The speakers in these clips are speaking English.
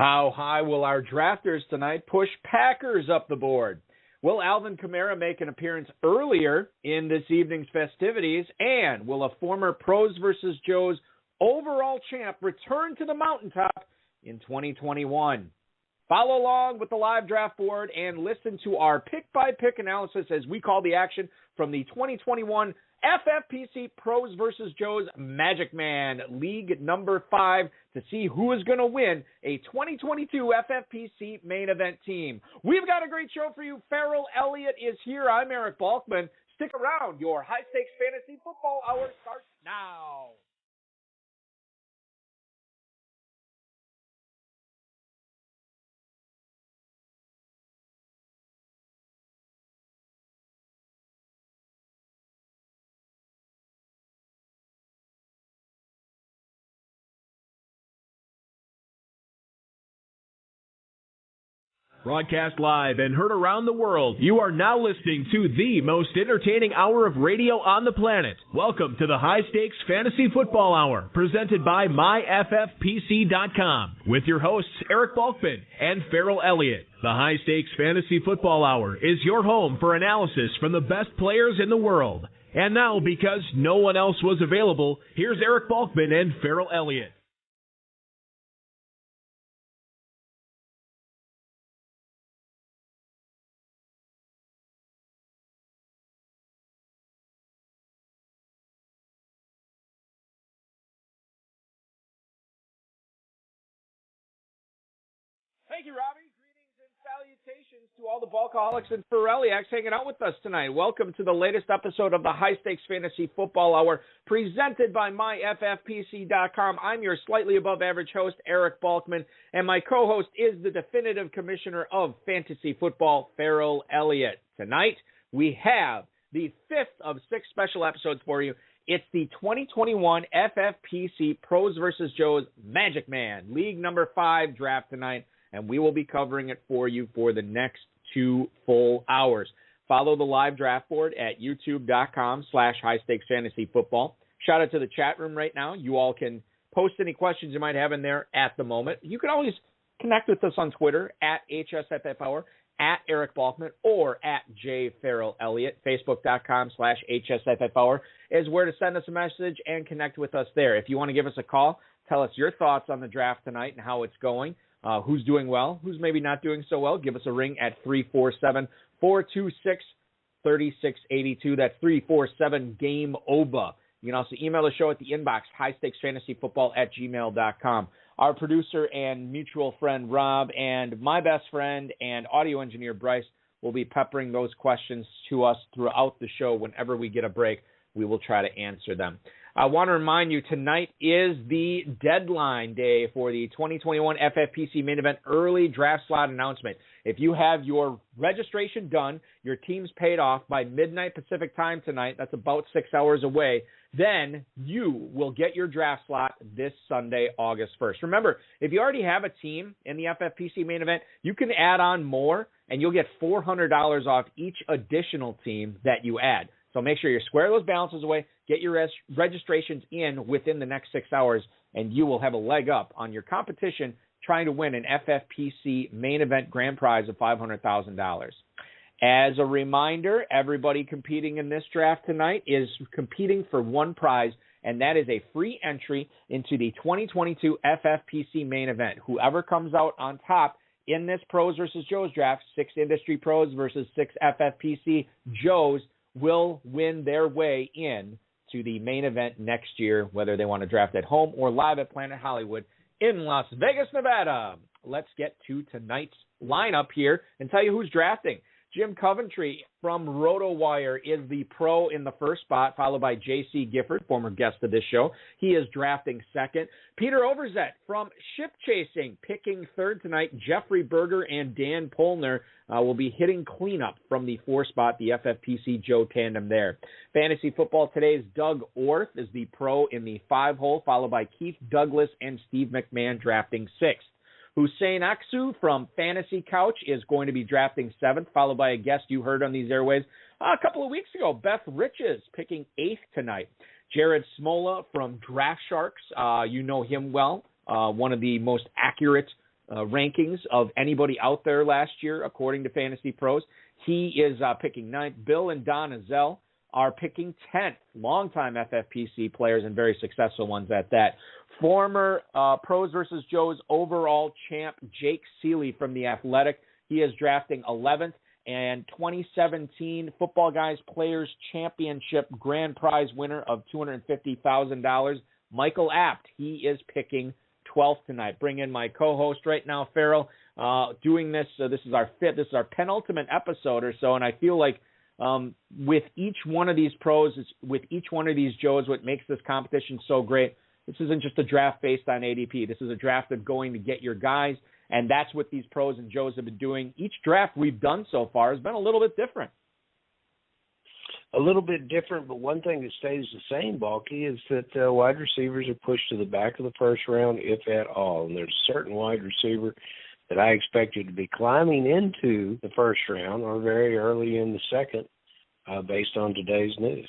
How high will our drafters tonight push Packers up the board? Will Alvin Kamara make an appearance earlier in this evening's festivities? And will a former Pros vs. Joes overall champ return to the mountaintop in 2021? Follow along with the live draft board and listen to our pick-by-pick analysis as we call the action from the 2021 FFPC Pros vs. Joes Magic Man League number 5 to see who is going to win a 2022 FFPC main event team. We've got a great show for you. Farrell Elliott is here. I'm Eric Balkman. Stick around. Your high-stakes fantasy football hour starts now. Broadcast live and heard around the world, you are now listening to the most entertaining hour of radio on the planet. Welcome to the High Stakes Fantasy Football Hour, presented by MyFFPC.com, with your hosts Eric Balkman and Farrell Elliott. The High Stakes Fantasy Football Hour is your home for analysis from the best players in the world. And now, because no one else was available, here's Eric Balkman and Farrell Elliott. Thank you, Robbie. Greetings and salutations to all the Balkaholics and Ferrelliacs hanging out with us tonight. Welcome to the latest episode of the High Stakes Fantasy Football Hour, presented by MyFFPC.com. I'm your slightly above average host, Eric Balkman, and my co-host is the definitive commissioner of fantasy football, Farrell Elliott. Tonight, we have the fifth of 6 special episodes for you. It's the 2021 FFPC Pros vs. Joes Magic Man League number 5 draft tonight, and we will be covering it for you for the next 2 full hours. Follow the live draft board at youtube.com/highstakesfantasyfootball. Shout out to the chat room right now. You all can post any questions you might have in there at the moment. You can always connect with us on Twitter at HSFFHour, at Eric Balkman, or at jfarrellelliott. Facebook.com/HSFFHour is where to send us a message and connect with us there. If you want to give us a call, tell us your thoughts on the draft tonight and how it's going. Who's doing well, who's maybe not doing so well, give us a ring at 347-426-3682. That's 347-GAME-OBA. You can also email the show at the inbox, highstakesfantasyfootball@gmail.com. Our producer and mutual friend Rob and my best friend and audio engineer Bryce will be peppering those questions to us throughout the show. Whenever we get a break, we will try to answer them. I want to remind you, tonight is the deadline day for the 2021 FFPC main event early draft slot announcement. If you have your registration done, your team's paid off by midnight Pacific time tonight, that's about 6 hours away, then you will get your draft slot this Sunday, August 1st. Remember, if you already have a team in the FFPC main event, you can add on more, and you'll get $400 off each additional team that you add. So make sure you square those balances away, get your registrations in within the next 6 hours, and you will have a leg up on your competition trying to win an FFPC main event grand prize of $500,000. As a reminder, everybody competing in this draft tonight is competing for one prize, and that is a free entry into the 2022 FFPC main event. Whoever comes out on top in this Pros vs. Joes draft, 6 industry pros versus 6 FFPC Joes, will win their way in to the main event next year, whether they want to draft at home or live at Planet Hollywood in Las Vegas, Nevada. Let's get to tonight's lineup here and tell you who's drafting. Jim Coventry from RotoWire is the pro in the first spot, followed by J.C. Gifford, former guest of this show. He is drafting second. Peter Overzet from Ship Chasing, picking third tonight. Jeffrey Berger and Dan Polner will be hitting cleanup from the 4 spot, the FFPC Joe tandem there. Fantasy Football Today's Doug Orth is the pro in the 5 hole, followed by Keith Douglas and Steve McMahon drafting 6th. Hussein Aksu from Fantasy Couch is going to be drafting 7th, followed by a guest you heard on these airways a couple of weeks ago, Beth Riches, picking 8th tonight. Jared Smola from Draft Sharks, you know him well, one of the most accurate rankings of anybody out there last year, according to Fantasy Pros. He is picking 9th. Bill and Don Azell are picking 10th. Longtime FFPC players and very successful ones at that. Former Pros versus Joes overall champ Jake Seeley from The Athletic. He is drafting 11th. And 2017 Football Guys Players Championship grand prize winner of $250,000, Michael Apt. He is picking 12th tonight. Bring in my co-host right now, Farrell. Doing this, this is our fifth. This is our penultimate episode or so, and I feel like with each one of these pros, with each one of these Joes, what makes this competition so great, this isn't just a draft based on ADP. This is a draft of going to get your guys, and that's what these pros and Joes have been doing. Each draft we've done so far has been a little bit different. A little bit different, but one thing that stays the same, Balky, is that wide receivers are pushed to the back of the first round, if at all. And there's a certain wide receiver that I expected to be climbing into the first round or very early in the second based on today's news.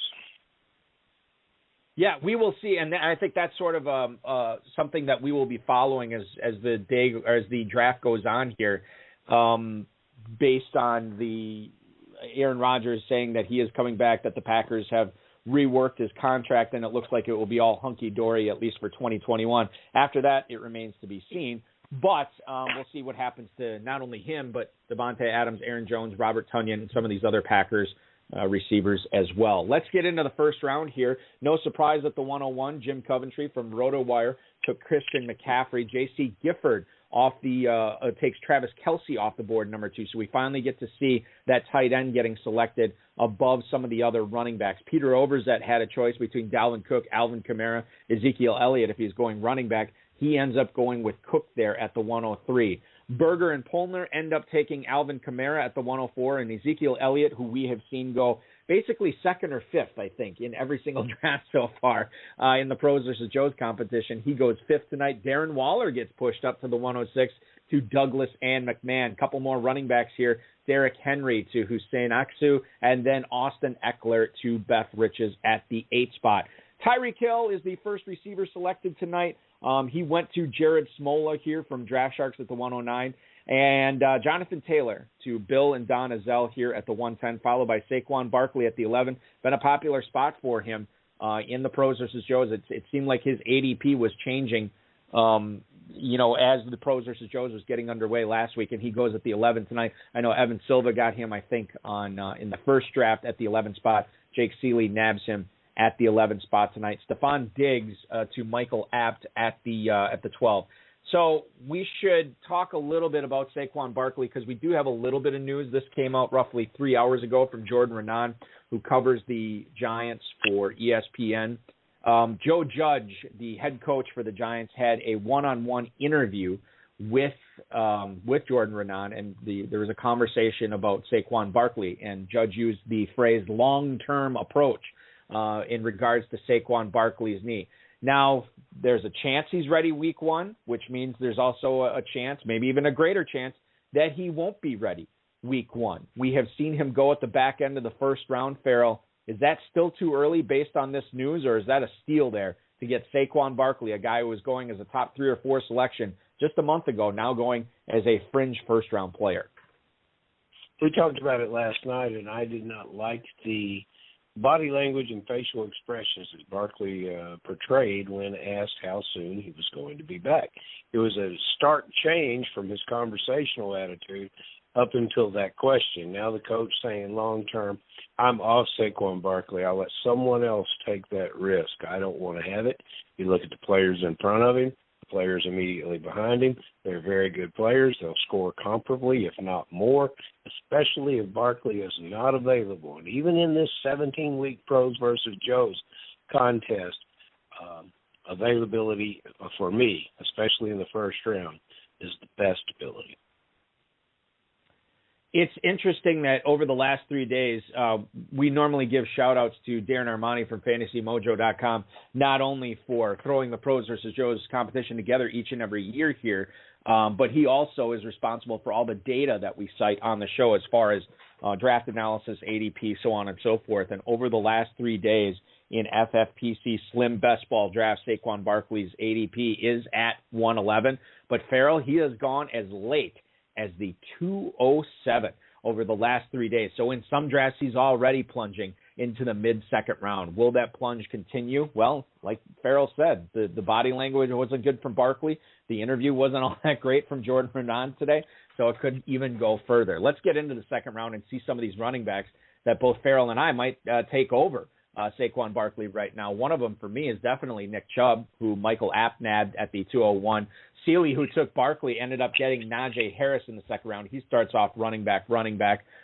Yeah, we will see, and I think that's sort of something that we will be following as the day or as the draft goes on here, based on the Aaron Rodgers saying that he is coming back, that the Packers have reworked his contract, and it looks like it will be all hunky-dory at least for 2021. After that, it remains to be seen. But we'll see what happens to not only him, but Devontae Adams, Aaron Jones, Robert Tonyan, and some of these other Packers receivers as well. Let's get into the first round here. No surprise at the 101, Jim Coventry from RotoWire took Christian McCaffrey. J.C. Gifford off takes Travis Kelce off the board, number 2. So we finally get to see that tight end getting selected above some of the other running backs. Peter Overzet had a choice between Dalvin Cook, Alvin Kamara, Ezekiel Elliott if he's going running back. He ends up going with Cook there at the 103. Berger and Polner end up taking Alvin Kamara at the 104, and Ezekiel Elliott, who we have seen go basically second or fifth, I think, in every single draft so far in the Pros versus Joes competition. He goes fifth tonight. Darren Waller gets pushed up to the 106 to Douglas and McMahon. Couple more running backs here. Derrick Henry to Hussein Aksu, and then Austin Eckler to Beth Riches at the 8 spot. Tyreek Hill is the first receiver selected tonight. He went to Jared Smola here from Draft Sharks at the 109. And Jonathan Taylor to Bill and Don Azell here at the 110, followed by Saquon Barkley at the 11. Been a popular spot for him in the Pros versus Joes. It seemed like his ADP was changing, as the Pros versus Joes was getting underway last week, and he goes at the 11 tonight. I know Evan Silva got him, I think, on in the first draft at the 11 spot. Jake Seeley nabs him at the 11 spot tonight. Stephon Diggs to Michael Apt at the 12. So we should talk a little bit about Saquon Barkley because we do have a little bit of news. This came out roughly 3 hours ago from Jordan Renan, who covers the Giants for ESPN. Joe Judge, the head coach for the Giants, had a one-on-one interview with Jordan Renan, and there was a conversation about Saquon Barkley, and Judge used the phrase long-term approach in regards to Saquon Barkley's knee. Now, there's a chance he's ready week 1, which means there's also a chance, maybe even a greater chance, that he won't be ready week 1. We have seen him go at the back end of the first round. Farrell, is that still too early based on this news, or is that a steal there to get Saquon Barkley, a guy who was going as a top 3 or 4 selection just a month ago, now going as a fringe first-round player? We talked about it last night, and I did not like the body language and facial expressions that Barkley portrayed when asked how soon he was going to be back. It was a stark change from his conversational attitude up until that question. Now the coach saying long-term, I'm off Saquon Barkley. I'll let someone else take that risk. I don't want to have it. You look at the players in front of him, the players immediately behind him. They're very good players. They'll score comparably, if not more, especially if Barkley is not available. And even in this 17-week Pros versus Joes contest, availability for me, especially in the first round, is the best ability. It's interesting that over the last 3 days, we normally give shout-outs to Darren Armani from FantasyMojo.com, not only for throwing the Pros versus Joes competition together each and every year here, but he also is responsible for all the data that we cite on the show as far as draft analysis, ADP, so on and so forth. And over the last 3 days, in FFPC Slim Best Ball Draft. Saquon Barkley's ADP is at 111, but Farrell, he has gone as late as the 207 over the last 3 days. So in some drafts, he's already plunging into the mid-second round. Will that plunge continue? Well, like Farrell said, the body language wasn't good from Barkley. The interview wasn't all that great from Jordan Renan today, so it could even go further. Let's get into the second round and see some of these running backs that both Farrell and I might take over Saquon Barkley right now. One of them for me is definitely Nick Chubb, who Michael App nabbed at the 201. Seeley, who took Barkley, ended up getting Najee Harris in the second round. He starts off running back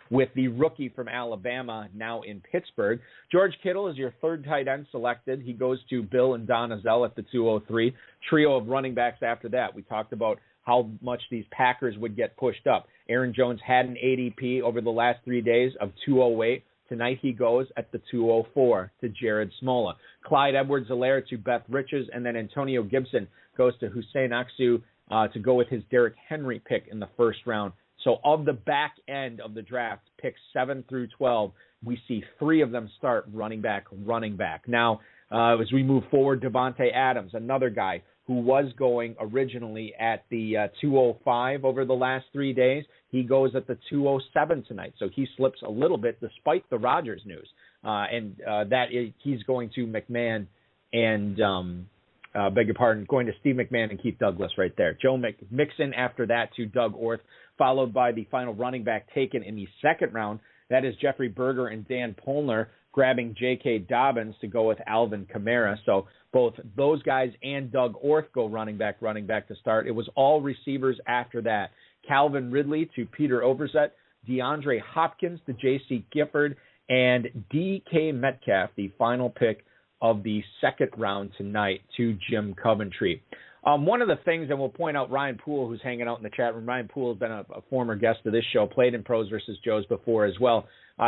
with the rookie from Alabama now in Pittsburgh. George Kittle is your third tight end selected. He goes to Bill and Donna Zell at the 203. Trio of running backs after that. We talked about how much these Packers would get pushed up. Aaron Jones had an ADP over the last 3 days of 208. Tonight he goes at the 204 to Jared Smola. Clyde Edwards-Helaire to Beth Riches, and then Antonio Gibson goes to Hussein Aksu to go with his Derrick Henry pick in the first round. So of the back end of the draft, picks 7 through 12, we see 3 of them start running back. Now, as we move forward, Devontae Adams, another guy who was going originally at the 205 over the last 3 days, he goes at the 207 tonight. So he slips a little bit despite the Rodgers news. He's going to McMahon and, going to Steve McMahon and Keith Douglas right there. Joe Mixon after that to Doug Orth, followed by the final running back taken in the second round. That is Jeffrey Berger and Dan Polner grabbing J.K. Dobbins to go with Alvin Kamara. So both those guys and Doug Orth go running back to start. It was all receivers after that. Calvin Ridley to Peter Overzet, DeAndre Hopkins to J.C. Gifford, and D.K. Metcalf, the final pick of the second round tonight, to Jim Coventry. One of the things, and we'll point out Ryan Poole, who's hanging out in the chat room. Ryan Poole has been a former guest of this show, played in Pros versus Joes before as well.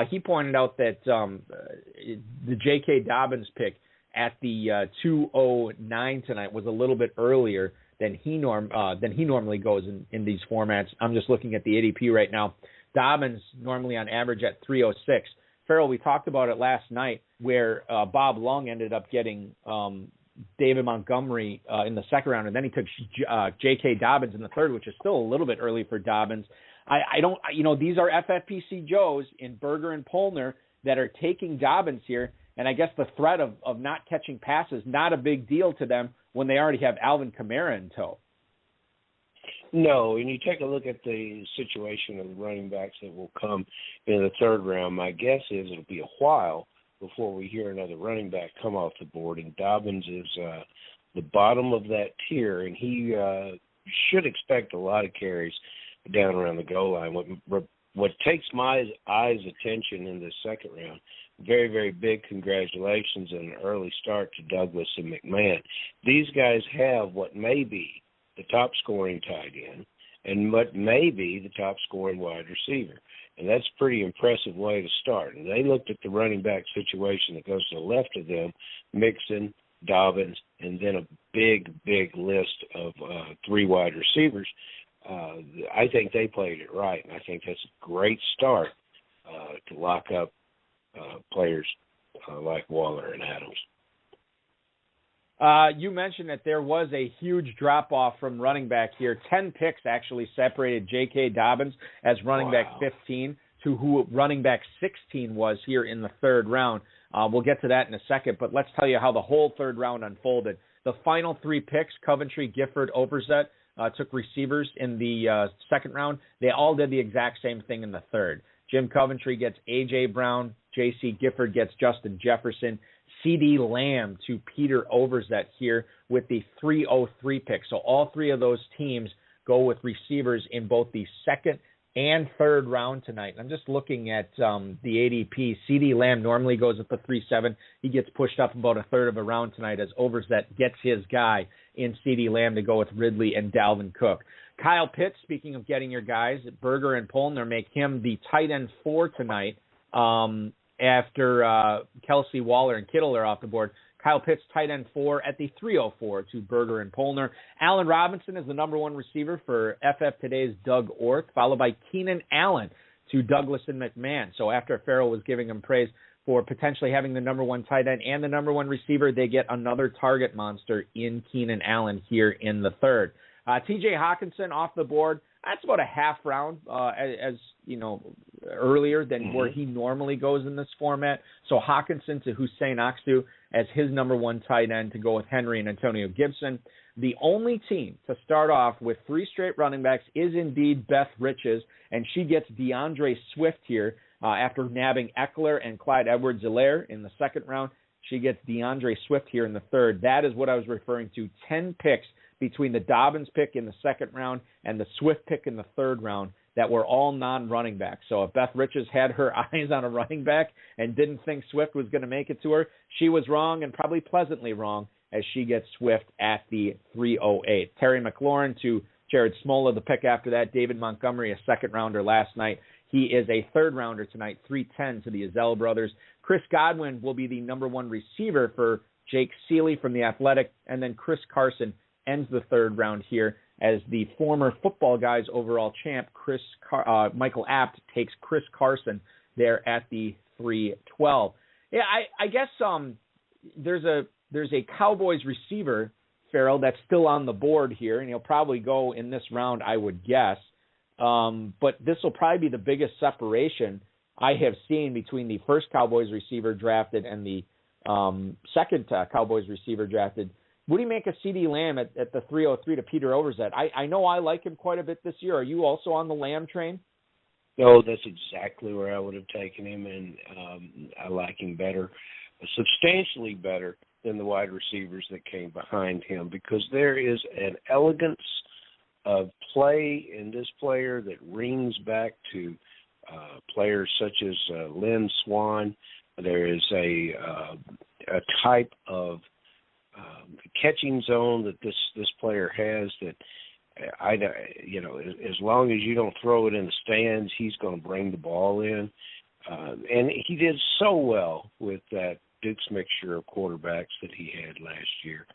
He pointed out that the J.K. Dobbins pick at the 209 tonight was a little bit earlier than he normally goes in these formats. I'm just looking at the ADP right now. Dobbins normally on average at 306. Farrell, we talked about it last night where Bob Lung ended up getting David Montgomery in the second round, and then he took J.K. Dobbins in the third, which is still a little bit early for Dobbins. These are FFPC Joes in Berger and Polner that are taking Dobbins here, and I guess the threat of not catching passes, not a big deal to them when they already have Alvin Kamara in tow. No, and you take a look at the situation of the running backs that will come in the third round, my guess is it'll be a while before we hear another running back come off the board, and Dobbins is the bottom of that tier, and he should expect a lot of carries down around the goal line. What takes my eyes' attention in the second round, very, very big congratulations and an early start to Douglas and McMahon. These guys have what may be the top scoring tight end and what may be the top scoring wide receiver. And that's a pretty impressive way to start. And they looked at the running back situation that goes to the left of them, Mixon, Dobbins, and then a big, big list of 3 wide receivers. I think they played it right, and I think that's a great start to lock up players like Waller and Adams. You mentioned that there was a huge drop-off from running back here. 10 picks actually separated J.K. Dobbins as running back 15 to who running back 16 was here in the third round. We'll get to that in a second, but let's tell you how the whole third round unfolded. The final 3 picks, Coventry, Gifford, Overzet, took receivers in the second round. They all did the exact same thing in the third. Jim Coventry gets A.J. Brown. J.C. Gifford gets Justin Jefferson. C.D. Lamb to Peter Overzet here with the 303 pick. So all 3 of those teams go with receivers in both the second and third round tonight. I'm just looking at the ADP. C.D. Lamb normally goes at the 3-7. He gets pushed up about a third of a round tonight as Overzet gets his guy in C.D. Lamb to go with Ridley and Dalvin Cook. Kyle Pitts, speaking of getting your guys, Berger and Polner make him the tight end 4 tonight. After Kelsey, Waller, and Kittle are off the board. Kyle Pitts, tight end 4 at the 304 to Berger and Polner. Allen Robinson is the number 1 receiver for FF Today's Doug Orth, followed by Keenan Allen to Douglas and McMahon. So after Farrell was giving him praise for potentially having the number one tight end and the number one receiver. They get another target monster in Keenan Allen here in the third. T.J. Hawkinson off the board. That's about a half round, as you know, earlier than where he normally goes in this format. So Hawkinson to Hussein Aksu as his number one tight end to go with Henry and Antonio Gibson. The only team to start off with 3 straight running backs is indeed Beth Riches, and she gets DeAndre Swift here after nabbing Eckler and Clyde Edwards-Helaire in the second round. She gets DeAndre Swift here in the third. That is what I was referring to, 10 picks between the Dobbins pick in the second round and the Swift pick in the third round that were all non-running backs. So if Beth Riches had her eyes on a running back and didn't think Swift was going to make it to her, she was wrong, and probably pleasantly wrong, as she gets Swift at the 308. Terry McLaurin to Jared Smola, the pick after that. David Montgomery, a second-rounder last night. He is a third-rounder tonight, 310 to the Azell brothers. Chris Godwin will be the number one receiver for Jake Seeley from The Athletic, and then Chris Carson ends the third round here as the former Football Guys overall champ, Michael Apt, takes Chris Carson there at the 312. Yeah, I guess there's a Cowboys receiver, Farrell, that's still on the board here, and he'll probably go in this round, I would guess. But this will probably be the biggest separation I have seen between the first Cowboys receiver drafted and the second Cowboys receiver drafted. What do you make of CeeDee Lamb at the 303 to Peter Overzet? I know I like him quite a bit this year. Are you also on the Lamb train? No, that's exactly where I would have taken him, and I like him better, substantially better than the wide receivers that came behind him, because there is an elegance of play in this player that rings back to players such as Lynn Swann. There is a type of catching zone that this player has that as long as you don't throw it in the stands, he's going to bring the ball in. And he did so well with that Duke's mixture of quarterbacks that he had last year.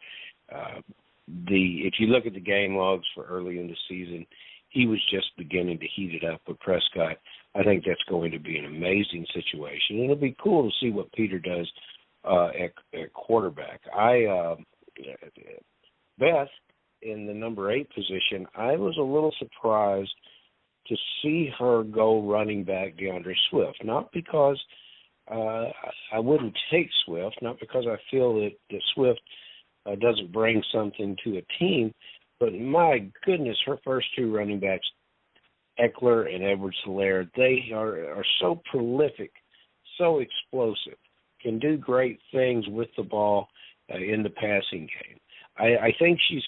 If you look at the game logs for early in the season, he was just beginning to heat it up with Prescott. I think that's going to be an amazing situation. It'll be cool to see what Peter does at quarterback. Beth, in the number 8 position, I was a little surprised to see her go running back DeAndre Swift. Not because I wouldn't take Swift, not because I feel that Swift doesn't bring something to a team, but my goodness, her first 2 running backs, Eckler and Edwards-Helaire, they are so prolific, so explosive, can do great things with the ball in the passing game. I think she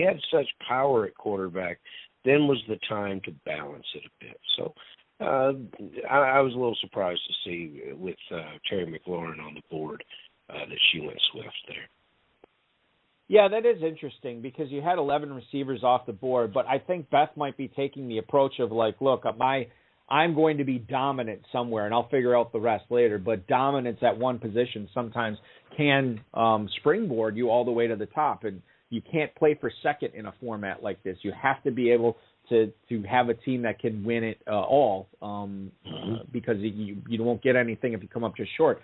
had such power at quarterback, then was the time to balance it a bit. So I was a little surprised to see with Terry McLaurin on the board that she went Swift there. Yeah, that is interesting because you had 11 receivers off the board, but I think Beth might be taking the approach of like, look, I'm going to be dominant somewhere, and I'll figure out the rest later. But dominance at one position sometimes can springboard you all the way to the top, and you can't play for second in a format like this. You have to be able to have a team that can win it all because you won't get anything if you come up just short.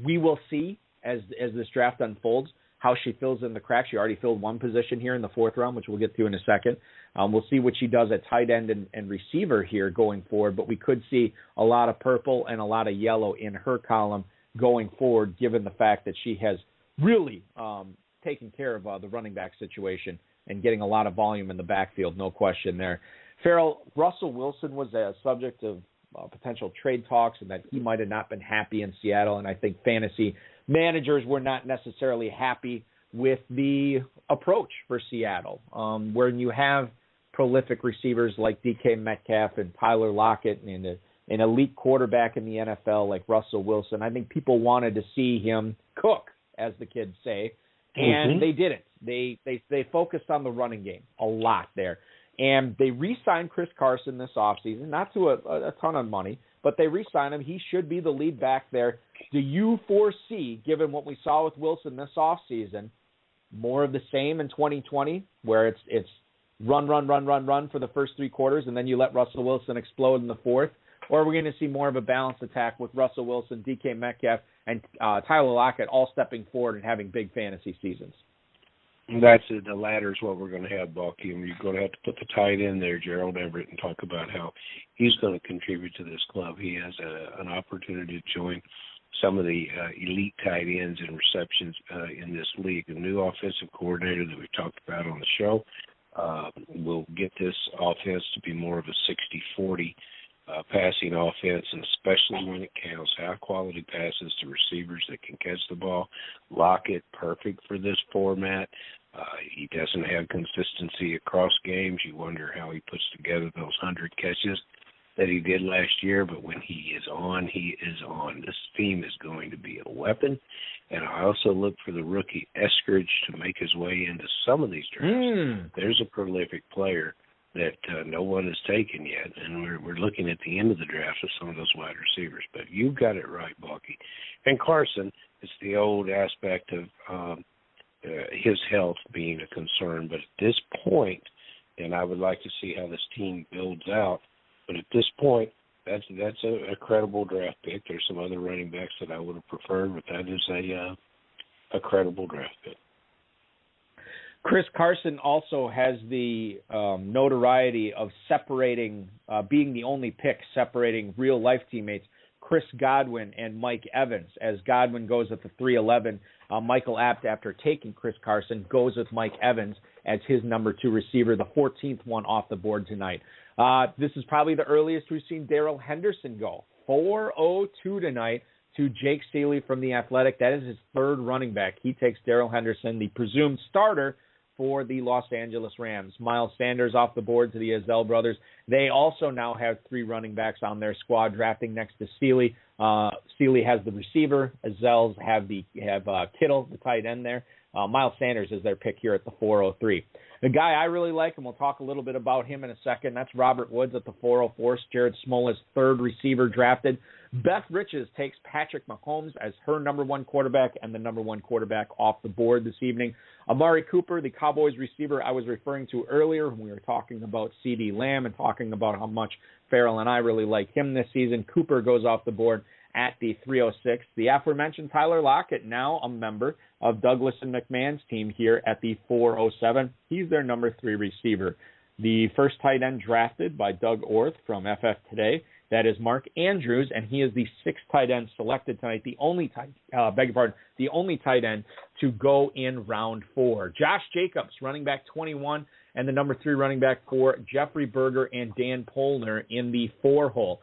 We will see as this draft unfolds how she fills in the cracks. She already filled one position here in the 4th round, which we'll get to in a second. We'll see what she does at tight end and receiver here going forward, but we could see a lot of purple and a lot of yellow in her column going forward, given the fact that she has really taken care of the running back situation and getting a lot of volume in the backfield, no question there. Farrell, Russell Wilson was a subject of potential trade talks and that he might have not been happy in Seattle, and I think fantasy managers were not necessarily happy with the approach for Seattle, when you have prolific receivers like DK Metcalf and Tyler Lockett and an elite quarterback in the NFL like Russell Wilson. I think people wanted to see him cook, as the kids say, and they didn't. They focused on the running game a lot there. And they re-signed Chris Carson this offseason, not to a ton of money, but they re-signed him. He should be the lead back there. Do you foresee, given what we saw with Wilson this offseason, more of the same in 2020, where it's run for the first 3 quarters, and then you let Russell Wilson explode in the 4th? or are we going to see more of a balanced attack with Russell Wilson, DK Metcalf, and Tyler Lockett all stepping forward and having big fantasy seasons? That's the latter is what we're going to have, Bucky, and you're going to have to put the tight end there, Gerald Everett, and talk about how he's going to contribute to this club. He has an opportunity to join some of the elite tight ends and receptions in this league. The new offensive coordinator that we talked about on the show will get this offense to be more of a 60-40 passing offense, and especially when it counts, high-quality passes to receivers that can catch the ball. Lockett, perfect for this format. He doesn't have consistency across games. You wonder how he puts together those 100 catches that he did last year, but when he is on, he is on. This team is going to be a weapon, and I also look for the rookie Eskridge to make his way into some of these drafts. There's a prolific player that no one has taken yet, and we're looking at the end of the draft of some of those wide receivers. But you've got it right, Bucky. And Carson, it's the old aspect of his health being a concern. But at this point, and I would like to see how this team builds out, but at this point, that's a credible draft pick. There's some other running backs that I would have preferred, but that is a credible draft pick. Chris Carson also has the notoriety of separating, being the only pick separating real-life teammates, Chris Godwin and Mike Evans. As Godwin goes at the 311, Michael Apt, after taking Chris Carson, goes with Mike Evans as his number 2 receiver, the 14th one off the board tonight. This is probably the earliest we've seen Darrell Henderson go. 4:02 tonight to Jake Seeley from The Athletic. That is his third running back. He takes Darrell Henderson, the presumed starter for the Los Angeles Rams. Miles Sanders off the board to the Azell brothers. They also now have 3 running backs on their squad drafting next to Seeley. Seeley has the receiver. Azells have Kittle, the tight end there. Miles Sanders is their pick here at the 403. The guy I really like, and we'll talk a little bit about him in a second, that's Robert Woods at the 404. Jared Smola's third receiver drafted. Beth Riches takes Patrick Mahomes as her number 1 quarterback and the number 1 quarterback off the board this evening. Amari Cooper, the Cowboys receiver I was referring to earlier when we were talking about CeeDee Lamb and talking about how much Farrell and I really like him this season. Cooper goes off the board at the 306. The aforementioned Tyler Lockett, now a member of Douglas and McMahon's team here at the 407. He's their number 3 receiver. The first tight end drafted by Doug Orth from FF Today, that is Mark Andrews, and he is the 6th tight end selected tonight, the only tight end to go in round 4. Josh Jacobs, running back 21, and the number 3 running back for Jeffrey Berger and Dan Polner in the 4 hole.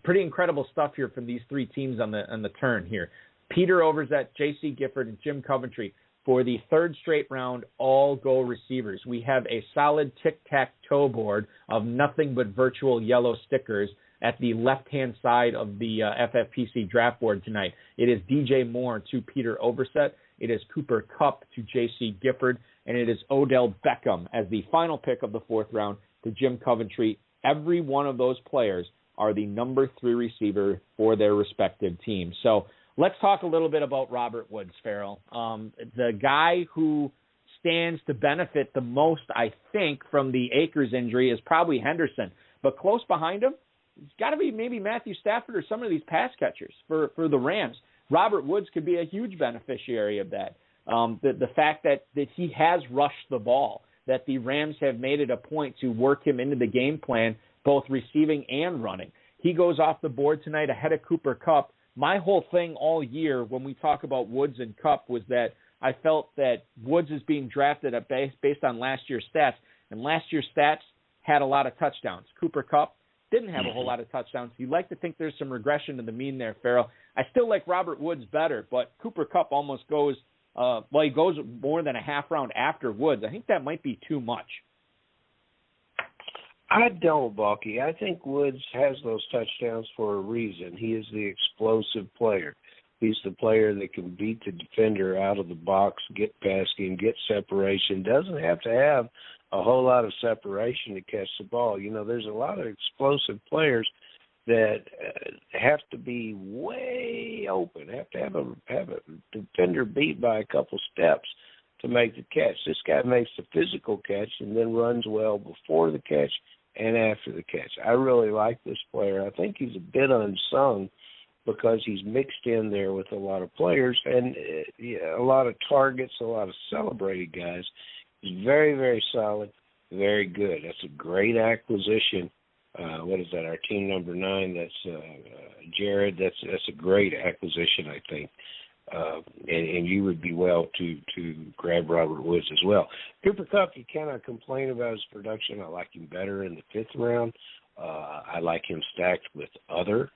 Pretty incredible stuff here from these 3 teams on the turn here. Peter Overzet, J.C. Gifford, and Jim Coventry for the 3rd straight round all-go receivers. We have a solid tic-tac-toe board of nothing but virtual yellow stickers at the left-hand side of the FFPC draft board tonight. It is DJ Moore to Peter Overzet. It is Cooper Kupp to J.C. Gifford. And it is Odell Beckham as the final pick of the 4th round to Jim Coventry. Every one of those players are the number 3 receiver for their respective teams. So let's talk a little bit about Robert Woods, Farrell. The guy who stands to benefit the most, I think, from the Akers injury is probably Henderson. But close behind him, it's got to be maybe Matthew Stafford or some of these pass catchers for the Rams. Robert Woods could be a huge beneficiary of that. The fact that he has rushed the ball, that the Rams have made it a point to work him into the game plan, both receiving and running. He goes off the board tonight ahead of Cooper Kupp. My whole thing all year when we talk about Woods and Kupp was that I felt that Woods is being drafted based on last year's stats, and last year's stats had a lot of touchdowns. Cooper Kupp didn't have a whole lot of touchdowns. You'd like to think there's some regression to the mean there, Farrell. I still like Robert Woods better, but Cooper Kupp almost goes, he goes more than a half round after Woods. I think that might be too much. I don't, Bucky. I think Woods has those touchdowns for a reason. He is the explosive player. He's the player that can beat the defender out of the box, get past him, get separation. Doesn't have to have a whole lot of separation to catch the ball. You know, there's a lot of explosive players that have to be way open, have to have a defender beat by a couple steps to make the catch. This guy makes the physical catch and then runs well before the catch and after the catch. I really like this player. I think he's a bit unsung because he's mixed in there with a lot of players and a lot of targets, a lot of celebrated guys. He's very, very solid, very good. That's a great acquisition. What is that? Our team number 9. That's Jared. That's a great acquisition, I think. And you would be well to grab Robert Woods as well. Cooper Kupp, you cannot complain about his production. I like him better in the 5th round. I like him stacked with other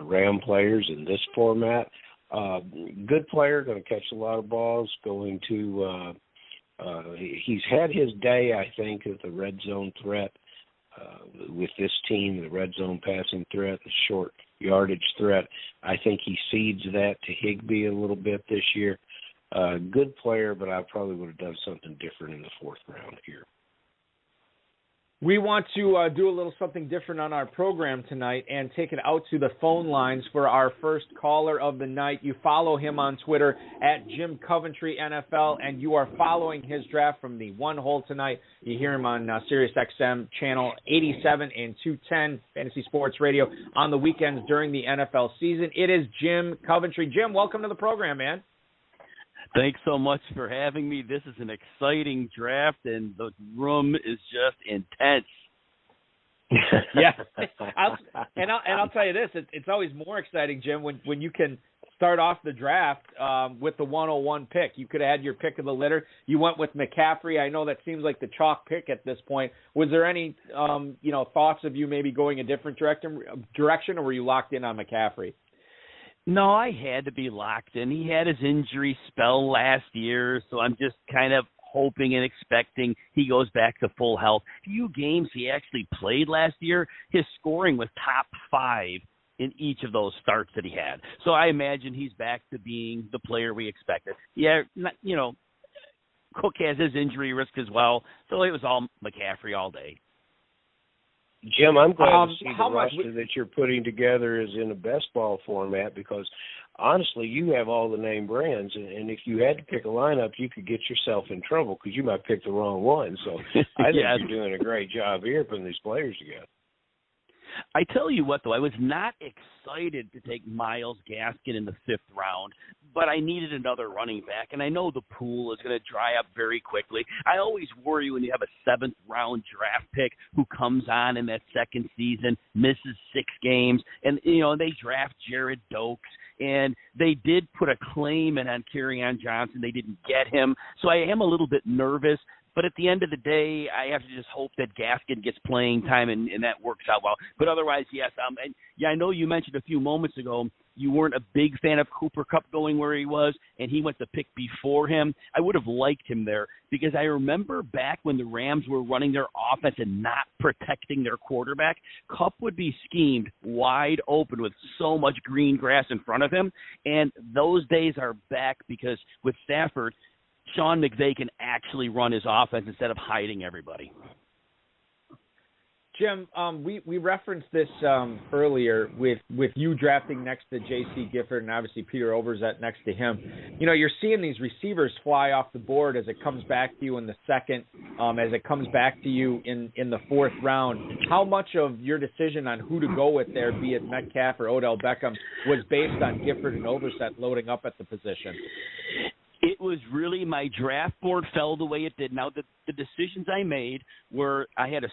Ram players in this format. Good player, going to catch a lot of balls. Going to he's had his day, I think, of the red zone threat with this team, the red zone passing threat, the short yardage threat. I think he cedes that to Higbee a little bit this year. Good player, but I probably would have done something different in the 4th round here. We want to do a little something different on our program tonight and take it out to the phone lines for our first caller of the night. You follow him on Twitter at Jim Coventry NFL, and you are following his draft from the One Hole tonight. You hear him on Sirius XM channel 87 and 210 Fantasy Sports Radio on the weekends during the NFL season. It is Jim Coventry. Jim, welcome to the program, man. Thanks so much for having me. This is an exciting draft, and the room is just intense. Yeah, I'll tell you this: it's always more exciting, Jim, when you can start off the draft with the 101 pick. You could have had your pick of the litter. You went with McCaffrey. I know that seems like the chalk pick at this point. Was there any thoughts of you maybe going a different direction, or were you locked in on McCaffrey? No, I had to be locked in. He had his injury spell last year, so I'm just kind of hoping and expecting he goes back to full health. Few games he actually played last year, his scoring was top 5 in each of those starts that he had. So I imagine he's back to being the player we expected. Yeah, Cook has his injury risk as well, so it was all McCaffrey all day. Jim, I'm glad to see the roster that you're putting together is in a best ball format because, honestly, you have all the name brands, and if you had to pick a lineup, you could get yourself in trouble because you might pick the wrong one. So I think you're doing a great job here putting these players together. I tell you what, though, I was not excited to take Myles Gaskin in the 5th round, but I needed another running back, and I know the pool is going to dry up very quickly. I always worry when you have a 7th-round draft pick who comes on in that second season, misses 6 games, and, they draft Jared Dokes, and they did put a claim in on Kerryon Johnson. They didn't get him, so I am a little bit nervous. But at the end of the day, I have to just hope that Gaskin gets playing time and that works out well. But otherwise, yes. I know you mentioned a few moments ago you weren't a big fan of Cooper Kupp going where he was, and he went the pick before him. I would have liked him there because I remember back when the Rams were running their offense and not protecting their quarterback, Kupp would be schemed wide open with so much green grass in front of him. And those days are back because with Stafford, Sean McVay can actually run his offense instead of hiding everybody. Jim, we referenced this earlier with you drafting next to J.C. Gifford and obviously Peter Overzet next to him. You're seeing these receivers fly off the board as it comes back to you in the 2nd, as it comes back to you in the 4th round. How much of your decision on who to go with there, be it Metcalf or Odell Beckham, was based on Gifford and Overzet loading up at the position? It was really my draft board fell the way it did. Now, the decisions I made were I had a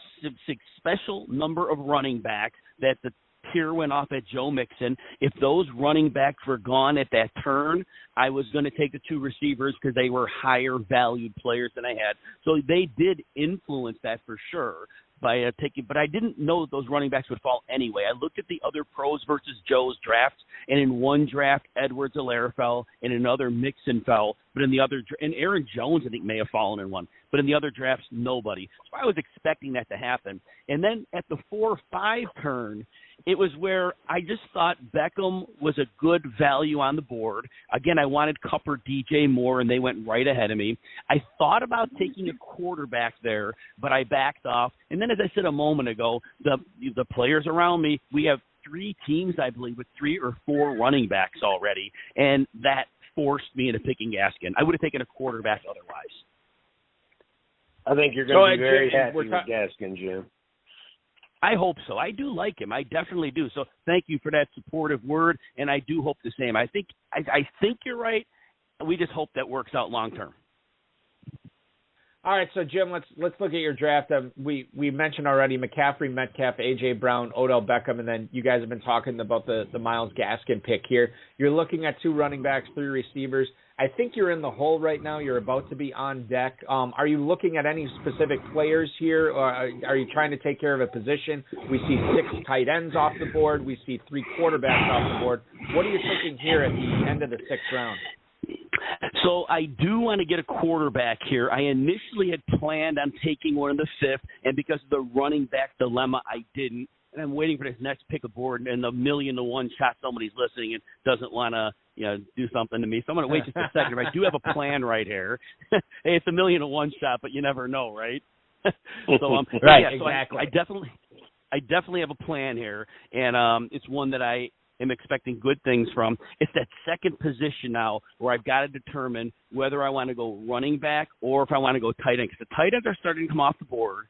special number of running backs that the tier went off at Joe Mixon. If those running backs were gone at that turn, I was going to take the 2 receivers because they were higher valued players than I had. So they did influence that for sure. But I didn't know that those running backs would fall anyway. I looked at the other pros versus Joe's drafts, and in one draft, Edwards-Helaire fell, and in another, Mixon fell, but in the other, and Aaron Jones, I think, may have fallen in one, but in the other drafts, nobody. So I was expecting that to happen. And then at the 4-5 turn, it was where I just thought Beckham was a good value on the board. Again, I wanted Kupp or DJ Moore, and they went right ahead of me. I thought about taking a quarterback there, but I backed off. And then, as I said a moment ago, the players around me, we have 3 teams, I believe, with 3 or 4 running backs already, and that forced me into picking Gaskin. I would have taken a quarterback otherwise. I think you're going to be very happy with Gaskin, Jim. I hope so. I do like him. I definitely do. So thank you for that supportive word, and I do hope the same. I think you're right. We just hope that works out long term. All right, so Jim, let's look at your draft. We mentioned already McCaffrey, Metcalf, A.J. Brown, Odell Beckham, and then you guys have been talking about the Myles Gaskin pick here. You're looking at 2 running backs, 3 receivers. I think you're in the hole right now. You're about to be on deck. Are you looking at any specific players here, or are you trying to take care of a position? We see 6 tight ends off the board. We see 3 quarterbacks off the board. What are you thinking here at the end of the 6th round? So I do want to get a quarterback here. I initially had planned on taking one in the 5th, and because of the running back dilemma, I didn't. And I'm waiting for this next pick of board, and the 1,000,000-to-1 shot somebody's listening and doesn't want to, do something to me. So I'm going to wait just a second. I do have a plan right here. Hey, it's a 1,000,000-to-1 shot, but you never know, right? Right, yeah, exactly. So I definitely have a plan here, and it's one that I am expecting good things from. It's that second position now where I've got to determine whether I want to go running back or if I want to go tight end, because the tight ends are starting to come off the board,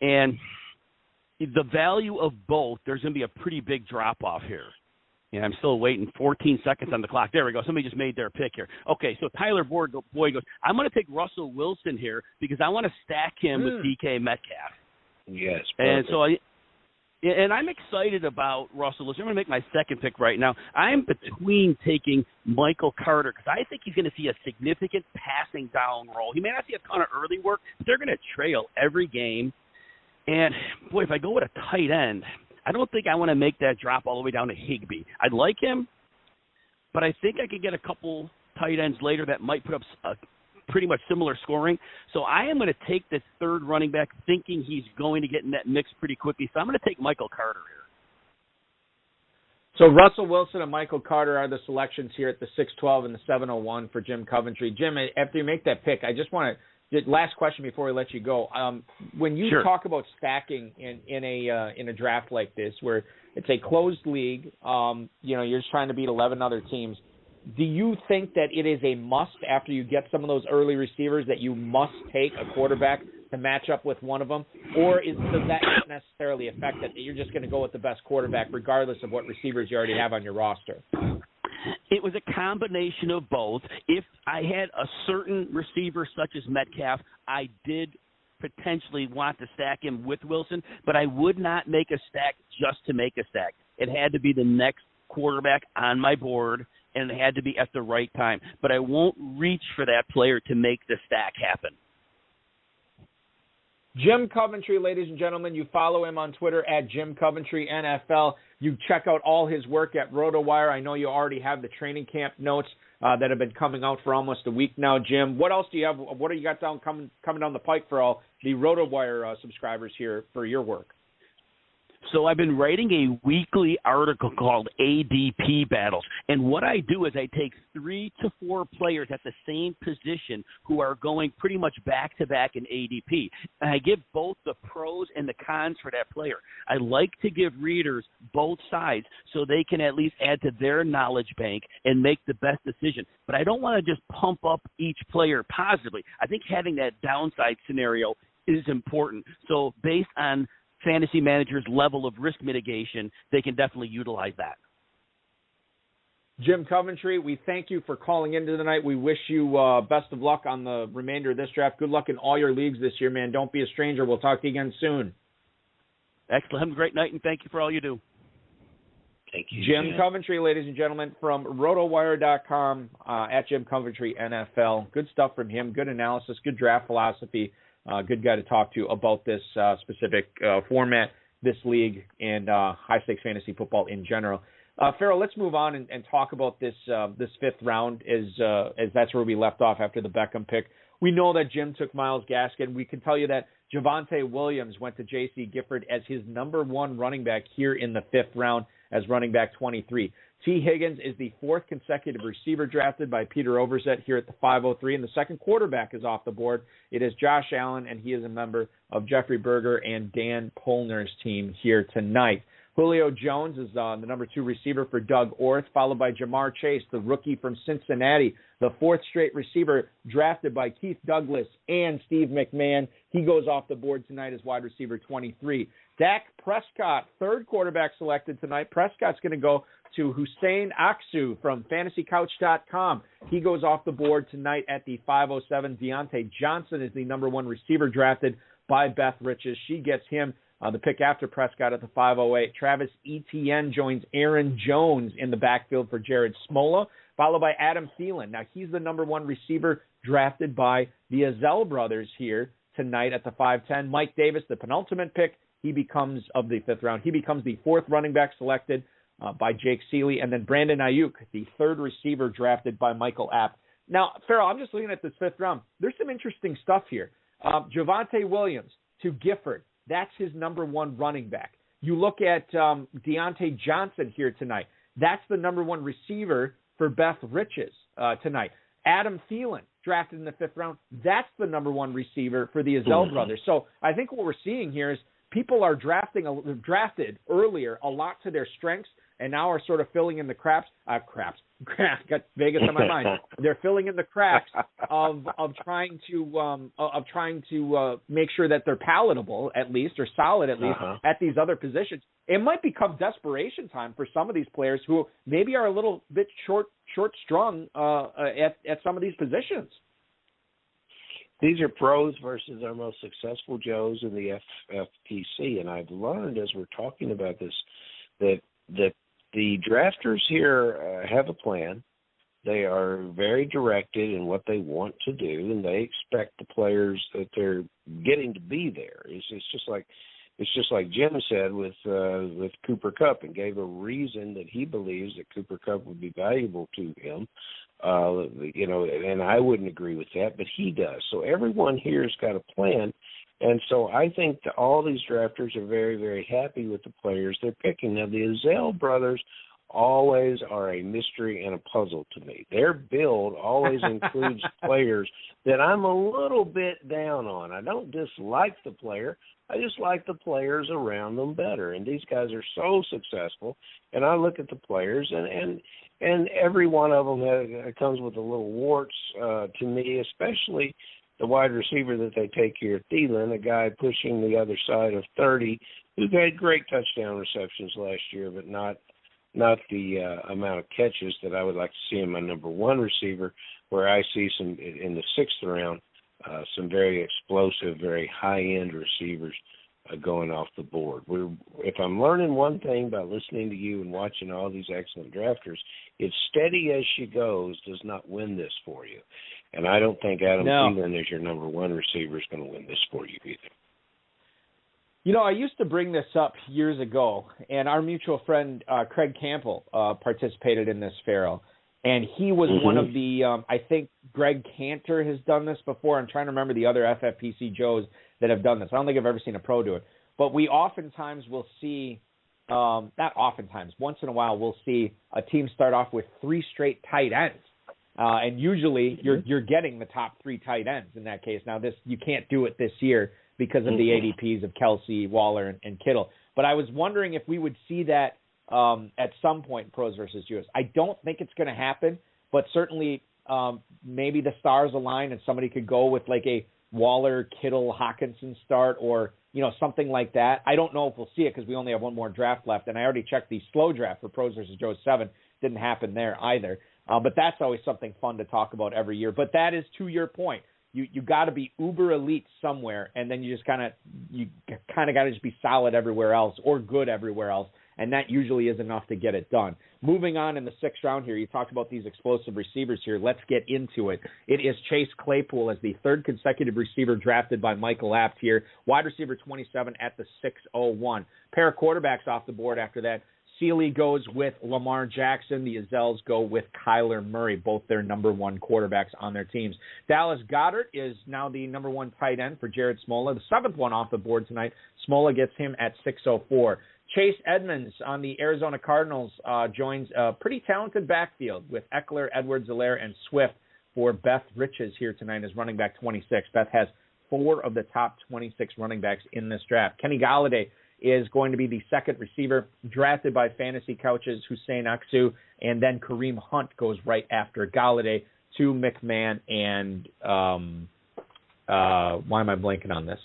and the value of both, there's going to be a pretty big drop-off here. And I'm still waiting 14 seconds on the clock. There we go. Somebody just made their pick here. Okay, so Tyler Boyd goes, I'm going to take Russell Wilson here because I want to stack him with DK Metcalf. Yes. Perfect. And I'm excited about Russell Wilson. I'm going to make my second pick right now. I'm between taking Michael Carter because I think he's going to see a significant passing down role. He may not see a ton of early work, but they're going to trail every game. And, boy, if I go with a tight end, I don't think I want to make that drop all the way down to Higbee. I'd like him, but I think I could get a couple tight ends later that might put up a pretty much similar scoring. So I am going to take this 3rd running back thinking he's going to get in that mix pretty quickly. So I'm going to take Michael Carter here. So Russell Wilson and Michael Carter are the selections here at the 6:12 and the 7:01 for Jim Coventry. Jim, after you make that pick, I just want to last question before we let you go. When you talk about stacking in a draft like this, where it's a closed league, you're just trying to beat 11 other teams. Do you think that it is a must after you get some of those early receivers that you must take a quarterback to match up with one of them, or does that not necessarily affect it? That you're just going to go with the best quarterback regardless of what receivers you already have on your roster? It was a combination of both. If I had a certain receiver such as Metcalf, I did potentially want to stack him with Wilson, but I would not make a stack just to make a stack. It had to be the next quarterback on my board, and it had to be at the right time. But I won't reach for that player to make the stack happen. Jim Coventry, ladies and gentlemen, you follow him on Twitter at Jim Coventry NFL. You check out all his work at RotoWire. I know you already have the training camp notes that have been coming out for almost a week now, Jim. What else do you have? What do you got coming down the pike for all the RotoWire subscribers here for your work? So I've been writing a weekly article called ADP Battles. And what I do is I take 3 to 4 players at the same position who are going pretty much back-to-back in ADP. And I give both the pros and the cons for that player. I like to give readers both sides so they can at least add to their knowledge bank and make the best decision. But I don't want to just pump up each player positively. I think having that downside scenario is important. So based on fantasy managers' level of risk mitigation, they can definitely utilize that. Jim Coventry, we thank you for calling into tonight. We wish you best of luck on the remainder of this draft. Good luck in all your leagues this year, man. Don't be a stranger. We'll talk to you again soon. Excellent. Have a great night, and thank you for all you do. Thank you, Jim Coventry, ladies and gentlemen, from RotoWire.com at Jim Coventry NFL. Good stuff from him. Good analysis. Good draft philosophy. Good guy to talk to about this specific format, this league, and high-stakes fantasy football in general. Farrell, let's move on and talk about this 5th round as that's where we left off after the Beckham pick. We know that Jim took Myles Gaskin. We can tell you that Javonte Williams went to J.C. Gifford as his number 1 running back here in the 5th round as running back 23. T. Higgins is the 4th consecutive receiver drafted by Peter Overzet here at the 503, and the second quarterback is off the board. It is Josh Allen, and he is a member of Jeffrey Berger and Dan Polner's team here tonight. Julio Jones is the number 2 receiver for Doug Orth, followed by Jamar Chase, the rookie from Cincinnati, the 4th straight receiver drafted by Keith Douglas and Steve McMahon. He goes off the board tonight as wide receiver 23. Dak Prescott, 3rd quarterback selected tonight. Prescott's going to go to Hussein Aksu from FantasyCouch.com. He goes off the board tonight at the 507. Deontay Johnson is the number 1 receiver drafted by Beth Riches. She gets him the pick after Prescott at the 508. Travis Etienne joins Aaron Jones in the backfield for Jared Smola, followed by Adam Thielen. Now, he's the number 1 receiver drafted by the Azell brothers here tonight at the 510. Mike Davis, the penultimate pick, he becomes of the 5th round. He becomes the 4th running back selected by Jake Seeley. And then Brandon Ayuk, the 3rd receiver drafted by Michael Apt. Now, Farrell, I'm just looking at this 5th round. There's some interesting stuff here. Javonte Williams to Gifford. That's his number 1 running back. You look at Deontay Johnson here tonight. That's the number 1 receiver for Beth Riches tonight. Adam Thielen, drafted in the 5th round. That's the number 1 receiver for the Azell brothers. So I think what we're seeing here is people are drafted earlier a lot to their strengths, and now are sort of filling in the cracks. Got Vegas on my mind. They're filling in the cracks of trying to make sure that they're palatable at least, or solid at least, at these other positions. It might become desperation time for some of these players who maybe are a little bit short strung at some of these positions. These are pros versus our most successful Joes in the FFPC, and I've learned as we're talking about this that the drafters here have a plan. They are very directed in what they want to do, and they expect the players that they're getting to be there. It's just like Jim said with Cooper Kupp, and gave a reason that he believes that Cooper Kupp would be valuable to him. And I wouldn't agree with that, but he does. So everyone here has got a plan. And so I think that all these drafters are very, very happy with the players they're picking. Now, the Azell brothers always are a mystery and a puzzle to me. Their build always includes players that I'm a little bit down on. I don't dislike the player. I just like the players around them better. And these guys are so successful. And I look at the players, and every one of them comes with a little warts to me, especially the wide receiver that they take here, Thielen, a guy pushing the other side of 30, who had great touchdown receptions last year, but not the amount of catches that I would like to see in my number 1 receiver, where I see some in the 6th round, some very explosive, very high-end receivers going off the board. If I'm learning one thing by listening to you and watching all these excellent drafters, it's steady as she goes does not win this for you. And I don't think Adam Thielen, as your number 1 receiver, is going to win this for you either. You know, I used to bring this up years ago, and our mutual friend Craig Campbell participated in this, Farrell. And he was one of the, I think Greg Cantor has done this before. I'm trying to remember the other FFPC Joes that have done this. I don't think I've ever seen a pro do it. But we oftentimes will see, not oftentimes, once in a while we'll see a team start off with 3 straight tight ends. And usually you're getting the top 3 tight ends in that case. Now, you can't do it this year because of the ADPs of Kelsey, Waller, and Kittle. But I was wondering if we would see that at some point in pros versus Joes. I don't think it's going to happen, but certainly maybe the stars align and somebody could go with like a Waller, Kittle, Hawkinson start, or something like that. I don't know if we'll see it because we only have one more draft left, and I already checked the slow draft for pros versus Joes 7. Didn't happen there either. But that's always something fun to talk about every year. But that is to your point. You got to be uber elite somewhere, and then you kind of got to just be solid everywhere else or good everywhere else, and that usually is enough to get it done. Moving on in the 6th round here, you talked about these explosive receivers here. Let's get into it. It is Chase Claypool as the 3rd consecutive receiver drafted by Michael Apt here. Wide receiver 27 at the 601. Pair of quarterbacks off the board after that. Seeley goes with Lamar Jackson. The Azells go with Kyler Murray, both their number 1 quarterbacks on their teams. Dallas Goedert is now the number 1 tight end for Jared Smola, the 7th one off the board tonight. Smola gets him at 604. Chase Edmonds on the Arizona Cardinals joins a pretty talented backfield with Eckler, Edwards-Helaire, and Swift for Beth Riches here tonight as running back 26. Beth has 4 of the top 26 running backs in this draft. Kenny Golladay is going to be the second receiver, drafted by Fantasy Couch's Hussein Aksu, and then Kareem Hunt goes right after Galladay to McMahon and why am I blanking on this?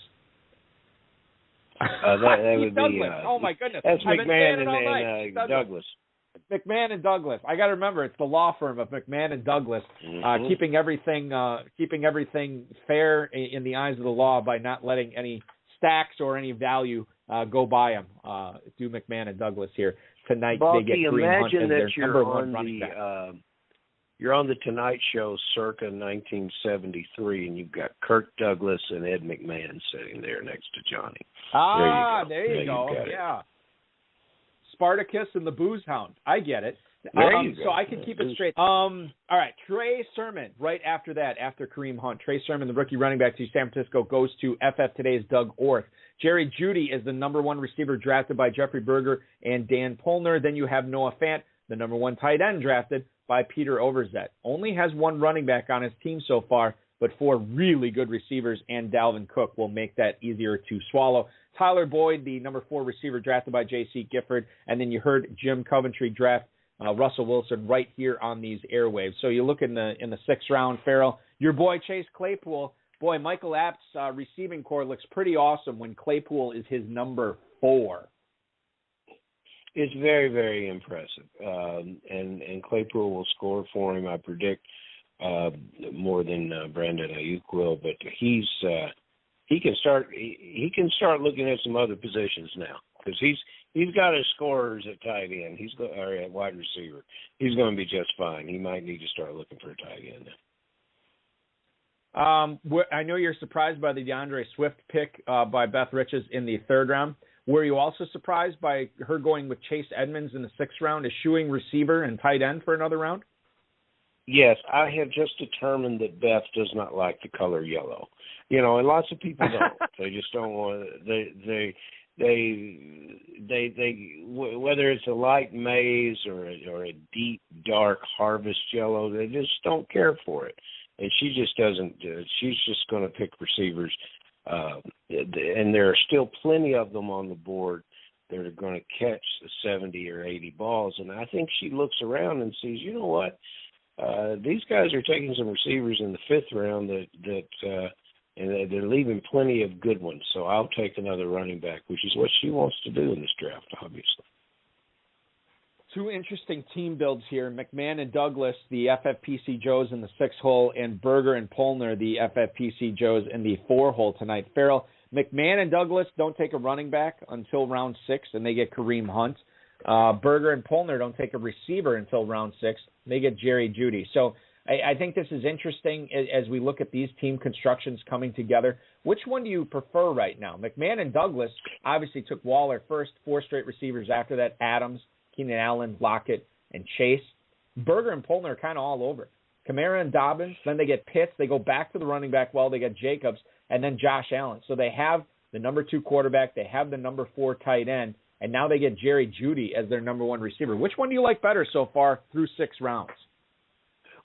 That would Douglas. be. Oh my goodness, That's I've been McMahon saying it all night. Douglas. McMahon and Douglas. I got to remember, it's the law firm of McMahon and Douglas, keeping everything fair in the eyes of the law by not letting any stacks or any value go by them. Do McMahon and Douglas here tonight. Balky, they get Kareem Hunt as their number one running back. You're on the Tonight Show circa 1973, and you've got Kirk Douglas and Ed McMahon sitting there next to Johnny. There you go. Yeah. Spartacus and the Booze Hound. I get it. So I can keep it straight. All right, Trey Sermon right after that, after Kareem Hunt. Trey Sermon, the rookie running back to San Francisco, goes to FF Today's Doug Orth. Jerry Jeudy is the number one receiver drafted by Jeffrey Berger and Dan Polner. Then you have Noah Fant, the number one tight end drafted by Peter Overzet. Only has one running back on his team so far, but four really good receivers, and Dalvin Cook will make that easier to swallow. Tyler Boyd, the number 4 receiver drafted by J.C. Gifford, and then you heard Jim Coventry draft Russell Wilson right here on these airwaves. So you look in the 6th round, Farrell, your boy Chase Claypool. Boy, Michael App's receiving core looks pretty awesome when Claypool is his number 4. It's very, very impressive, and Claypool will score for him. I predict more than Brandon Ayuk will, but he can start looking at some other positions now because he's got his scorers at tight end. Or at wide receiver. He's going to be just fine. He might need to start looking for a tight end now. I know you're surprised by the DeAndre Swift pick by Beth Riches in the 3rd round. Were you also surprised by her going with Chase Edmonds in the 6th round, eschewing receiver and tight end for another round? Yes, I have just determined that Beth does not like the color yellow. And lots of people don't. They just don't want they whether it's a light maize or a deep dark harvest yellow, they just don't care for it. And she just doesn't. She's just going to pick receivers. And there are still plenty of them on the board that are going to catch the 70 or 80 balls. And I think she looks around and sees, you know what, these guys are taking some receivers in the 5th round and they're leaving plenty of good ones. So I'll take another running back, which is what she wants to do in this draft, obviously. 2 interesting team builds here. McMahon and Douglas, the FFPC Joes in the 6 hole, and Berger and Polner, the FFPC Joes in the 4 hole tonight. Farrell, McMahon and Douglas don't take a running back until round 6, and they get Kareem Hunt. Berger and Polner don't take a receiver until round 6. They get Jerry Jeudy. So I think this is interesting as we look at these team constructions coming together. Which one do you prefer right now? McMahon and Douglas obviously took Waller first, 4 straight receivers after that, Adams, Keenan Allen, Lockett, and Chase. Berger and Polner are kind of all over. Kamara and Dobbins, then they get Pitts. They go back to the running back well. They get Jacobs, and then Josh Allen. So they have the number 2 quarterback. They have the number 4 tight end, and now they get Jerry Jeudy as their number 1 receiver. Which one do you like better so far through 6 rounds?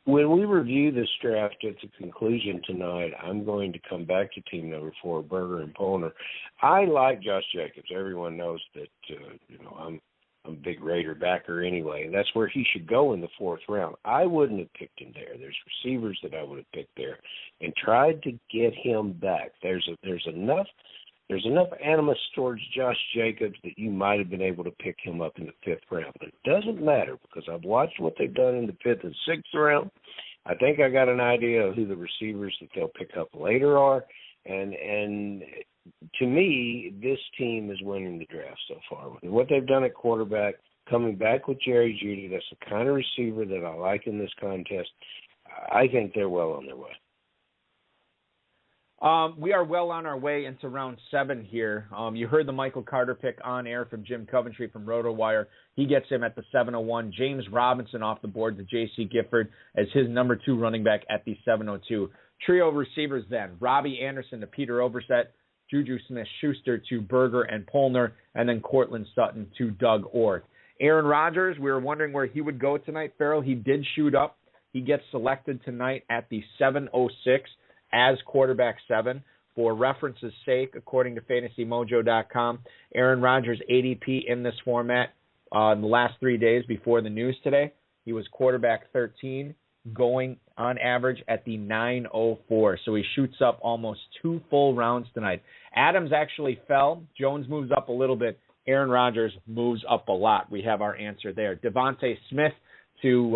When we review this draft at the conclusion tonight, I'm going to come back to team number 4, Berger and Polner. I like Josh Jacobs. Everyone knows that I'm a big Raider backer anyway, and that's where he should go in the 4th round. I wouldn't have picked him there. There's receivers that I would have picked there and tried to get him back. There's enough animus towards Josh Jacobs that you might have been able to pick him up in the 5th round. But it doesn't matter because I've watched what they've done in the 5th and 6th round. I think I got an idea of who the receivers that they'll pick up later are, and to me, this team is winning the draft so far. With what they've done at quarterback, coming back with Jerry Jeudy, that's the kind of receiver that I like in this contest. I think they're well on their way. We are well on our way into round 7 here. You heard the Michael Carter pick on air from Jim Coventry from RotoWire. He gets him at the 701. James Robinson off the board to J.C. Gifford as his number 2 running back at the 702. Trio of receivers then. Robbie Anderson to Peter Overzet, Juju Smith-Schuster to Berger and Polner, and then Cortland Sutton to Doug Orth. Aaron Rodgers, we were wondering where he would go tonight, Farrell. He did shoot up. He gets selected tonight at the 706 as quarterback 7 For reference's sake, according to FantasyMojo.com, Aaron Rodgers' ADP in this format in the last 3 days before the news today, he was quarterback 13, going on average at the 904. So he shoots up almost 2 full rounds tonight. Adams actually fell. Jones moves up a little bit. Aaron Rodgers moves up a lot. We have our answer there. Devontae Smith to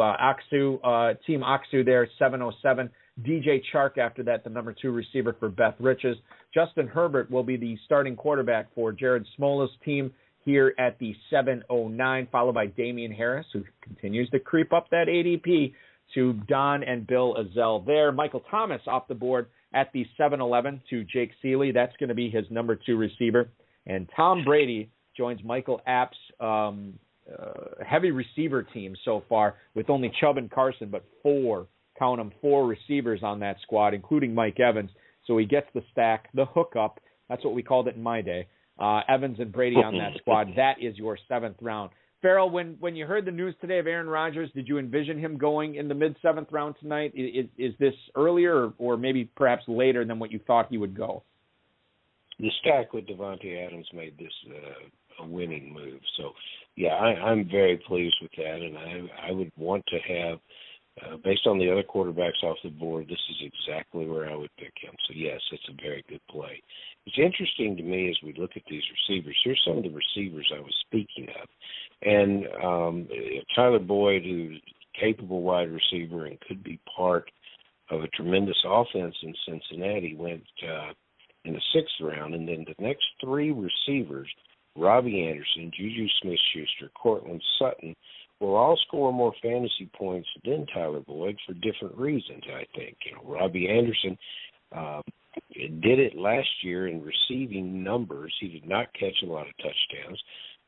Team Aksu there, 707. DJ Chark after that, the number 2 receiver for Beth Riches. Justin Herbert will be the starting quarterback for Jared Smola's team here at the 709, followed by Damian Harris, who continues to creep up that ADP, to Don and Bill Azell there. Michael Thomas off the board at the 711 to Jake Seeley. That's going to be his number 2 receiver. And Tom Brady joins Michael App's heavy receiver team so far, with only Chubb and Carson, but 4 receivers on that squad, including Mike Evans. So he gets the stack, the hookup. That's what we called it in my day. Evans and Brady on that squad. That is your 7th round. Farrell, when you heard the news today of Aaron Rodgers, did you envision him going in the mid-7th round tonight? Is this earlier or maybe perhaps later than what you thought he would go? The stack with Devontae Adams made this a winning move. So, yeah, I'm very pleased with that, and I would want to have, based on the other quarterbacks off the board, this is exactly where I would pick him. So, yes, it's a very good play. It's interesting to me as we look at these receivers. Here's some of the receivers I was speaking of. And Tyler Boyd, who's a capable wide receiver and could be part of a tremendous offense in Cincinnati, went in the 6th round. And then the next 3 receivers, Robbie Anderson, Juju Smith-Schuster, Cortland Sutton, will all score more fantasy points than Tyler Boyd for different reasons, I think. Robbie Anderson did it last year in receiving numbers. He did not catch a lot of touchdowns.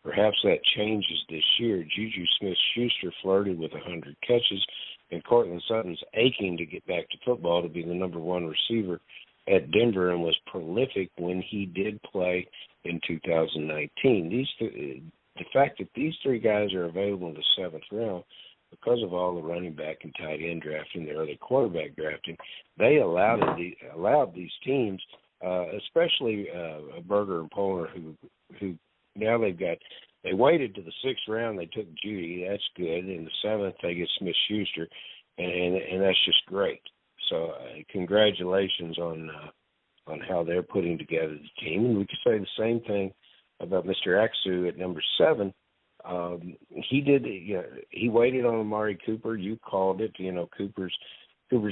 Perhaps that changes this year. Juju Smith-Schuster flirted with 100 catches, and Cortland Sutton's aching to get back to football to be the number 1 receiver at Denver and was prolific when he did play in 2019. The fact that these 3 guys are available in the 7th round, because of all the running back and tight end drafting, the early quarterback drafting, they allowed these teams, especially Berger and Pollner, who now they waited to the 6th round. They took Judy. That's good. In the 7th, they get Smith-Schuster, and that's just great. So congratulations on how they're putting together the team. And we could say the same thing about Mr. Aksu at number 7. He waited on Amari Cooper. You called it. Cooper's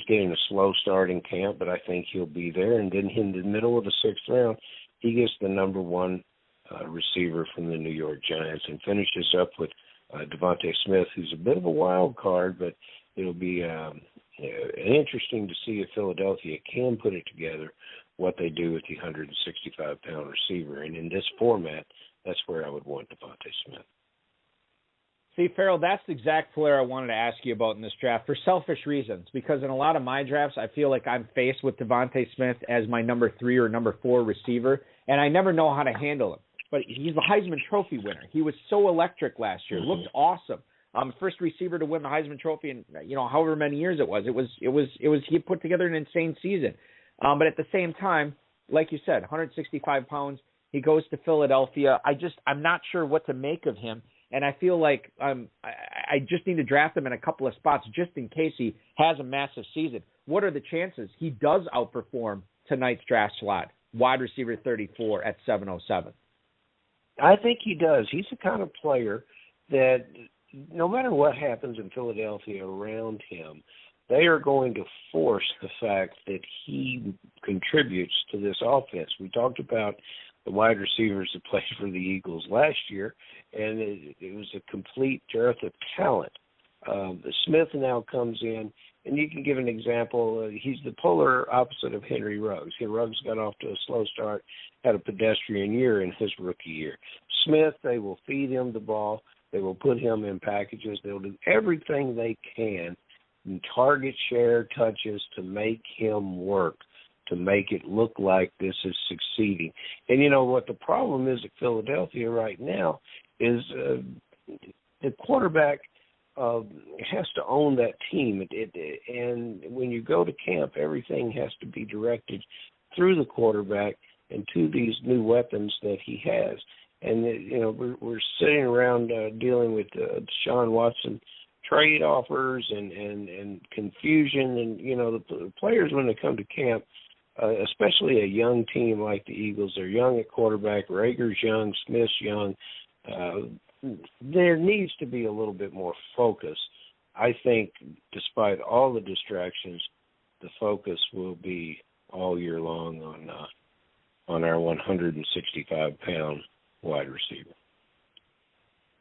getting a slow start in camp, but I think he'll be there. And then in the middle of the 6th round, he gets the number 1 receiver from the New York Giants and finishes up with Devontae Smith, who's a bit of a wild card, but it'll be interesting to see if Philadelphia can put it together, what they do with the 165-pound receiver. And in this format, that's where I would want Devontae Smith. See, Farrell, that's the exact player I wanted to ask you about in this draft for selfish reasons, because in a lot of my drafts, I feel like I'm faced with Devontae Smith as my number 3 or number 4 receiver, and I never know how to handle him. But he's the Heisman Trophy winner. He was so electric last year. Looked awesome. First receiver to win the Heisman Trophy in however many years it was. He put together an insane season. But at the same time, like you said, 165 pounds. He goes to Philadelphia. I'm not sure what to make of him, and I feel like I just need to draft him in a couple of spots just in case he has a massive season. What are the chances he does outperform tonight's draft slot? Wide receiver 34 at 707. I think he does. He's the kind of player that no matter what happens in Philadelphia around him, they are going to force the fact that he contributes to this offense. We talked about the wide receivers that played for the Eagles last year, and it was a complete dearth of talent. Smith now comes in, and you can give an example. He's the polar opposite of Henry Ruggs. Ruggs got off to a slow start, had a pedestrian year in his rookie year. Smith, they will feed him the ball. They will put him in packages. They'll do everything they can in target share touches to make him work, to make it look like this is succeeding. And you know what the problem is at Philadelphia right now is the quarterback has to own that team. And when you go to camp, everything has to be directed through the quarterback and to these new weapons that he has. And, we're sitting around dealing with Deshaun Watson trade offers and confusion. And, the players, when they come to camp, especially a young team like the Eagles, they're young at quarterback, Rager's young, Smith's young. There needs to be a little bit more focus. I think despite all the distractions, the focus will be all year long on our 165-pound wide receiver.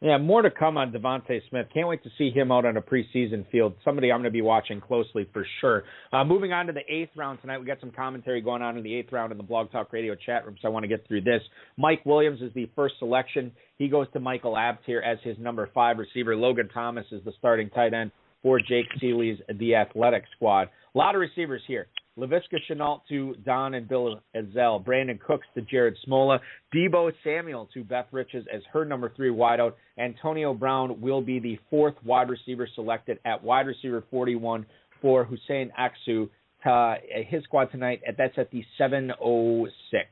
Yeah, more to come on Devontae Smith. Can't wait to see him out on a preseason field. Somebody I'm going to be watching closely for sure. Moving on to the 8th round tonight, we got some commentary going on in the 8th round in the Blog Talk Radio chat room, so I want to get through this. Mike Williams is the first selection. He goes to Michael Abt here as his number 5 receiver. Logan Thomas is the starting tight end for Jake Seeley's The Athletic squad. A lot of receivers here. Laviska Shenault to Don and Bill Ezell. Brandon Cooks to Jared Smola. Debo Samuel to Beth Riches as her number 3 wideout. Antonio Brown will be the 4th wide receiver selected at wide receiver 41 for Hussein Aksu. His squad tonight, that's at the 706.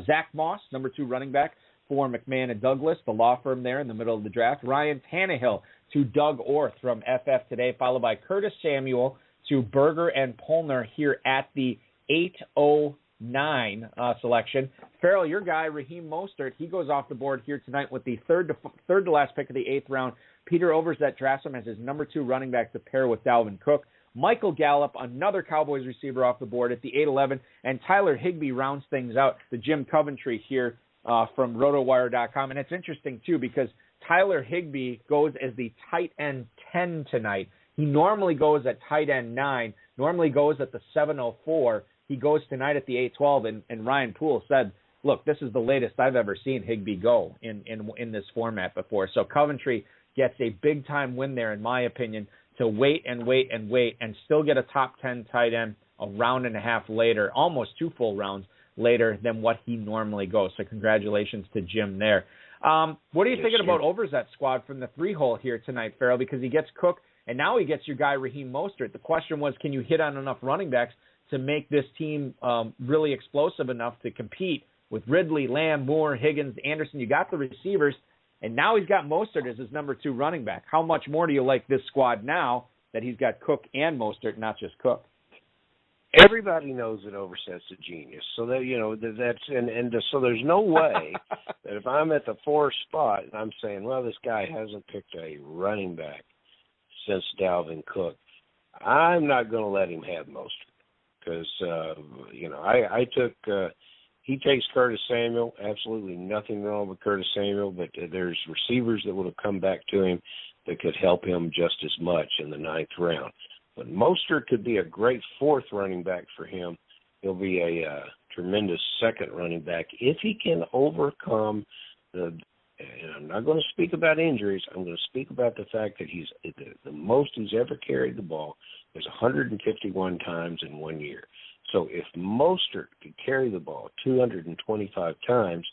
Zach Moss, number 2 running back for McMahon and Douglas, the law firm there in the middle of the draft. Ryan Tannehill to Doug Orth from FF Today, followed by Curtis Samuel to Berger and Polner here at the 809 selection. Farrell, your guy, Raheem Mostert, he goes off the board here tonight with the third to last pick of the 8th round. Peter Overzet drafts him as his number 2 running back to pair with Dalvin Cook. Michael Gallup, another Cowboys receiver off the board at the 811, and Tyler Higbee rounds things out, the Jim Coventry here from rotowire.com. And it's interesting, too, because Tyler Higbee goes as the tight end 10 tonight. He normally goes at tight end 9, normally goes at the 704. He goes tonight at the 812, and Ryan Poole said, look, this is the latest I've ever seen Higbee go in this format before. So Coventry gets a big-time win there, in my opinion, to wait and still get a top 10 tight end a round and a half later, almost 2 full rounds later than what he normally goes. So congratulations to Jim there. What are you thinking about Overzet's squad from the 3-hole here tonight, Farrell? Because he gets Cook, and now he gets your guy Raheem Mostert. The question was, can you hit on enough running backs to make this team really explosive enough to compete with Ridley, Lamb, Moore, Higgins, Anderson? You got the receivers, and now he's got Mostert as his number 2 running back. How much more do you like this squad now that he's got Cook and Mostert, not just Cook? Everybody knows that Overset's a genius, so that so there's no way that if I'm at the 4th spot and I'm saying, well, this guy hasn't picked a running back since Dalvin Cook, I'm not going to let him have Mostert because I took he takes Curtis Samuel. Absolutely nothing wrong with Curtis Samuel, but there's receivers that would have come back to him that could help him just as much in the 9th round. But Mostert could be a great 4th running back for him. He'll be a tremendous 2nd running back if he can overcome and I'm not going to speak about injuries. I'm going to speak about the fact that he's the most he's ever carried the ball is 151 times in 1 year. So if Mostert could carry the ball 225 times,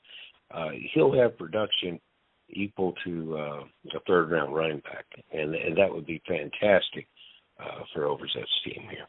he'll have production equal to a 3rd-round running back, and that would be fantastic for Overzet's team here.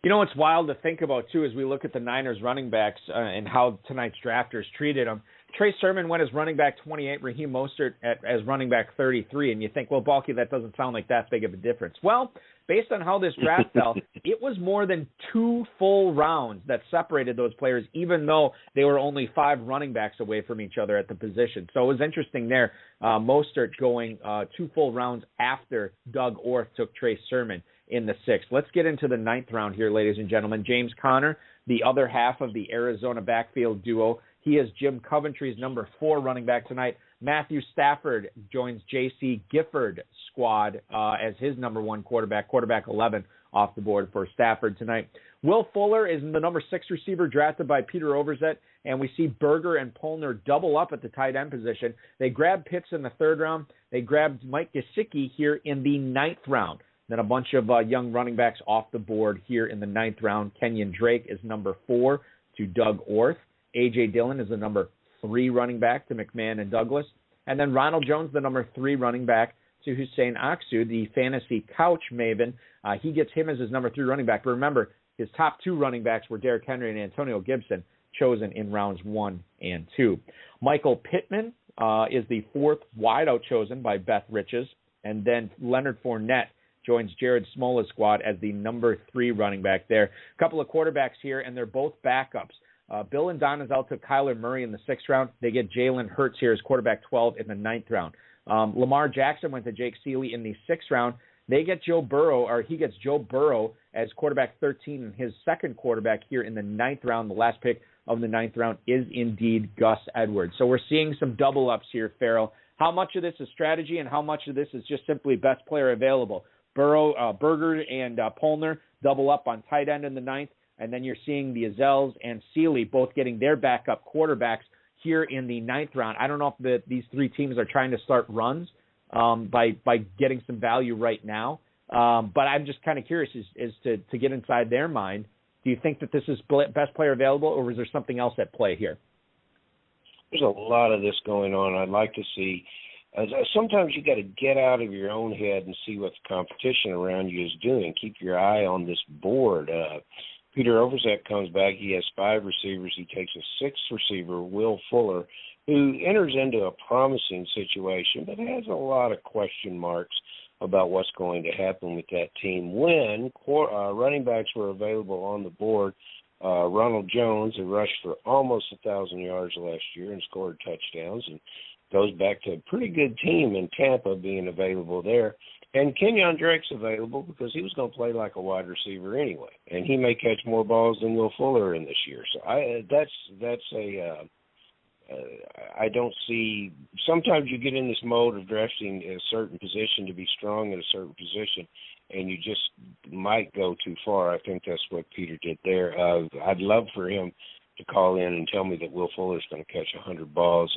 You know what's wild to think about, too, as we look at the Niners running backs and how tonight's drafters treated them. Trey Sermon went as running back 28, Raheem Mostert as running back 33, and you think, well, Balky, that doesn't sound like that big of a difference. Well, based on how this draft fell, it was more than 2 full rounds that separated those players, even though they were only 5 running backs away from each other at the position. So it was interesting there, Mostert going 2 full rounds after Doug Orth took Trey Sermon in the 6th. Let's get into the 9th round here, ladies and gentlemen. James Conner, the other half of the Arizona backfield duo. He is Jim Coventry's number 4 running back tonight. Matthew Stafford joins J.C. Gifford's squad as his number 1 quarterback 11 off the board for Stafford tonight. Will Fuller is the number 6 receiver drafted by Peter Overzet, and we see Berger and Polner double up at the tight end position. They grabbed Pitts in the 3rd round. They grabbed Mike Gesicki here in the 9th round. Then a bunch of young running backs off the board here in the 9th round. Kenyon Drake is number 4 to Doug Orth. A.J. Dillon is the number 3 running back to McMahon and Douglas. And then Ronald Jones, the number 3 running back to Hussein Aksu, the fantasy couch maven. He gets him as his number 3 running back. But remember, His top 2 running backs were Derrick Henry and Antonio Gibson, chosen in rounds 1 and 2. Michael Pittman is the 4th wideout chosen by Beth Riches, and then Leonard Fournette joins Jared Smola's squad as the number 3 running back there. A couple of quarterbacks here, and they're both backups. Bill and Donazell took Kyler Murray in the 6th round. They get Jalen Hurts here as quarterback 12 in the 9th round. Lamar Jackson went to Jake Seeley in the 6th round. They get he gets Joe Burrow as quarterback 13 and his second quarterback here in the 9th round. The last pick of the 9th round is indeed Gus Edwards. So we're seeing some double ups here, Farrell. How much of this is strategy and how much of this is just simply best player available? Berger and Polner double up on tight end in the 9th, and then you're seeing the Azels and Seeley both getting their backup quarterbacks here in the 9th round. I don't know if these 3 teams are trying to start runs by getting some value right now, but I'm just kind of curious as to get inside their mind. Do you think that this is best player available, or is there something else at play here? There's a lot of this going on. I'd like to see. Sometimes you got to get out of your own head and see what the competition around you is doing. Keep your eye on this board. Peter Overzet comes back. He has 5 receivers. He takes a 6th receiver, Will Fuller, who enters into a promising situation, but has a lot of question marks about what's going to happen with that team. When running backs were available on the board, Ronald Jones, who rushed for almost 1,000 yards last year and scored touchdowns, and goes back to a pretty good team in Tampa being available there. And Kenyon Drake's available because he was going to play like a wide receiver anyway, and he may catch more balls than Will Fuller in this year. So I don't see. Sometimes you get in this mode of drafting a certain position to be strong in a certain position, and you just might go too far. I think that's what Peter did there. I'd love for him to call in and tell me that Will Fuller's going to catch 100 balls.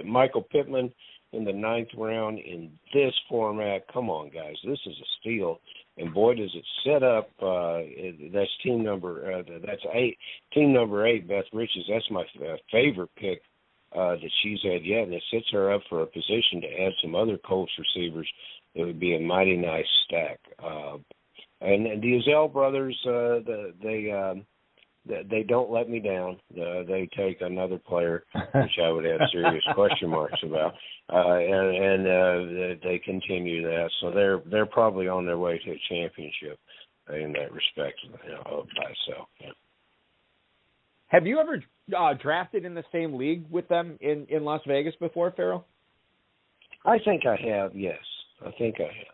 Michael Pittman in the 9th round in this format. Come on, guys, this is a steal. And boy, does it set up. That's team number. That's 8. Team number 8, Beth Riches. That's my favorite pick that she's had yet, and it sets her up for a position to add some other Colts receivers. It would be a mighty nice stack. And the Azell brothers, they don't let me down. They take another player, which I would have serious question marks about, and they continue that. So they're probably on their way to a championship in that respect, by itself. Yeah. Have you ever drafted in the same league with them in Las Vegas before, Farrell? I think I have. Yes, I think I have.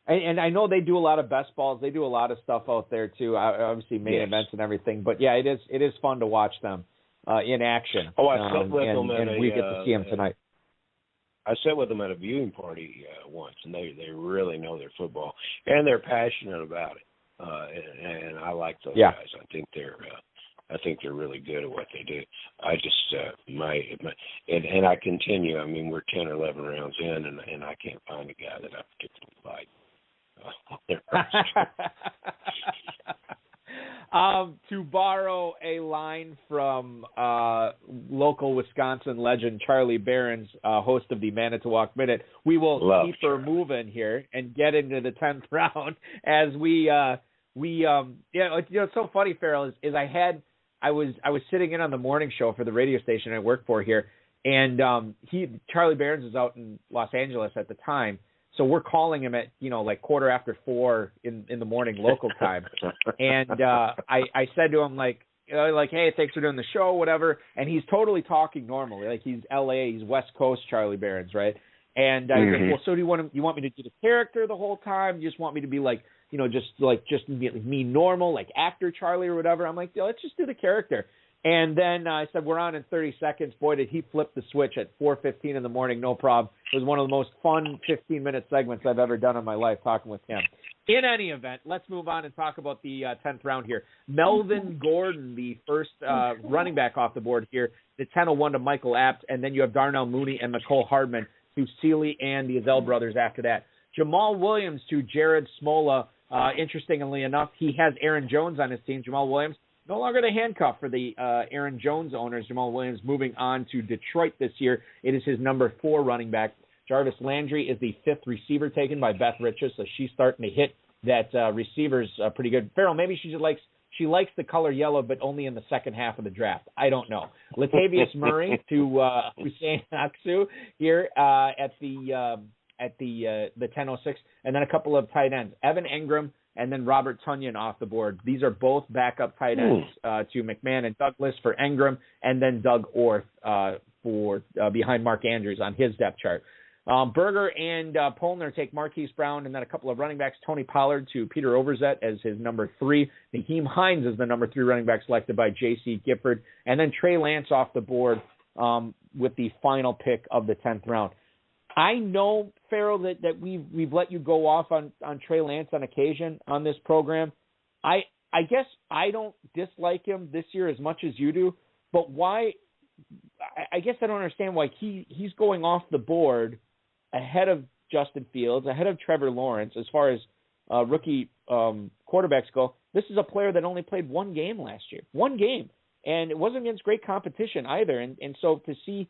And I know they do a lot of best balls. They do a lot of stuff out there too. Obviously, main events and everything. But yeah, it is fun to watch them in action. Oh, I sat with them and we get to see them tonight. I sat with them at a viewing party once, and they really know their football, and they're passionate about it. And I like those guys. I think they're really good at what they do. I just and I continue. I mean, we're 10 or 11 rounds in, and I can't find a guy that I particularly like. To borrow a line from local Wisconsin legend Charlie Behrens, host of the Manitowoc Minute, we will keep her moving here and get into the 10th round as it's so funny, Farrell, is I was sitting in on the morning show for the radio station I work for here, and Charlie Behrens was out in Los Angeles at the time. So we're calling him at, like 4:15 in the morning local time. And I said to him, like, hey, thanks for doing the show, whatever. And he's totally talking normally. Like, he's L.A., he's West Coast Charlie Behrens, right? And I was like, well, so do you want me to do the character the whole time? You just want me to be like, just me normal, like actor Charlie or whatever? I'm like, let's just do the character. And then I said, we're on in 30 seconds. Boy, did he flip the switch at 4:15 in the morning, no problem. It was one of the most fun 15-minute segments I've ever done in my life talking with him. In any event, let's move on and talk about the 10th round here. Melvin Gordon, the first running back off the board here. The 10-01 to Michael Apps, and then you have Darnell Mooney and Mecole Hardman to Seeley and the Azell brothers after that. Jamal Williams to Jared Smola. Interestingly enough, he has Aaron Jones on his team. Jamal Williams, no longer the handcuff for the Aaron Jones owners. Jamal Williams moving on to Detroit this year. It is his number 4 running back. Jarvis Landry is the 5th receiver taken by Beth Riches, so she's starting to hit that receivers are pretty good. Farrell, maybe she likes the color yellow, but only in the second half of the draft. I don't know. Latavius Murray to Hussein Aksu here at the 10:06, and then a couple of tight ends, Evan Engram and then Robert Tunyon off the board. These are both backup tight ends to McMahon and Douglas for Engram, and then Doug Orth for behind Mark Andrews on his depth chart. Berger and Polner take Marquise Brown, and then a couple of running backs, Tony Pollard to Peter Overzet as his number 3. Naheem Hines is the number 3 running back selected by J.C. Gifford, and then Trey Lance off the board with the final pick of the 10th round. I know, Farrell, that we've let you go off on Trey Lance on occasion on this program. I guess I don't dislike him this year as much as you do, but why? I guess I don't understand why he's going off the board ahead of Justin Fields, ahead of Trevor Lawrence as far as rookie quarterbacks go. This is a player that only played one game last year. One game. And it wasn't against great competition either. And so to see,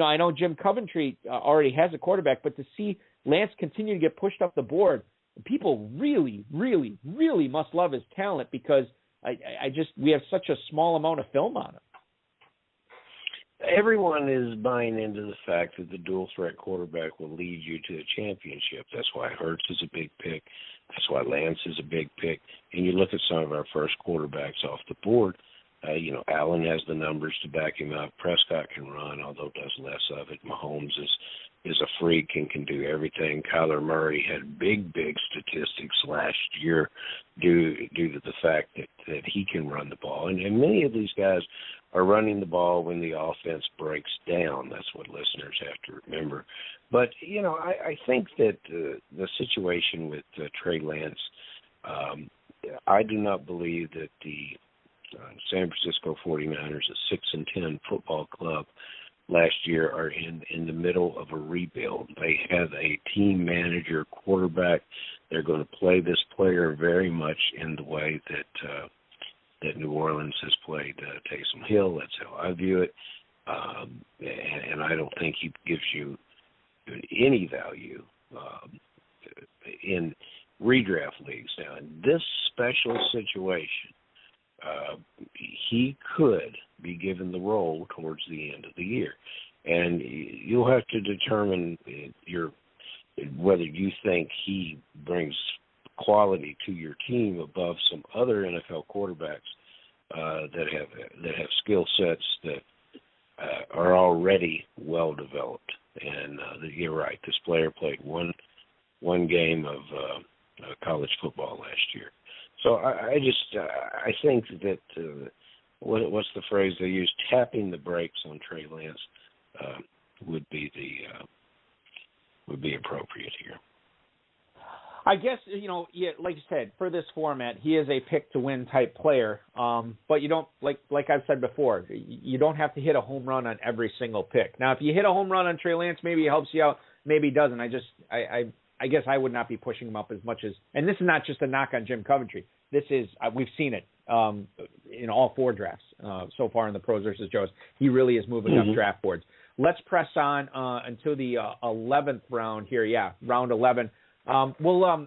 I know Jim Coventry already has a quarterback, but to see Lance continue to get pushed up the board, people really, really, really must love his talent because we have such a small amount of film on him. Everyone is buying into the fact that the dual threat quarterback will lead you to a championship. That's why Hurts is a big pick. That's why Lance is a big pick. And you look at some of our first quarterbacks off the board. Allen has the numbers to back him up. Prescott can run, although does less of it. Mahomes is a freak and can do everything. Kyler Murray had big statistics last year due to the fact that he can run the ball. And many of these guys are running the ball when the offense breaks down. That's what listeners have to remember. But, I think that the situation with Trey Lance, I do not believe that the San Francisco 49ers, a 6-10 football club, last year are in the middle of a rebuild. They have a team manager quarterback. They're going to play this player very much in the way that New Orleans has played Taysom Hill. That's how I view it. And I don't think he gives you any value in redraft leagues. Now, in this special situation, he could be given the role towards the end of the year. And you'll have to determine whether you think he brings quality to your team above some other NFL quarterbacks that have skill sets that are already well developed. And you're right, this player played one game of college football last year. So I think that what's the phrase they use? Tapping the brakes on Trey Lance would be appropriate here. I guess like you said, for this format, he is a pick to win type player. But you don't like I've said before, you don't have to hit a home run on every single pick. Now, if you hit a home run on Trey Lance, maybe he helps you out, maybe he doesn't. I guess I would not be pushing him up as much as, and this is not just a knock on Jim Coventry. This is, we've seen it in all 4 drafts so far in the Pros versus Joes. He really is moving up draft boards. Let's press on until the 11th round here. Yeah, round 11. We'll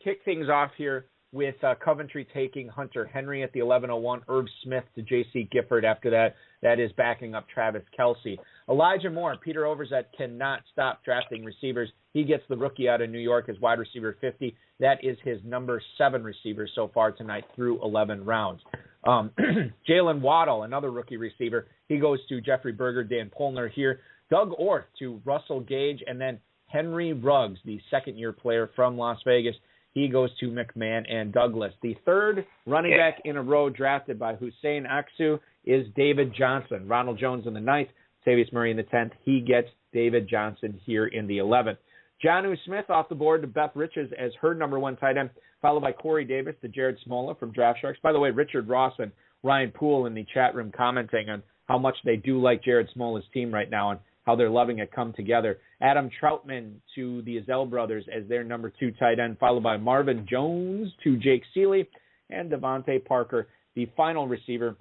kick things off here with Coventry taking Hunter Henry at the 11:01, Irv Smith to J.C. Gifford after that. That is backing up Travis Kelce. Elijah Moore, Peter Overzet cannot stop drafting receivers. He gets the rookie out of New York as wide receiver 50. That is his number 7 receiver so far tonight through 11 rounds. Jalen Waddle, another rookie receiver. He goes to Jeffrey Berger, Dan Polner here. Doug Orth to Russell Gage, and then Henry Ruggs, the second-year player from Las Vegas. He goes to McMahon and Douglas. The third running back in a row drafted by Hussein Aksu is David Johnson. Ronald Jones in the 9th, Tavius Murray in the 10th. He gets David Johnson here in the 11th. Jonnu Smith off the board to Beth Riches as her number 1 tight end, followed by Corey Davis to Jared Smola from Draft Sharks. By the way, Richard Ross and Ryan Poole in the chat room commenting on how much they do like Jared Smola's team right now and how they're loving it come together. Adam Troutman to the Azell brothers as their number 2 tight end, followed by Marvin Jones to Jake Seeley and Devontae Parker, the final receiver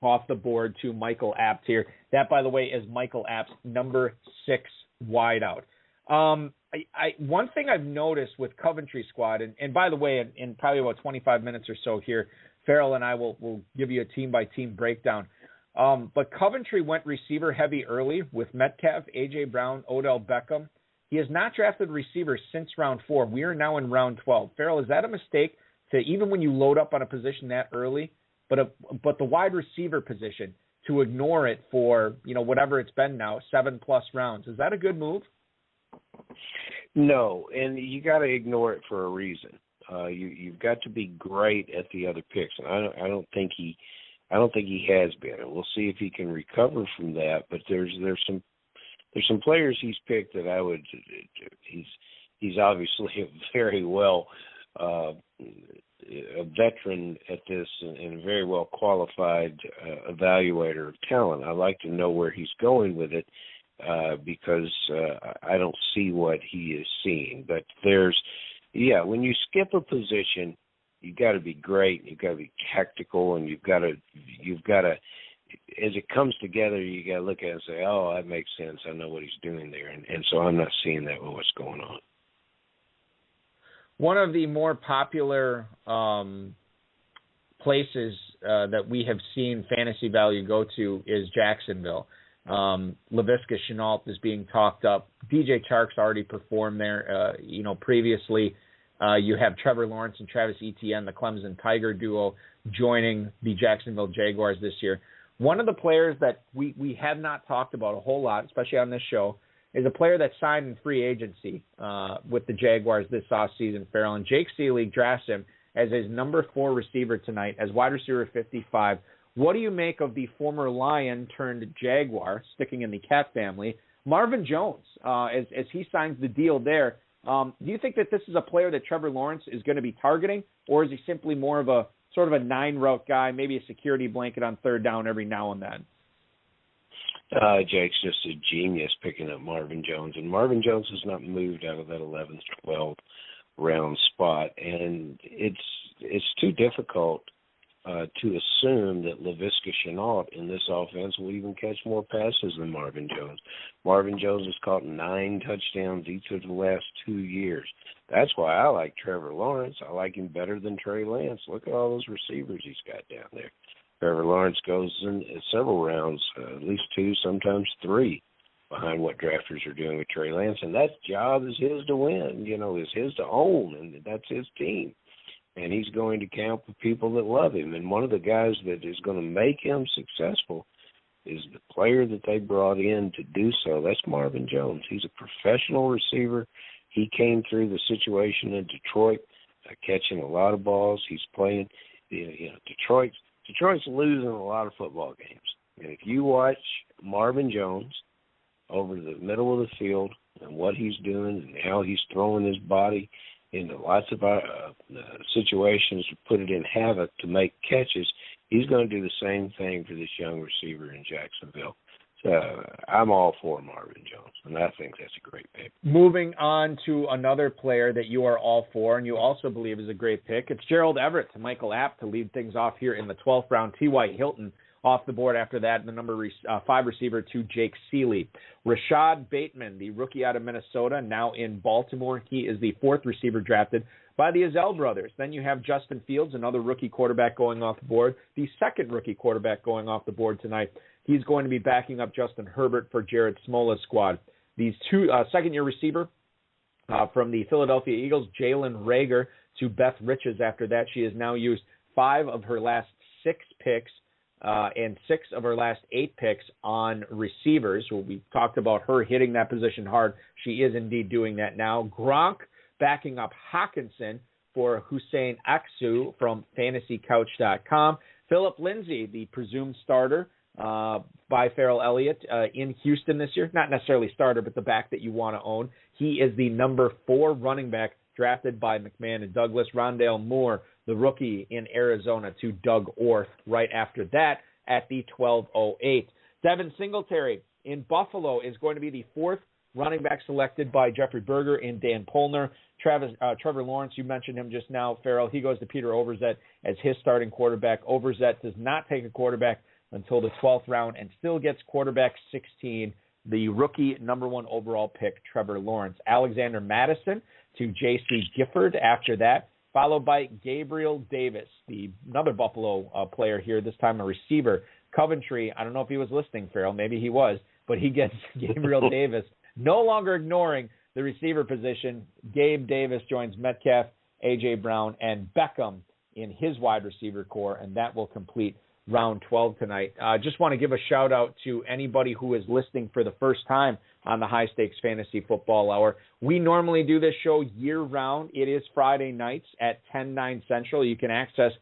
off the board to Michael Apt here. That, by the way, is Michael Apt's number 6 wideout. one thing I've noticed with Coventry squad, and by the way, in probably about 25 minutes or so here, Farrell and I will give you a team-by-team breakdown. But Coventry went receiver heavy early with Metcalf, A.J. Brown, Odell Beckham. He has not drafted receivers since round 4. We are now in round 12. Farrell, is that a mistake to, even when you load up on a position that early, but the wide receiver position, to ignore it for, whatever it's been now, 7+ rounds? Is that a good move? No, and you got to ignore it for a reason. You've got to be great at the other picks, and I don't think he has been. And we'll see if he can recover from that. But there's some players he's picked that I would. He's obviously a very well a veteran at this and a very well qualified evaluator of talent. I like to know where he's going with it. Because I don't see what he is seeing. But when you skip a position, you've got to be great, you've got to be tactical, and you've got to, as it comes together, you got to look at it and say, oh, that makes sense. I know what he's doing there. And so I'm not seeing that with what's going on. One of the more popular places that we have seen fantasy value go to is Jacksonville. Laviska Shenault is being talked up. DJ Chark's already performed there, previously. You have Trevor Lawrence and Travis Etienne, the Clemson Tiger duo, joining the Jacksonville Jaguars this year. One of the players that we have not talked about a whole lot, especially on this show, is a player that signed in free agency with the Jaguars this offseason, Farrell. And Jake Seeley drafts him as his number 4 receiver tonight, as wide receiver 55. What do you make of the former Lion turned Jaguar, sticking in the Cat family, Marvin Jones, as he signs the deal there? Do you think that this is a player that Trevor Lawrence is going to be targeting, or is he simply more of a sort of a 9-route guy, maybe a security blanket on third down every now and then? Jake's just a genius picking up Marvin Jones, and Marvin Jones has not moved out of that 11th, 12th round spot, and it's too difficult to assume that Laviska Shenault in this offense will even catch more passes than Marvin Jones. Marvin Jones has caught 9 touchdowns each of the last 2 years. That's why I like Trevor Lawrence. I like him better than Trey Lance. Look at all those receivers he's got down there. Trevor Lawrence goes in several rounds, at least 2, sometimes 3, behind what drafters are doing with Trey Lance. And that job is his to win, is his to own, and that's his team. And he's going to camp with people that love him. And one of the guys that is going to make him successful is the player that they brought in to do so. That's Marvin Jones. He's a professional receiver. He came through the situation in Detroit, catching a lot of balls. He's playing, Detroit's losing a lot of football games. And if you watch Marvin Jones over the middle of the field and what he's doing and how he's throwing his body into lots of situations to put it in havoc to make catches, he's going to do the same thing for this young receiver in Jacksonville. So I'm all for Marvin Jones, and I think that's a great pick. Moving on to another player that you are all for and you also believe is a great pick, it's Gerald Everett to Michael App to lead things off here in the 12th round. T.Y. Hilton off the board after that, the number 5 receiver to Jake Seeley. Rashad Bateman, the rookie out of Minnesota, now in Baltimore. He is the 4th receiver drafted by the Azell brothers. Then you have Justin Fields, another rookie quarterback going off the board, the 2nd rookie quarterback going off the board tonight. He's going to be backing up Justin Herbert for Jared Smola's squad. These 2 second-year receiver from the Philadelphia Eagles, Jalen Reagor to Beth Riches after that. She has now used 5 of her last 6 picks and 6 of her last 8 picks on receivers. Well, we talked about her hitting that position hard. She is indeed doing that now. Gronk backing up Hawkinson for Hussein Aksu from FantasyCouch.com. Philip Lindsay, the presumed starter by Farrell Elliott in Houston this year. Not necessarily starter, but the back that you want to own. He is the number 4 running back drafted by McMahon and Douglas. Rondale Moore, the rookie in Arizona, to Doug Orth right after that at the 12:08. Devin Singletary in Buffalo is going to be the 4th running back selected by Jeffrey Berger and Dan Polner. Trevor Lawrence, you mentioned him just now, Farrell. He goes to Peter Overzet as his starting quarterback. Overzet does not take a quarterback until the 12th round and still gets quarterback 16 the rookie number 1 overall pick, Trevor Lawrence. Alexander Madison to J.C. Gifford after that, followed by Gabriel Davis, another Buffalo player here, this time a receiver. Coventry, I don't know if he was listening, Farrell, maybe he was, but he gets Gabriel Davis, no longer ignoring the receiver position. Gabe Davis joins Metcalf, A.J. Brown, and Beckham in his wide receiver core, and that will complete round 12 tonight. Just want to give a shout-out to anybody who is listening for the first time on the High Stakes Fantasy Football Hour. We normally do this show year-round. It is Friday nights at 10/9 Central. You can access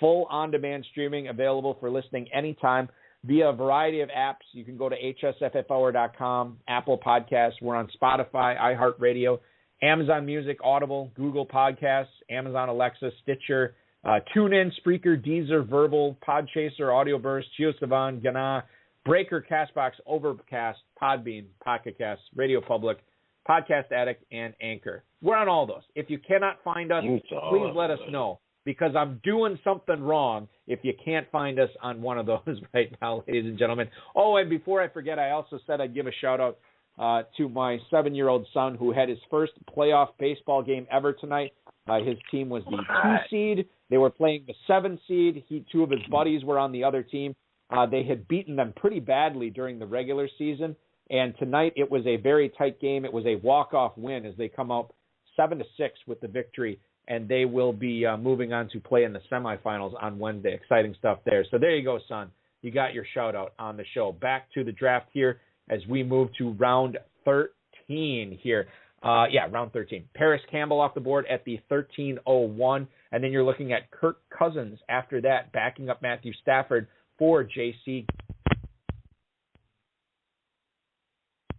full on-demand streaming available for listening anytime via a variety of apps. You can go to hsffhour.com, Apple Podcasts. We're on Spotify, iHeartRadio, Amazon Music, Audible, Google Podcasts, Amazon Alexa, Stitcher, TuneIn, Spreaker, Deezer, Verbal, Podchaser, Audioburst, JioSavan, Gana, Breaker, CastBox, Overcast, Podbean, Pocket Cast, Radio Public, Podcast Addict, and Anchor. We're on all those. If you cannot find us, please let us know, because I'm doing something wrong if you can't find us on one of those right now, ladies and gentlemen. Oh, and before I forget, I also said I'd give a shout-out to my 7-year-old son who had his first playoff baseball game ever tonight. His team was the 2 seed. They were playing the 7 seed. 2 of his buddies were on the other team. They had beaten them pretty badly during the regular season, and tonight it was a very tight game. It was a walk-off win as they come out 7-6 with the victory, and they will be moving on to play in the semifinals on Wednesday. Exciting stuff there. So there you go, son. You got your shout-out on the show. Back to the draft here as we move to round 13 here. Round 13. Paris Campbell off the board at the 13:01, and then you're looking at Kirk Cousins after that, backing up Matthew Stafford for J.C.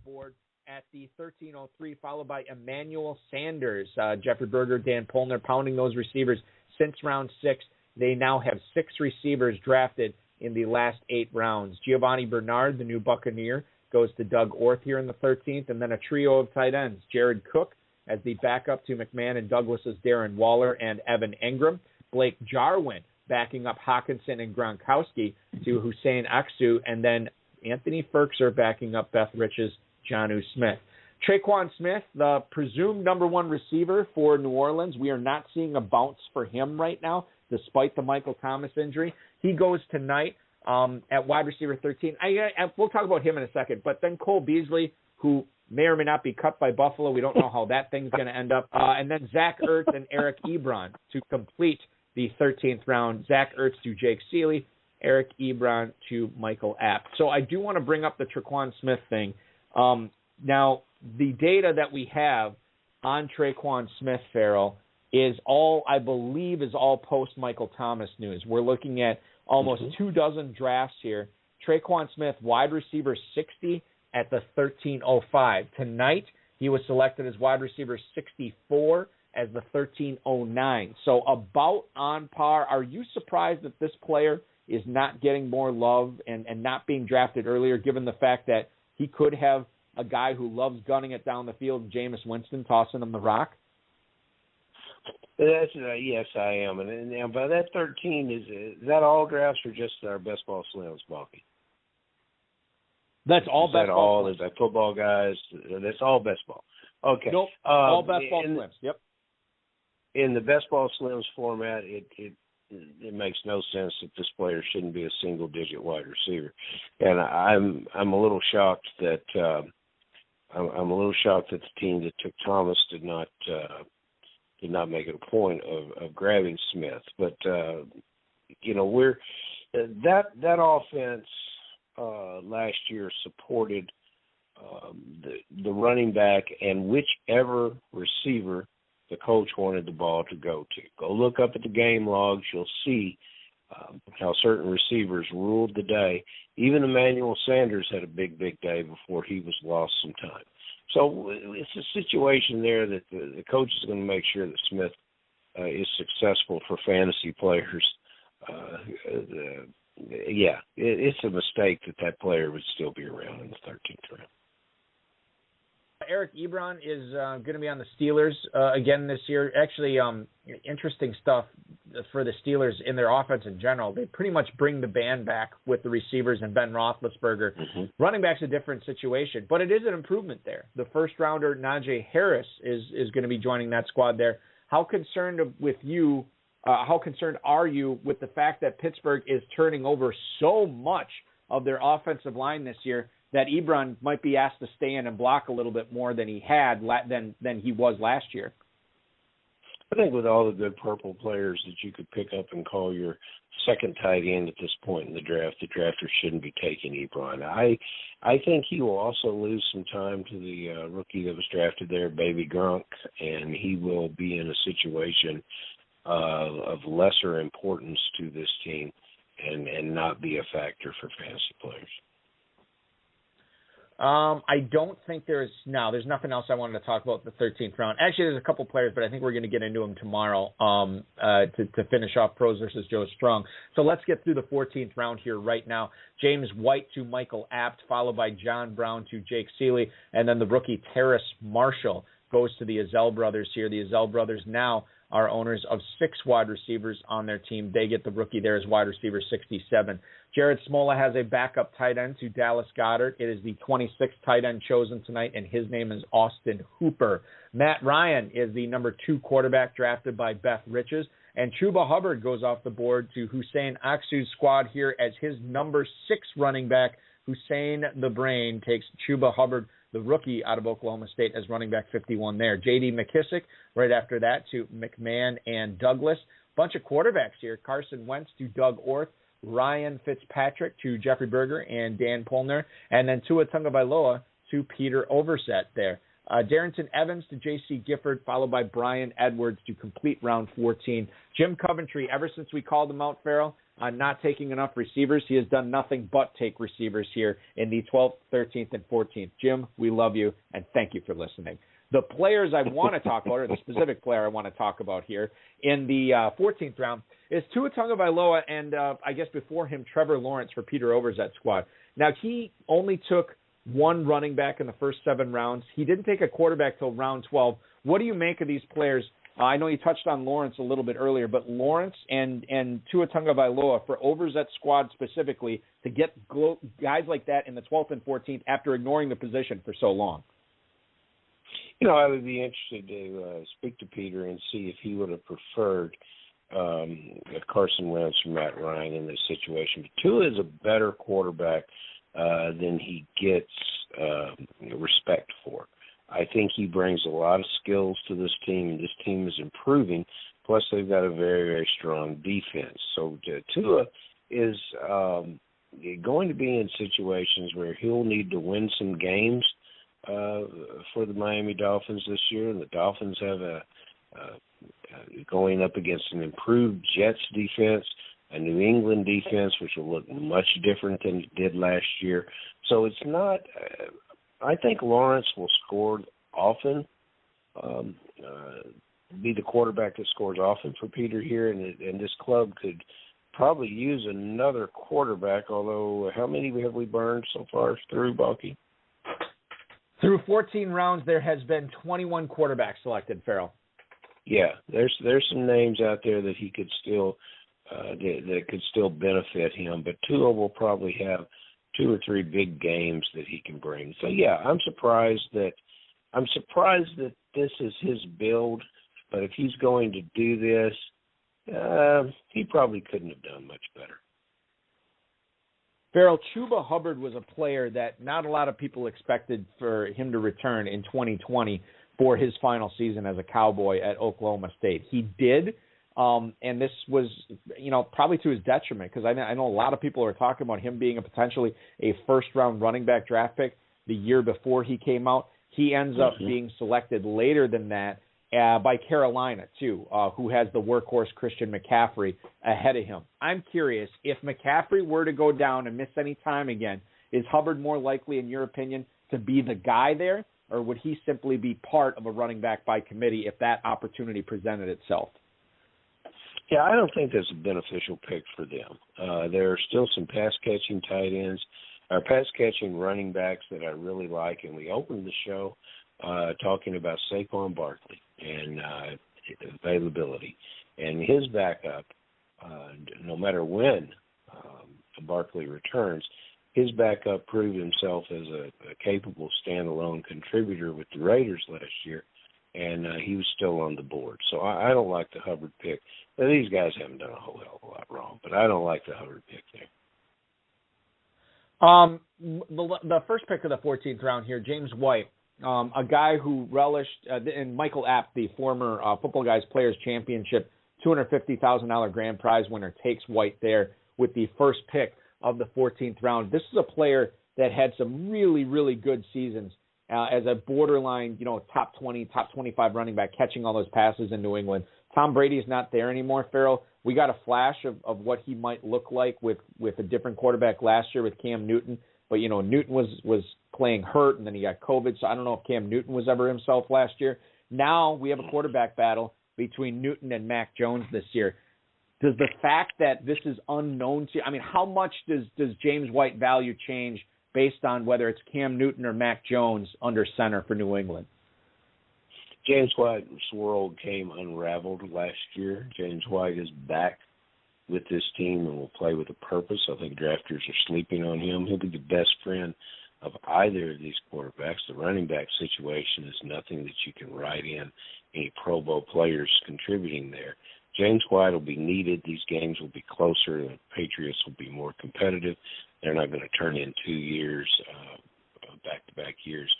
board at the 13:03, followed by Emmanuel Sanders. Jeffrey Berger, Dan Polner pounding those receivers since round 6. They now have 6 receivers drafted in the last 8 rounds. Giovanni Bernard, the new Buccaneer, goes to Doug Orth here in the 13th, and then a trio of tight ends. Jared Cook as the backup to McMahon and Douglas's Darren Waller and Evan Engram. Blake Jarwin backing up Hawkinson and Gronkowski to Hussein Aksu, and then Anthony Ferkser backing up Beth Rich's Jonnu Smith. Traquan Smith, the presumed number 1 receiver for New Orleans. We are not seeing a bounce for him right now, despite the Michael Thomas injury. He goes tonight at wide receiver 13. We'll talk about him in a second. But then Cole Beasley, who may or may not be cut by Buffalo. We don't know how that thing's going to end up. And then Zach Ertz and Eric Ebron to complete the 13th round. Zach Ertz to Jake Seeley, Eric Ebron to Michael App. So I do want to bring up the Traquan Smith thing. Now, the data that we have on Traquan Smith, Farrell, is all post-Michael Thomas news. We're looking at almost 24 drafts here. Traquan Smith, wide receiver 60 at the 13:05. Tonight, he was selected as wide receiver 64 as the 13:09. So about on par. Are you surprised that this player is not getting more love and not being drafted earlier, given the fact that he could have a guy who loves gunning it down the field, Jameis Winston, tossing him the rock? Yes, I am. And now by that 13, is that all drafts or just our best ball slims, Balky? That's all best ball. Is that football guys? That's all best ball. Okay. Nope. All best ball slims. Yep. In the best ball slims format, it makes no sense that this player shouldn't be a single digit wide receiver, and I'm a little shocked that the team that took Thomas did not make it a point of grabbing Smith. But we're that offense last year supported the running back and whichever receiver the coach wanted the ball to go to. Go look up at the game logs. You'll see how certain receivers ruled the day. Even Emmanuel Sanders had a big day before he was lost some time. So it's a situation there that the coach is going to make sure that Smith is successful for fantasy players. It's a mistake that player would still be around in the 13th round. Eric Ebron is going to be on the Steelers again this year. Actually, interesting stuff. for the Steelers in their offense in general. They pretty much bring the band back with the receivers and Ben Roethlisberger. Mm-hmm. Running back's a different situation, but it is an improvement there. The first rounder Najee Harris is going to be joining that squad there. How concerned are you with the fact that Pittsburgh is turning over so much of their offensive line this year that Ebron might be asked to stay in and block a little bit more than he was last year? I think with all the good purple players that you could pick up and call your second tight end at this point in the drafters shouldn't be taking Ebron. I think he will also lose some time to the rookie that was drafted there, Baby Gronk, and he will be in a situation of lesser importance to this team and not be a factor for fantasy players. I don't think there's nothing else I wanted to talk about the 13th round. Actually, there's a couple players, but I think we're going to get into them tomorrow to finish off pros versus Joe Strong. So let's get through the 14th round here right now. James White to Michael Apt, followed by John Brown to Jake Seeley, and then the rookie Terrace Marshall goes to the Azell brothers here. The Azell brothers now are owners of 6 wide receivers on their team. They get the rookie there as wide receiver 67. Jared Smola has a backup tight end to Dallas Goedert. It is the 26th tight end chosen tonight, and his name is Austin Hooper. Matt Ryan is the number 2 quarterback drafted by Beth Riches, and Chuba Hubbard goes off the board to Hussein Aksu's squad here as his number 6 running back. Hussein the Brain takes Chuba Hubbard, the rookie out of Oklahoma State, as running back 51 there. J.D. McKissick right after that to McMahon and Douglas. Bunch of quarterbacks here. Carson Wentz to Doug Orth. Ryan Fitzpatrick to Jeffrey Berger and Dan Polner. And then Tua Tagovailoa to Peter Overzet there. Darrington Evans to J.C. Gifford, followed by Brian Edwards to complete round 14. Jim Coventry, ever since we called him out, Farrell, not taking enough receivers, he has done nothing but take receivers here in the 12th, 13th, and 14th. Jim, we love you, and thank you for listening. The players I want to talk about, or the specific player I want to talk about here in the 14th round, is Tua Tagovailoa and, I guess before him, Trevor Lawrence for Peter Overzet's squad. Now, he only took one running back in the first 7 rounds. He didn't take a quarterback till round 12. What do you make of these players? I know you touched on Lawrence a little bit earlier, but Lawrence and Tua Tagovailoa for Overzet's squad specifically to get guys like that in the 12th and 14th after ignoring the position for so long. You know, I would be interested to speak to Peter and see if he would have preferred Carson Wentz or Matt Ryan in this situation. But Tua is a better quarterback than he gets respect for. I think he brings a lot of skills to this team, and this team is improving. Plus, they've got a very, very strong defense. So Tua is going to be in situations where he'll need to win some games for the Miami Dolphins this year, and the Dolphins have going up against an improved Jets defense, a New England defense, which will look much different than it did last year. So it's not I think Lawrence will score often, be the quarterback that scores often for Peter here, and this club could probably use another quarterback, although how many have we burned so far through, Balky? Through 14 rounds, there has been 21 quarterbacks selected, Farrell. Yeah, there's some names out there that he could still that could still benefit him, but Tua will probably have 2 or 3 big games that he can bring. So yeah, I'm surprised that this is his build, but if he's going to do this, he probably couldn't have done much better. Farrell, Chuba Hubbard was a player that not a lot of people expected for him to return in 2020 for his final season as a Cowboy at Oklahoma State. He did, and this was, probably to his detriment, because I know a lot of people are talking about him being potentially a first-round running back draft pick the year before he came out. He ends up being selected later than that by Carolina, too, who has the workhorse Christian McCaffrey ahead of him. I'm curious, if McCaffrey were to go down and miss any time again, is Hubbard more likely, in your opinion, to be the guy there, or would he simply be part of a running back by committee if that opportunity presented itself? Yeah, I don't think that's a beneficial pick for them. There are still some pass-catching tight ends, or pass-catching running backs that I really like, and we opened the show talking about Saquon Barkley and availability. And his backup, no matter when Barkley returns, his backup proved himself as a capable standalone contributor with the Raiders last year, and he was still on the board. So I don't like the Hubbard pick. Now, these guys haven't done a whole hell of a lot wrong, but I don't like the Hubbard pick there. The first pick of the 14th round here, James White, a guy who relished, and Michael App, the former Football Guys Players Championship $250,000 grand prize winner, takes White there with the first pick of the 14th round. This is a player that had some really, really good seasons as a borderline, top 20, top 25 running back, catching all those passes in New England. Tom Brady is not there anymore, Farrell. We got a flash of what he might look like with a different quarterback last year with Cam Newton. But, Newton was playing hurt, and then he got COVID, so I don't know if Cam Newton was ever himself last year. Now we have a quarterback battle between Newton and Mac Jones this year. Does the fact that this is unknown to you, how much does James White value change based on whether it's Cam Newton or Mac Jones under center for New England? James White's world came unraveled last year. James White is back with this team and will play with a purpose. I think drafters are sleeping on him. He'll be the best friend of either of these quarterbacks. The running back situation is nothing that you can write in any Pro Bowl players contributing there. James White will be needed. These games will be closer. The Patriots will be more competitive. They're not going to turn in 2 years, back-to-back years,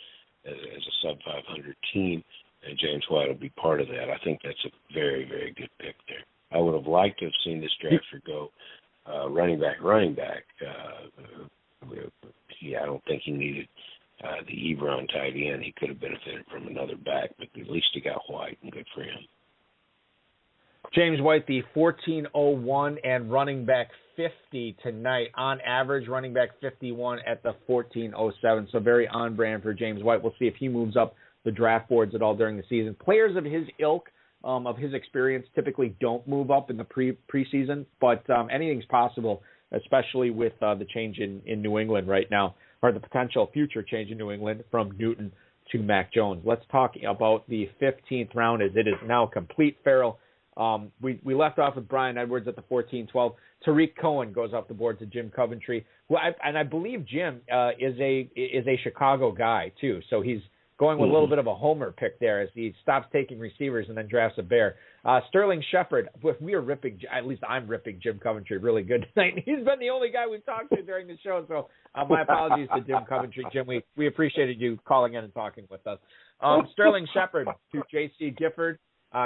as a sub-500 team, and James White will be part of that. I think that's a very, very good pick there. I would have liked to have seen this drafter go running back. I don't think he needed the Ebron tight end. He could have benefited from another back, but at least he got White, and good for him. James White, the 1401 and running back 50 tonight. On average, running back 51 at the 1407. So very on brand for James White. We'll see if he moves up the draft boards at all during the season. Players of his ilk, of his experience, typically don't move up in the preseason, but anything's possible, especially with the change in New England right now, or the potential future change in New England from Newton to Mac Jones. Let's talk about the 15th round as it is now complete, Farrell. We left off with Brian Edwards at the 14-12. Tariq Cohen goes off the board to Jim Coventry, and I believe Jim is a Chicago guy too. So he's going with a little bit of a homer pick there as he stops taking receivers and then drafts a Bear. Sterling Shepard, we are ripping, at least I'm ripping Jim Coventry really good tonight. He's been the only guy we've talked to during the show, so my apologies to Jim Coventry. Jim, we appreciated you calling in and talking with us. Sterling Shepard to J.C. Gifford.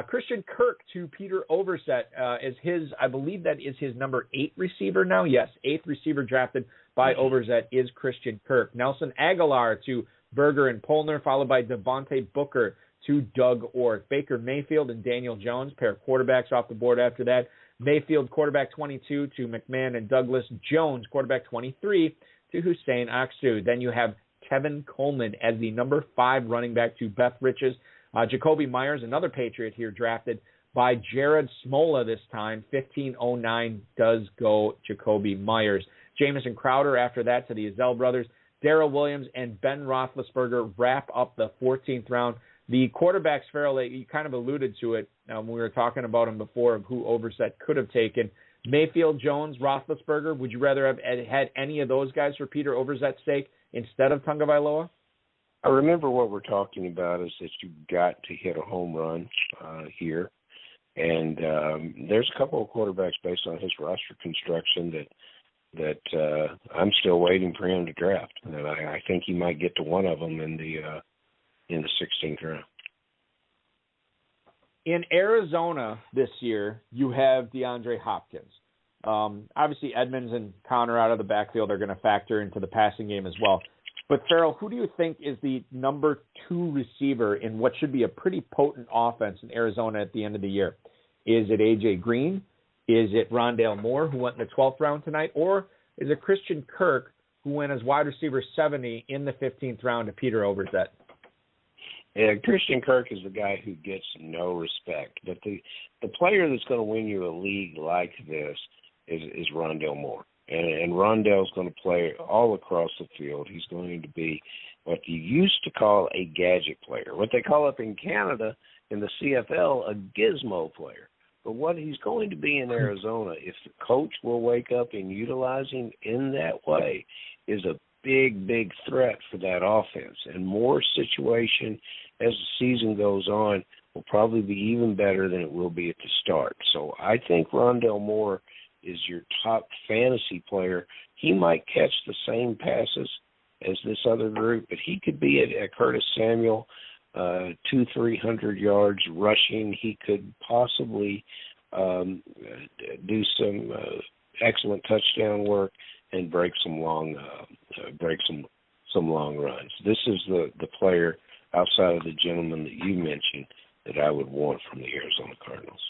Christian Kirk to Peter Overzet is I believe that is his number 8 receiver now. Yes, 8th receiver drafted by Overzet is Christian Kirk. Nelson Aguilar to Berger and Polner, followed by Devontae Booker to Doug Orth. Baker Mayfield and Daniel Jones, pair of quarterbacks off the board after that. Mayfield, quarterback 22 to McMahon and Douglas. Jones, quarterback 23 to Hussein Aksu. Then you have Kevin Coleman as the number 5 running back to Beth Riches. Jacoby Myers, another Patriot here, drafted by Jared Smola this time. 1509 does go Jacoby Myers. Jamison Crowder after that to the Azell brothers. Darrell Williams and Ben Roethlisberger wrap up the 14th round. The quarterbacks, Farrell, you kind of alluded to it when we were talking about him before, of who Overzet could have taken. Mayfield, Jones, Roethlisberger, would you rather have had any of those guys for Peter Overzet's sake instead of Tagovailoa? I remember what we're talking about is that you've got to hit a home run here. And there's a couple of quarterbacks based on his roster construction that I'm still waiting for him to draft. And I think he might get to one of them in the 16th round. In Arizona this year, you have DeAndre Hopkins. Obviously, Edmonds and Connor out of the backfield are going to factor into the passing game as well. But, Farrell, who do you think is the number 2 receiver in what should be a pretty potent offense in Arizona at the end of the year? Is it A.J. Green? Is it Rondale Moore, who went in the 12th round tonight? Or is it Christian Kirk, who went as wide receiver 70 in the 15th round to Peter Overzet? Yeah, Christian Kirk is the guy who gets no respect. But the player that's going to win you a league like this is Rondale Moore. And Rondale's going to play all across the field. He's going to be what you used to call a gadget player, what they call up in Canada in the CFL a gizmo player. But what he's going to be in Arizona, if the coach will wake up and utilize him in that way, is a big, big threat for that offense. And Moore's situation as the season goes on will probably be even better than it will be at the start. So I think Rondell Moore is your top fantasy player. He might catch the same passes as this other group, but he could be at Curtis Samuel, 200-300 yards rushing. He could possibly do some excellent touchdown work and break some long runs. This is the player outside of the gentleman that you mentioned that I would want from the Arizona Cardinals.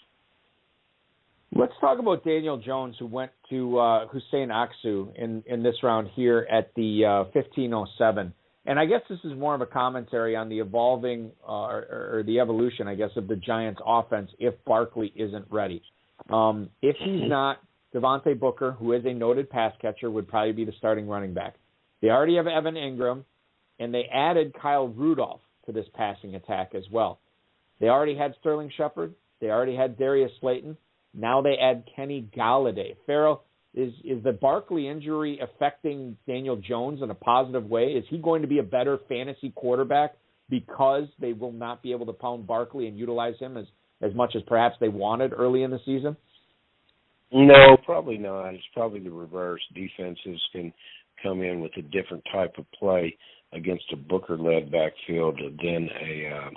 Let's talk about Daniel Jones, who went to Hussein Aksu in this round here at the 1507. And I guess this is more of a commentary on the evolving or the evolution, I guess, of the Giants' offense if Barkley isn't ready. If he's not, Devontae Booker, who is a noted pass catcher, would probably be the starting running back. They already have Evan Ingram, and they added Kyle Rudolph to this passing attack as well. They already had Sterling Shepard. They already had Darius Slayton. Now they add Kenny Galladay. Farrell, is the Barkley injury affecting Daniel Jones in a positive way? Is he going to be a better fantasy quarterback because they will not be able to pound Barkley and utilize him as much as perhaps they wanted early in the season? No, probably not. It's probably the reverse. Defenses can come in with a different type of play against a Booker-led backfield than a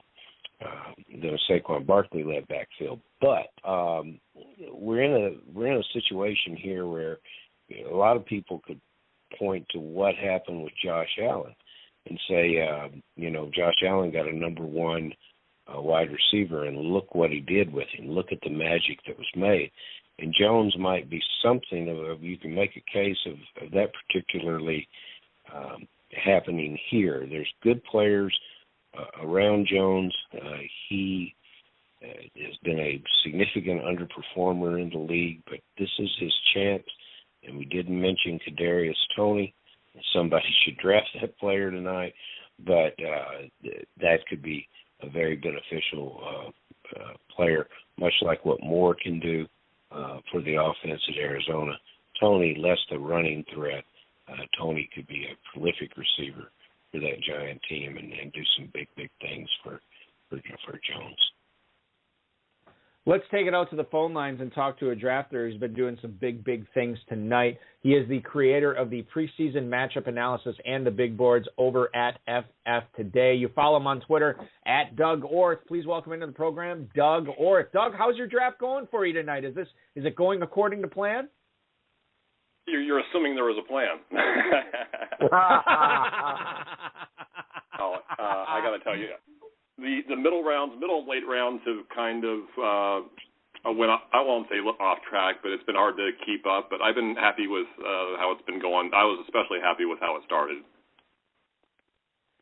Saquon Barkley-led backfield. But we're in a situation here where a lot of people could point to what happened with Josh Allen and say, Josh Allen got a number one wide receiver, and look what he did with him. Look at the magic that was made. And Jones might be something of you can make a case of that particularly happening here. There's good players around Jones. He has been a significant underperformer in the league, but this is his chance. And we didn't mention Kadarius Toney. Somebody should draft that player tonight, but that could be a very beneficial player, much like what Moore can do for the offense at Arizona. Toney, less the running threat. Toney could be a prolific receiver for that Giant team and do some big, big things for Jones. Let's take it out to the phone lines and talk to a drafter who's been doing some big, big things tonight. He is the creator of the preseason matchup analysis and the big boards over at FF Today. You follow him on Twitter at Doug Orth. Please welcome into the program, Doug Orth. Doug, how's your draft going for you tonight? Is it going according to plan? You're assuming there was a plan. I got to tell you, the middle and late rounds have kind of I won't say off track, but it's been hard to keep up. But I've been happy with how it's been going. I was especially happy with how it started.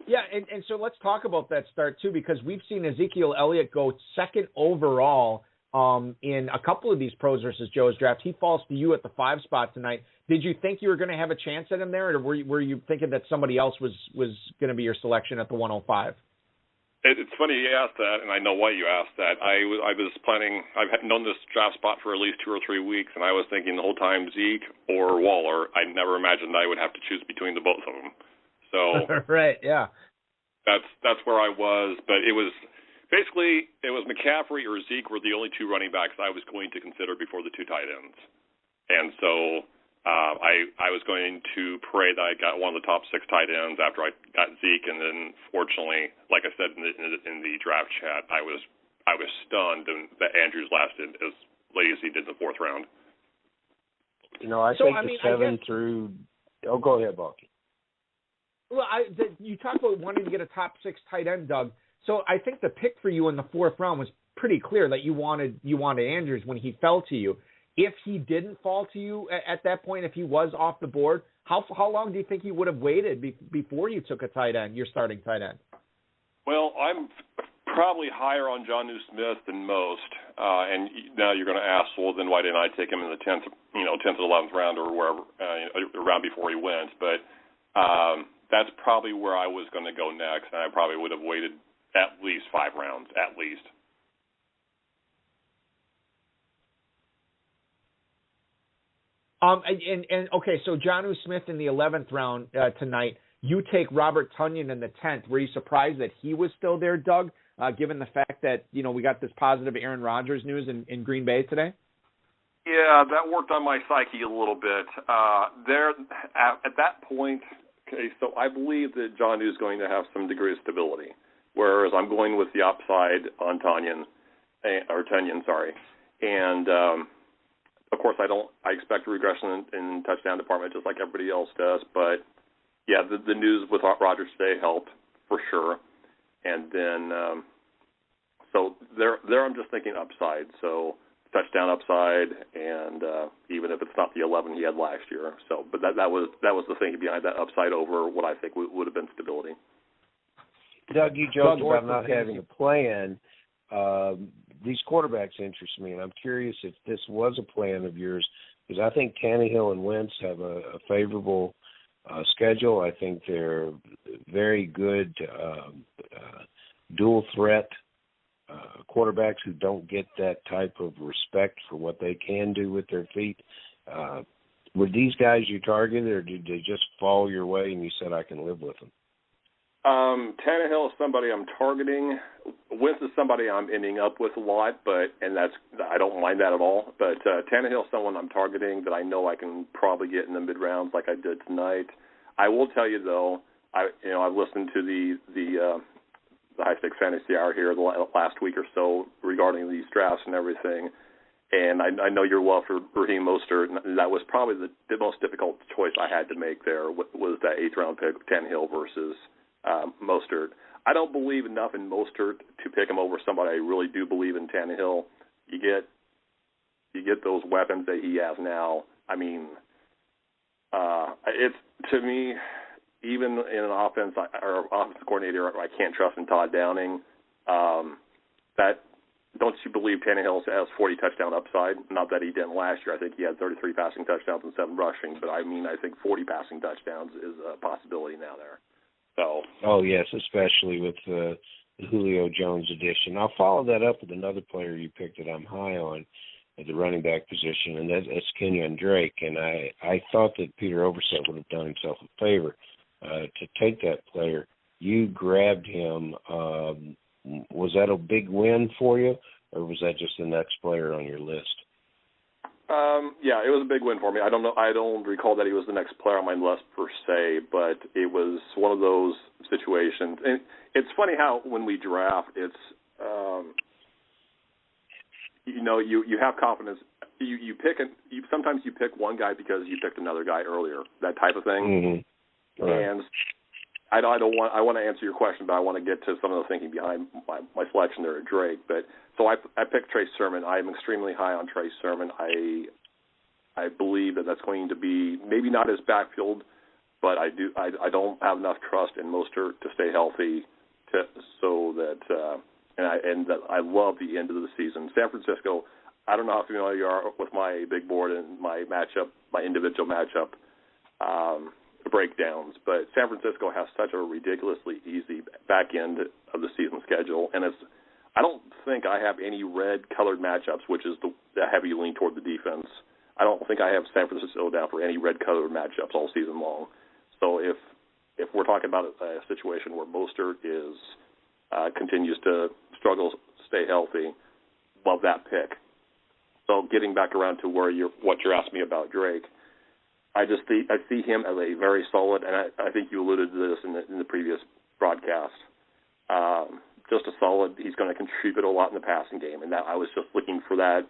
Yeah, and so let's talk about that start, too, because we've seen Ezekiel Elliott go second overall in a couple of these pros versus Joe's draft. He falls to you at the 5 spot tonight. Did you think you were going to have a chance at him there, or were you thinking that somebody else was going to be your selection at the 105? It's funny you asked that, and I know why you asked that. I was planning. I've known this draft spot for at least 2 or 3 weeks, and I was thinking the whole time Zeke or Waller. I never imagined I would have to choose between the both of them. So right, yeah, that's where I was. But it was basically McCaffrey or Zeke were the only 2 running backs I was going to consider before the 2 tight ends, and so. I was going to pray that I got one of the top 6 tight ends after I got Zeke, and then fortunately, like I said in the draft chat, I was stunned that Andrews lasted as late as he did in the 4th round. I think 7 through. Oh, go ahead, Balky. Well, you talked about wanting to get a top 6 tight end, Doug. So I think the pick for you in the 4th round was pretty clear that you wanted Andrews when he fell to you. If he didn't fall to you at that point, if he was off the board, how long do you think you would have waited before you took a tight end, your starting tight end? Well, I'm probably higher on Jonnu Smith than most, and now you're going to ask, well, then why didn't I take him in the 10th or 11th round or wherever, around before he went? But that's probably where I was going to go next, and I probably would have waited at least 5 rounds, at least. And okay, so Jonnu Smith in the 11th round tonight. You take Robert Tonyan in the 10th. Were you surprised that he was still there, Doug, given the fact that, we got this positive Aaron Rodgers news in Green Bay today? Yeah, that worked on my psyche a little bit. There, at that point, okay, so I believe that Jonnu is going to have some degree of stability, whereas I'm going with the upside on Tonyan, and of course I expect regression in touchdown department just like everybody else does, but yeah, the news with Rodgers today helped for sure, and then so there I'm just thinking upside, so touchdown upside, and even if it's not the 11 he had last year, so but that was the thinking behind that upside over what I think would have been stability. Doug, you joked about not having a plan. These quarterbacks interest me, and I'm curious if this was a plan of yours, because I think Tannehill and Wentz have a favorable schedule. I think they're very good dual threat quarterbacks who don't get that type of respect for what they can do with their feet. Were these guys you targeted, or did they just fall your way and you said, I can live with them? Tannehill is somebody I'm targeting. Wentz is somebody I'm ending up with a lot, I don't mind that at all. But Tannehill is someone I'm targeting that I know I can probably get in the mid rounds like I did tonight. I will tell you though, I've listened to the High Stakes Fantasy Hour here the last week or so regarding these drafts and everything, and I know your love for Raheem Mostert, and that was probably the most difficult choice I had to make there was that 8th round pick, Tannehill versus Mostert. I don't believe enough in Mostert to pick him over somebody I really do believe in Tannehill. You get those weapons that he has now. I mean, it's, to me, even in an offense or offensive coordinator I can't trust in Todd Downing, don't you believe Tannehill has 40 touchdown upside? Not that he didn't last year. I think he had 33 passing touchdowns and 7 rushing, but I think 40 passing touchdowns is a possibility now there. So. Oh, yes, especially with the Julio Jones addition. I'll follow that up with another player you picked that I'm high on at the running back position, and that's Kenyon Drake. And I thought that Peter Overset would have done himself a favor to take that player. You grabbed him. Was that a big win for you, or was that just the next player on your list? Yeah, it was a big win for me. I don't recall that he was the next player on my list per se, but it was one of those situations. And it's funny how when we draft, it's you have confidence. You pick sometimes you pick one guy because you picked another guy earlier, that type of thing. Mm-hmm. Right. And I want to answer your question, but I want to get to some of the thinking behind my selection there at Drake. But so I picked Trey Sermon. I'm extremely high on Trey Sermon. I believe that's going to be maybe not his backfield, but I don't have enough trust in Mostert to stay healthy, and that I love the end of the season. San Francisco. I don't know how familiar you are with my big board and my individual matchup breakdowns, but San Francisco has such a ridiculously easy back end of the season schedule, and I don't think I have any red-colored matchups, which is the heavy lean toward the defense. I don't think I have San Francisco down for any red-colored matchups all season long. So if we're talking about a situation where Mostert continues to struggle, stay healthy, love that pick. So getting back around to what you're asking me about Drake, I see him as a very solid, and I think you alluded to this in the previous broadcast. Just a solid. He's going to contribute a lot in the passing game, and that I was just looking for that.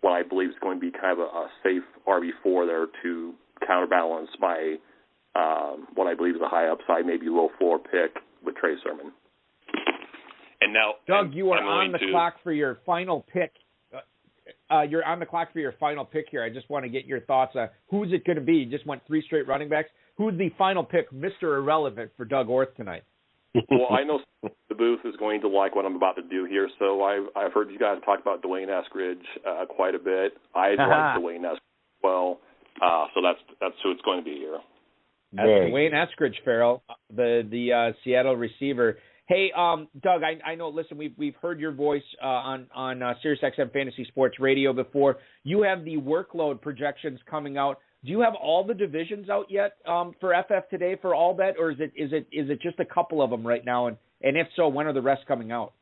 What I believe is going to be kind of a safe RB4 there to counterbalance my what I believe is a high upside, maybe low floor pick with Trey Sermon. And now, Doug, you are on the clock for your final pick. You're on the clock for your final pick here. I just want to get your thoughts on who's it going to be. You just went 3 straight running backs. Who's the final pick, Mr. Irrelevant, for Doug Orth tonight? Well, I know the booth is going to like what I'm about to do here, so I've heard you guys talk about Dwayne Eskridge quite a bit. I like Dwayne Eskridge as well, so that's who it's going to be here. That's Dwayne Eskridge, Farrell, the Seattle receiver. Hey, Doug, I know. Listen, we've heard your voice on SiriusXM Fantasy Sports Radio before. You have the workload projections coming out. Do you have all the divisions out yet for FF today for All Bet, or is it just a couple of them right now? And if so, when are the rest coming out?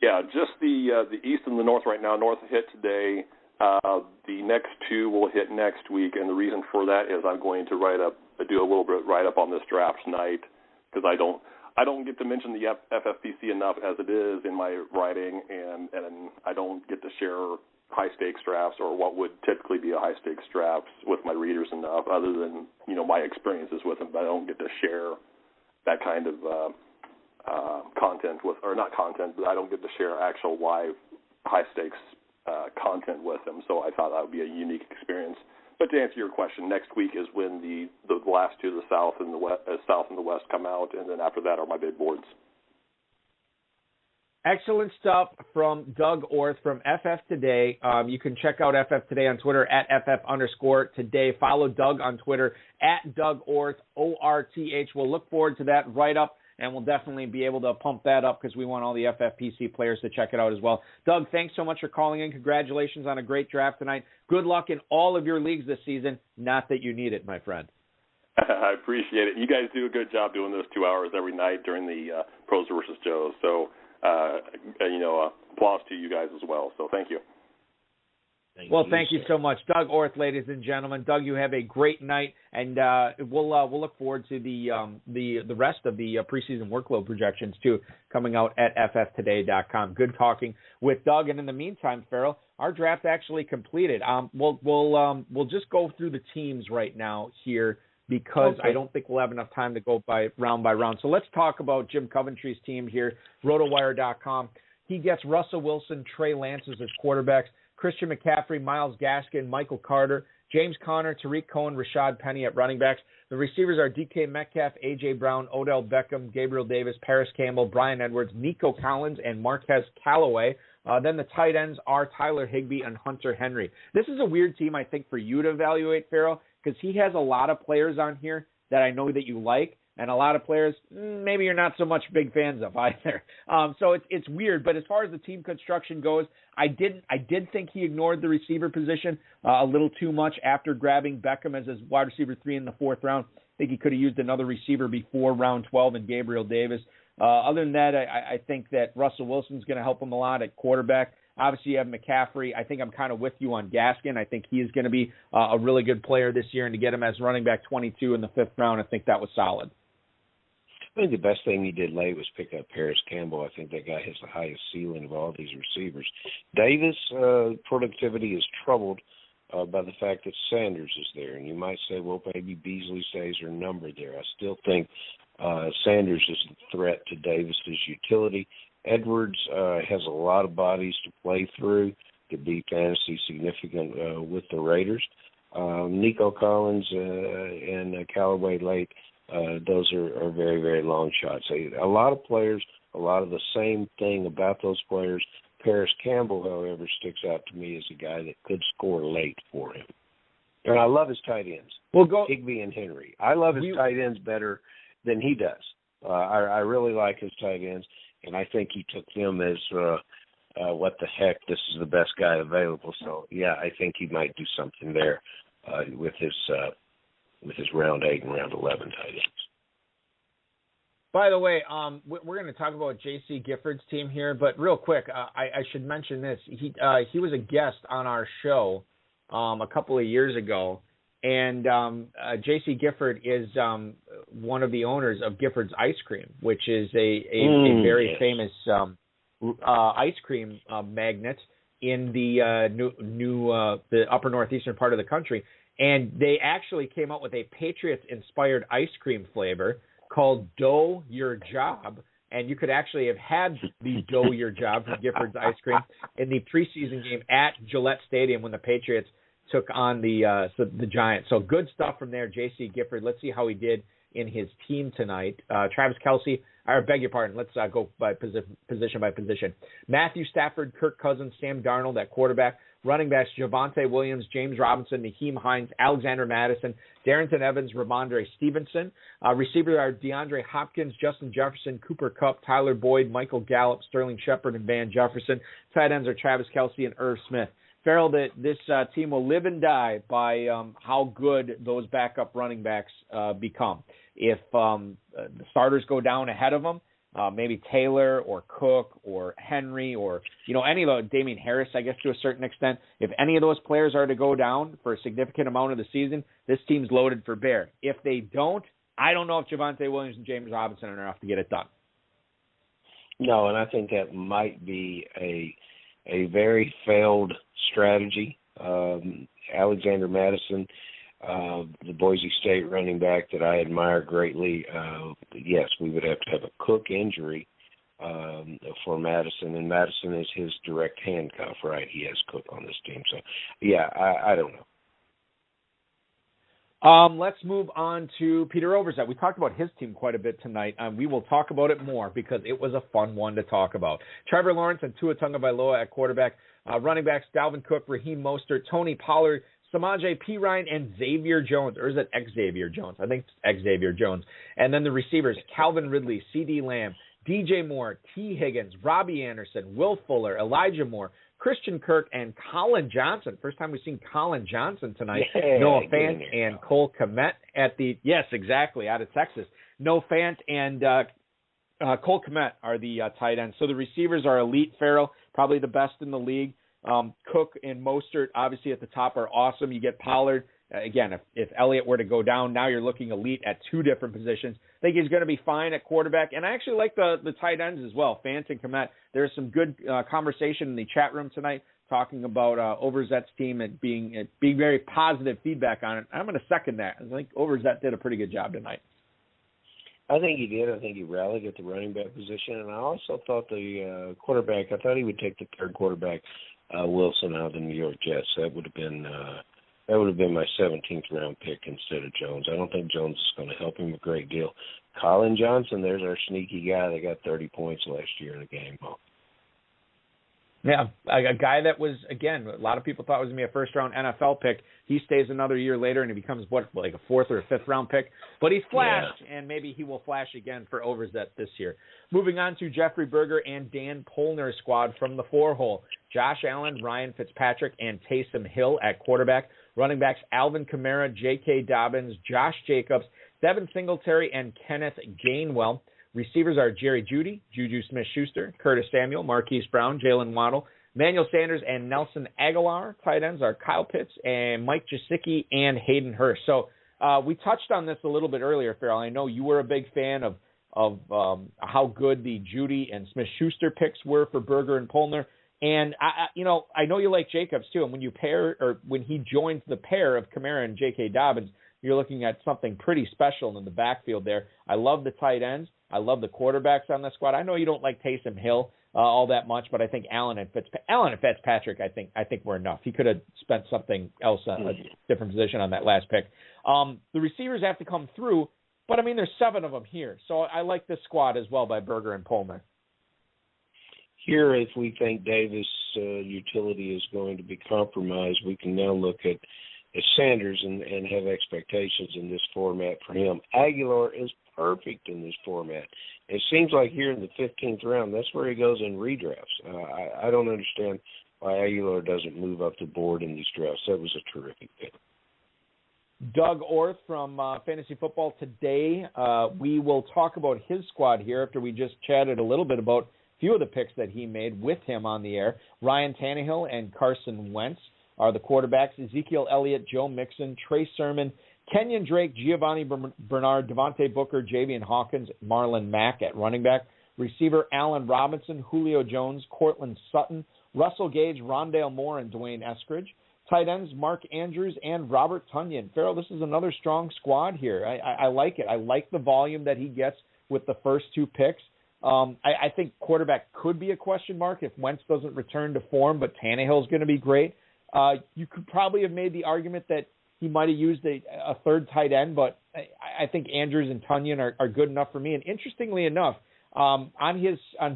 Yeah, just the East and the North right now. North hit today. The next two will hit next week, and the reason for that is I'm going to do a little bit write up on this draft tonight because I don't get to mention the FFPC enough as it is in my writing, and I don't get to share high-stakes drafts or what would typically be a high-stakes draft with my readers enough, other than, my experiences with them. But I don't get to share that kind of content or not content, but I don't get to share actual live high-stakes content with them. So I thought that would be a unique experience. But to answer your question, next week is when the last two, the South and the West, come out, and then after that are my big boards. Excellent stuff from Doug Orth from FF Today. You can check out FF Today on Twitter at FF_Today. Follow Doug on Twitter at Doug Orth, ORTH. We'll look forward to that write-up, and we'll definitely be able to pump that up because we want all the FFPC players to check it out as well. Doug, thanks so much for calling in. Congratulations on a great draft tonight. Good luck in all of your leagues this season. Not that you need it, my friend. I appreciate it. You guys do a good job doing those 2 hours every night during the Pros versus Joes. So, applause to you guys as well. So thank you. Thank you so much. Doug Orth, ladies and gentlemen. Doug, you have a great night, and we'll look forward to the rest of the preseason workload projections, too, coming out at fftoday.com. Good talking with Doug. And in the meantime, Farrell, our draft actually completed. We'll just go through the teams right now here because I don't think we'll have enough time to go by round. So let's talk about Jim Coventry's team here, rotowire.com. He gets Russell Wilson, Trey Lance as his quarterbacks, Christian McCaffrey, Myles Gaskin, Michael Carter, James Conner, Tariq Cohen, Rashad Penny at running backs. The receivers are DK Metcalf, A.J. Brown, Odell Beckham, Gabriel Davis, Paris Campbell, Brian Edwards, Nico Collins, and Marquez Callaway. Then the tight ends are Tyler Higbee and Hunter Henry. This is a weird team, I think, for you to evaluate, Farrell, because he has a lot of players on here that I know that you like, and a lot of players maybe you're not so much big fans of either. So it's weird. But as far as the team construction goes, I did think he ignored the receiver position a little too much after grabbing Beckham as his wide receiver 3 in the 4th round. I think he could have used another receiver before round 12 and Gabriel Davis. Other than that, I think that Russell Wilson's going to help him a lot at quarterback. Obviously, you have McCaffrey. I think I'm kind of with you on Gaskin. I think he is going to be a really good player this year, and to get him as running back 22 in the 5th round, I think that was solid. I think the best thing he did late was pick up Paris Campbell. I think that guy has the highest ceiling of all these receivers. Davis' productivity is troubled by the fact that Sanders is there. And you might say, well, maybe Beasley stays or numbered there. I still think Sanders is a threat to Davis' utility. Edwards has a lot of bodies to play through to be fantasy significant with the Raiders. Nico Collins and Callaway late, those are very, very long shots. A lot of players, a lot of the same thing about those players. Paris Campbell, however, sticks out to me as a guy that could score late for him. And I love his tight ends, Higbee and Henry. I love his tight ends better than he does. I really like his tight ends, and I think he took them as what the heck, this is the best guy available. So, yeah, I think he might do something there with his round 8 and round 11 tight ends. By the way, we're going to talk about J.C. Gifford's team here, but real quick, I should mention this. He was a guest on our show a couple of years ago, and J.C. Gifford is one of the owners of Gifford's Ice Cream, which is a very famous ice cream magnet in the upper northeastern part of the country. And they actually came up with a Patriots-inspired ice cream flavor called Dough Your Job. And you could actually have had the Dough Your Job from Gifford's Ice Cream in the preseason game at Gillette Stadium when the Patriots took on the Giants. So good stuff from there, J.C. Gifford. Let's see how he did in his team tonight. Travis Kelce, I beg your pardon. Let's go by position by position. Matthew Stafford, Kirk Cousins, Sam Darnold at quarterback, Running backs, Javonte Williams, James Robinson, Naheem Hines, Alexander Madison, Darrington Evans, Ramondre Stevenson. Receivers are DeAndre Hopkins, Justin Jefferson, Cooper Kupp, Tyler Boyd, Michael Gallup, Sterling Shepard, and Van Jefferson. Tight ends are Travis Kelce and Irv Smith. Farrell, this team will live and die by how good those backup running backs become. If the starters go down ahead of them, maybe Taylor or Cook or Henry or, any of those, Damian Harris, I guess, to a certain extent. If any of those players are to go down for a significant amount of the season, this team's loaded for bear. If they don't, I don't know if Javonte Williams and James Robinson are enough to get it done. No, and I think that might be a very failed strategy. Alexander Madison, the Boise State running back that I admire greatly, yes, we would have to have a Cook injury for Madison, and Madison is his direct handcuff, right? He has Cook on this team. So, yeah, I don't know. Let's move on to Peter Overzet. We talked about his team quite a bit tonight. We will talk about it more because it was a fun one to talk about. Trevor Lawrence and Tua Tagovailoa at quarterback. Running backs, Dalvin Cook, Raheem Mostert, Tony Pollard, Samaje Perine, and Xavier Jones. Or is it Xavier Jones? I think it's Xavier Jones. And then the receivers, Calvin Ridley, C.D. Lamb, DJ Moore, T. Higgins, Robbie Anderson, Will Fuller, Elijah Moore, Christian Kirk, and Colin Johnson. First time we've seen Colin Johnson tonight. Yeah, Noah Fant and Cole Kmet out of Texas. Noah Fant and Cole Kmet are the tight ends. So the receivers are elite, Farrell, probably the best in the league. Cook and Mostert, obviously, at the top are awesome. You get Pollard. Again, if Elliott were to go down, now you're looking elite at two different positions. I think he's going to be fine at quarterback. And I actually like the tight ends as well, Fant and Kmet. There's some good conversation in the chat room tonight talking about Overzet's team and being very positive feedback on it. I'm going to second that. I think Overzet did a pretty good job tonight. I think he did. I think he rallied at the running back position. And I also thought the quarterback, I thought he would take the third quarterback, Wilson, out of the New York Jets. That would have been my 17th round pick instead of Jones. I don't think Jones is going to help him a great deal. Colin Johnson, there's our sneaky guy that got 30 points last year in a game. Yeah, a guy that was, again, a lot of people thought was going to be a first-round NFL pick. He stays another year later, and he becomes, like a fourth or a fifth-round pick. But he's flashed, and maybe he will flash again for Overzet this year. Moving on to Jeffrey Berger and Dan Polner's squad from the four-hole. Josh Allen, Ryan Fitzpatrick, and Taysom Hill at quarterback. Running backs Alvin Kamara, J.K. Dobbins, Josh Jacobs, Devin Singletary, and Kenneth Gainwell. Receivers are Jerry Jeudy, Juju Smith-Schuster, Curtis Samuel, Marquise Brown, Jalen Waddle, Emmanuel Sanders, and Nelson Aguilar. Tight ends are Kyle Pitts and Mike Gesicki and Hayden Hurst. So we touched on this a little bit earlier, Farrell. I know you were a big fan of how good the Jeudy and Smith-Schuster picks were for Berger and Polner. And I know you like Jacobs too. And when he joins the pair of Kamara and J.K. Dobbins, you're looking at something pretty special in the backfield there. I love the tight ends. I love the quarterbacks on the squad. I know you don't like Taysom Hill all that much, but I think Allen and Fitzpatrick, I think were enough. He could have spent something else, a different position on that last pick. The receivers have to come through, but I mean there's 7 of them here, so I like this squad as well by Berger and Polner. Here, if we think Davis' utility is going to be compromised, we can now look at Sanders and have expectations in this format for him. Aguilar is perfect in this format. It seems like here in the 15th round, that's where he goes in redrafts. I don't understand why Aguilar doesn't move up the board in these drafts. That was a terrific pick. Doug Orth from Fantasy Football Today. We will talk about his squad here after we just chatted a little bit about a few of the picks that he made with him on the air. Ryan Tannehill and Carson Wentz are the quarterbacks. Ezekiel Elliott, Joe Mixon, Trey Sermon, Kenyon Drake, Giovanni Bernard, Devontae Booker, Javian Hawkins, Marlon Mack at running back. Receiver Allen Robinson, Julio Jones, Cortland Sutton, Russell Gage, Rondale Moore, and Dwayne Eskridge. Tight ends Mark Andrews and Robert Tonyan. Farrell, this is another strong squad here. I like it. I like the volume that he gets with the first 2 picks. I think quarterback could be a question mark if Wentz doesn't return to form, but Tannehill's going to be great. You could probably have made the argument that he might have used a third tight end, but I think Andrews and Tonyan are good enough for me. And interestingly enough, on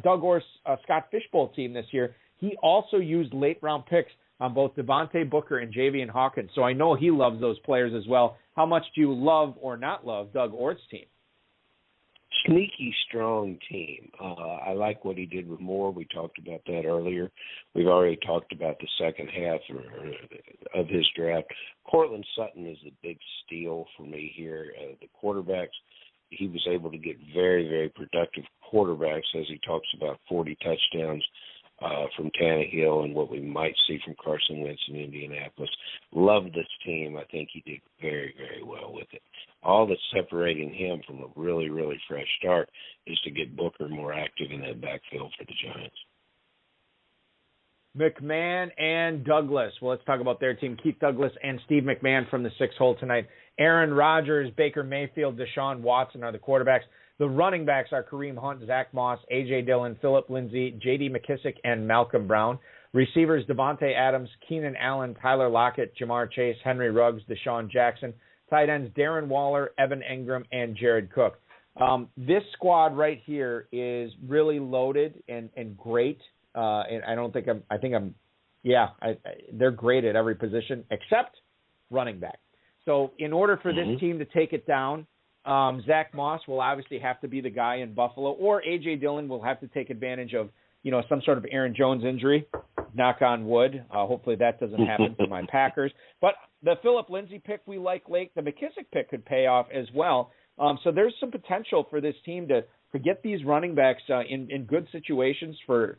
Doug Orr's Scott Fishbowl team this year, he also used late round picks on both Devontae Booker and Javian Hawkins. So I know he loves those players as well. How much do you love or not love Doug Ort's team? Sneaky, strong team. I like what he did with Moore. We talked about that earlier. We've already talked about the second half of his draft. Cortland Sutton is the big steal for me here. The quarterbacks, he was able to get very, very productive quarterbacks, as he talks about 40 touchdowns from Tannehill and what we might see from Carson Wentz in Indianapolis. Love this team. I think he did very, very well with it. All that's separating him from a really, really fresh start is to get Booker more active in that backfield for the Giants. McMahon and Douglas. Well, let's talk about their team. Keith Douglas and Steve McMahon from the 6-hole tonight. Aaron Rodgers, Baker Mayfield, Deshaun Watson are the quarterbacks. The running backs are Kareem Hunt, Zach Moss, A.J. Dillon, Phillip Lindsay, J.D. McKissick, and Malcolm Brown. Receivers, Devontae Adams, Keenan Allen, Tyler Lockett, Jamar Chase, Henry Ruggs, Deshaun Jackson. Tight ends, Darren Waller, Evan Engram, and Jared Cook. This squad right here is really loaded and great. And they're great at every position except running back. So in order for this team to take it down, Zach Moss will obviously have to be the guy in Buffalo, or A.J. Dillon will have to take advantage of, some sort of Aaron Jones injury. Knock on wood. Hopefully that doesn't happen for my Packers. But the Phillip Lindsay pick we like late. The McKissick pick could pay off as well. So there's some potential for this team to get these running backs in good situations for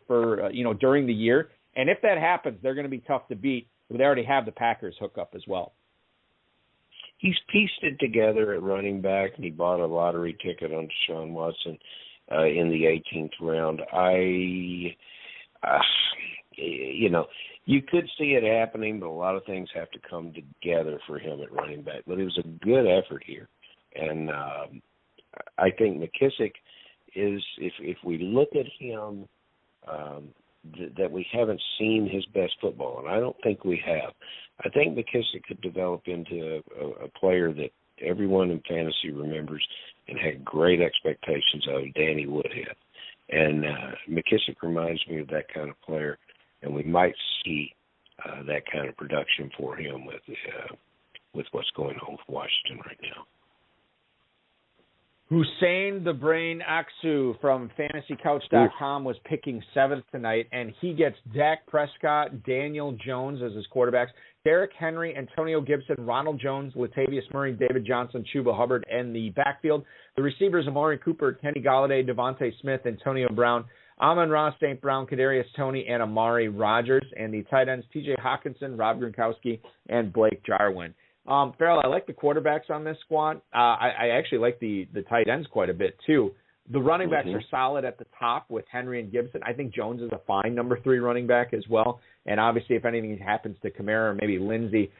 during the year. And if that happens, they're going to be tough to beat. They already have the Packers hook up as well. He's pieced it together at running back, and he bought a lottery ticket on Deshaun Watson in the 18th round. You could see it happening, but a lot of things have to come together for him at running back. But it was a good effort here. And I think McKissick is, if we look at him, that we haven't seen his best football, and I don't think we have. I think McKissick could develop into a player that everyone in fantasy remembers and had great expectations of, Danny Woodhead. And McKissick reminds me of that kind of player, and we might see that kind of production for him with what's going on with Washington right now. Hussein the Brain Aksu from FantasyCouch.com was picking 7th tonight, and he gets Dak Prescott, Daniel Jones as his quarterbacks, Derrick Henry, Antonio Gibson, Ronald Jones, Latavius Murray, David Johnson, Chuba Hubbard, and the backfield. The receivers, Amari Cooper, Kenny Galladay, Devontae Smith, Antonio Brown, Amon-Ra St. Brown, Kadarius Toney, and Amari Rogers. And the tight ends, T.J. Hawkinson, Rob Gronkowski, and Blake Jarwin. Farrell, I like the quarterbacks on this squad. I actually like the tight ends quite a bit, too. The running backs are solid at the top with Henry and Gibson. I think Jones is a fine number 3 running back as well. And obviously, if anything happens to Kamara or maybe Lindsey,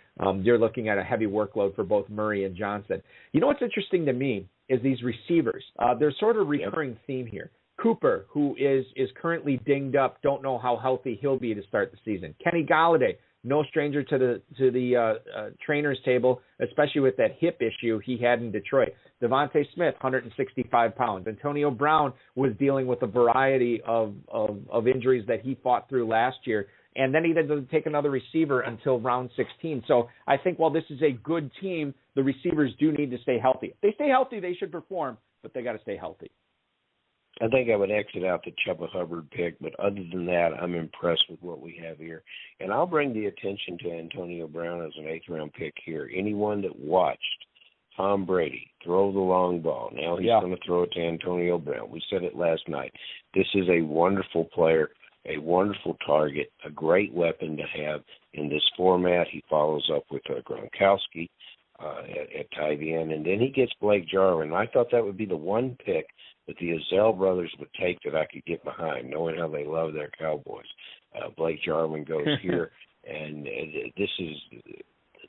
you're looking at a heavy workload for both Murray and Johnson. You know what's interesting to me is these receivers. There's sort of a recurring theme here. Cooper, who is currently dinged up, don't know how healthy he'll be to start the season. Kenny Galladay, no stranger to the trainer's table, especially with that hip issue he had in Detroit. Devontae Smith, 165 pounds. Antonio Brown was dealing with a variety of injuries that he fought through last year. And then he doesn't take another receiver until round 16. So I think while this is a good team, the receivers do need to stay healthy. If they stay healthy, they should perform, but they got to stay healthy. I think I would exit out the Chuba Hubbard pick, but other than that, I'm impressed with what we have here. And I'll bring the attention to Antonio Brown as an 8th-round pick here. Anyone that watched Tom Brady throw the long ball, now he's going to throw it to Antonio Brown. We said it last night. This is a wonderful player, a wonderful target, a great weapon to have in this format. He follows up with Gronkowski at tight end, and then he gets Blake Jarwin. I thought that would be the one pick that the Azell brothers would take that I could get behind, knowing how they love their Cowboys. Blake Jarwin goes here, and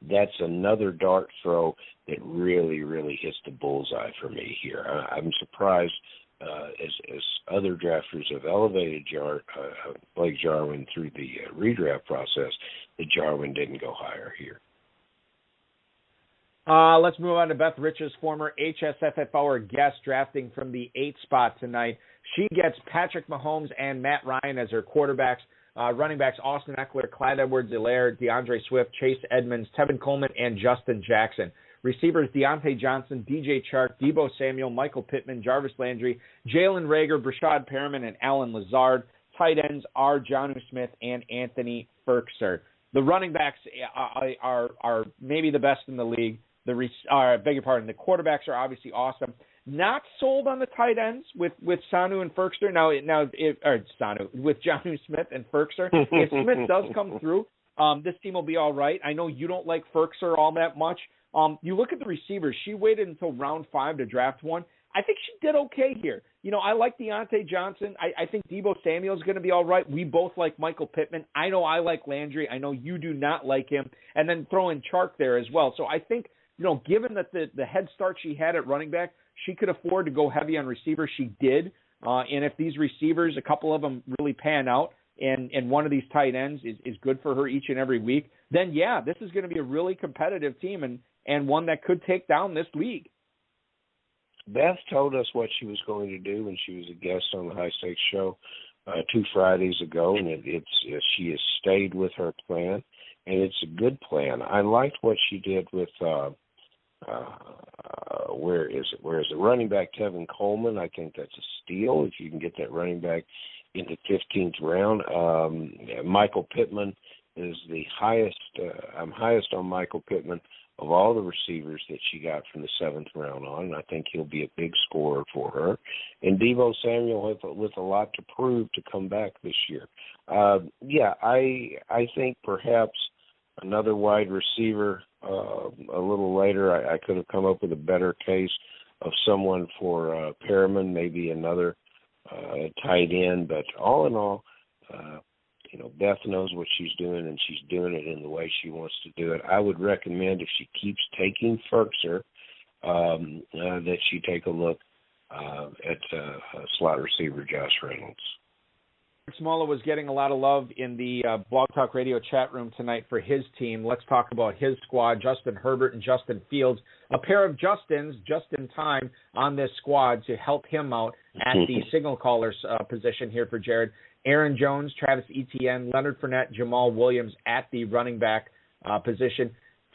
that's another dart throw that really, really hits the bullseye for me here. I'm surprised as other drafters have elevated Blake Jarwin through the redraft process that Jarwin didn't go higher here. Let's move on to Beth Rich's former HSFF Hour guest drafting from the 8th spot tonight. She gets Patrick Mahomes and Matt Ryan as her quarterbacks. Running backs, Austin Eckler, Clyde Edwards-Helaire, DeAndre Swift, Chase Edmonds, Tevin Coleman, and Justin Jackson. Receivers, Deontay Johnson, DJ Chark, Deebo Samuel, Michael Pittman, Jarvis Landry, Jalen Reagor, Brashad Perriman, and Alan Lazard. Tight ends are Jonnu Smith and Anthony Firkser. The running backs are maybe the best in the league. The quarterbacks are obviously awesome. Not sold on the tight ends with Sanu and Firkser. With Jonnu Smith and Firkser. If Smith does come through, this team will be all right. I know you don't like Firkser all that much. You look at the receivers. She waited until round 5 to draft one. I think she did okay here. I like Deontay Johnson. I think Deebo Samuel is going to be all right. We both like Michael Pittman. I know I like Landry. I know you do not like him. And then throw in Chark there as well. So I think, given that the head start she had at running back, she could afford to go heavy on receivers. She did. And if these receivers, a couple of them really pan out, and one of these tight ends is good for her each and every week, then, yeah, this is going to be a really competitive team and one that could take down this league. Beth told us what she was going to do when she was a guest on the High Stakes Show 2 Fridays ago, and she has stayed with her plan, and it's a good plan. I liked what she did with where is it? Running back Tevin Coleman. I think that's a steal if you can get that running back in the 15th round. Michael Pittman is the highest. I'm highest on Michael Pittman of all the receivers that she got from the 7th round on, and I think he'll be a big scorer for her. And Deebo Samuel with a lot to prove to come back this year. I think perhaps another wide receiver a little later. I could have come up with a better case of someone for Perriman, maybe another tight end. But all in all, Beth knows what she's doing, and she's doing it in the way she wants to do it. I would recommend, if she keeps taking Firkser, that she take a look at slot receiver Josh Reynolds. Smolla was getting a lot of love in the Blog Talk Radio chat room tonight for his team. Let's talk about his squad, Justin Herbert and Justin Fields, a pair of Justins just in time on this squad to help him out at the signal caller's position here for Jared. Aaron Jones, Travis Etienne, Leonard Fournette, Jamal Williams at the running back position.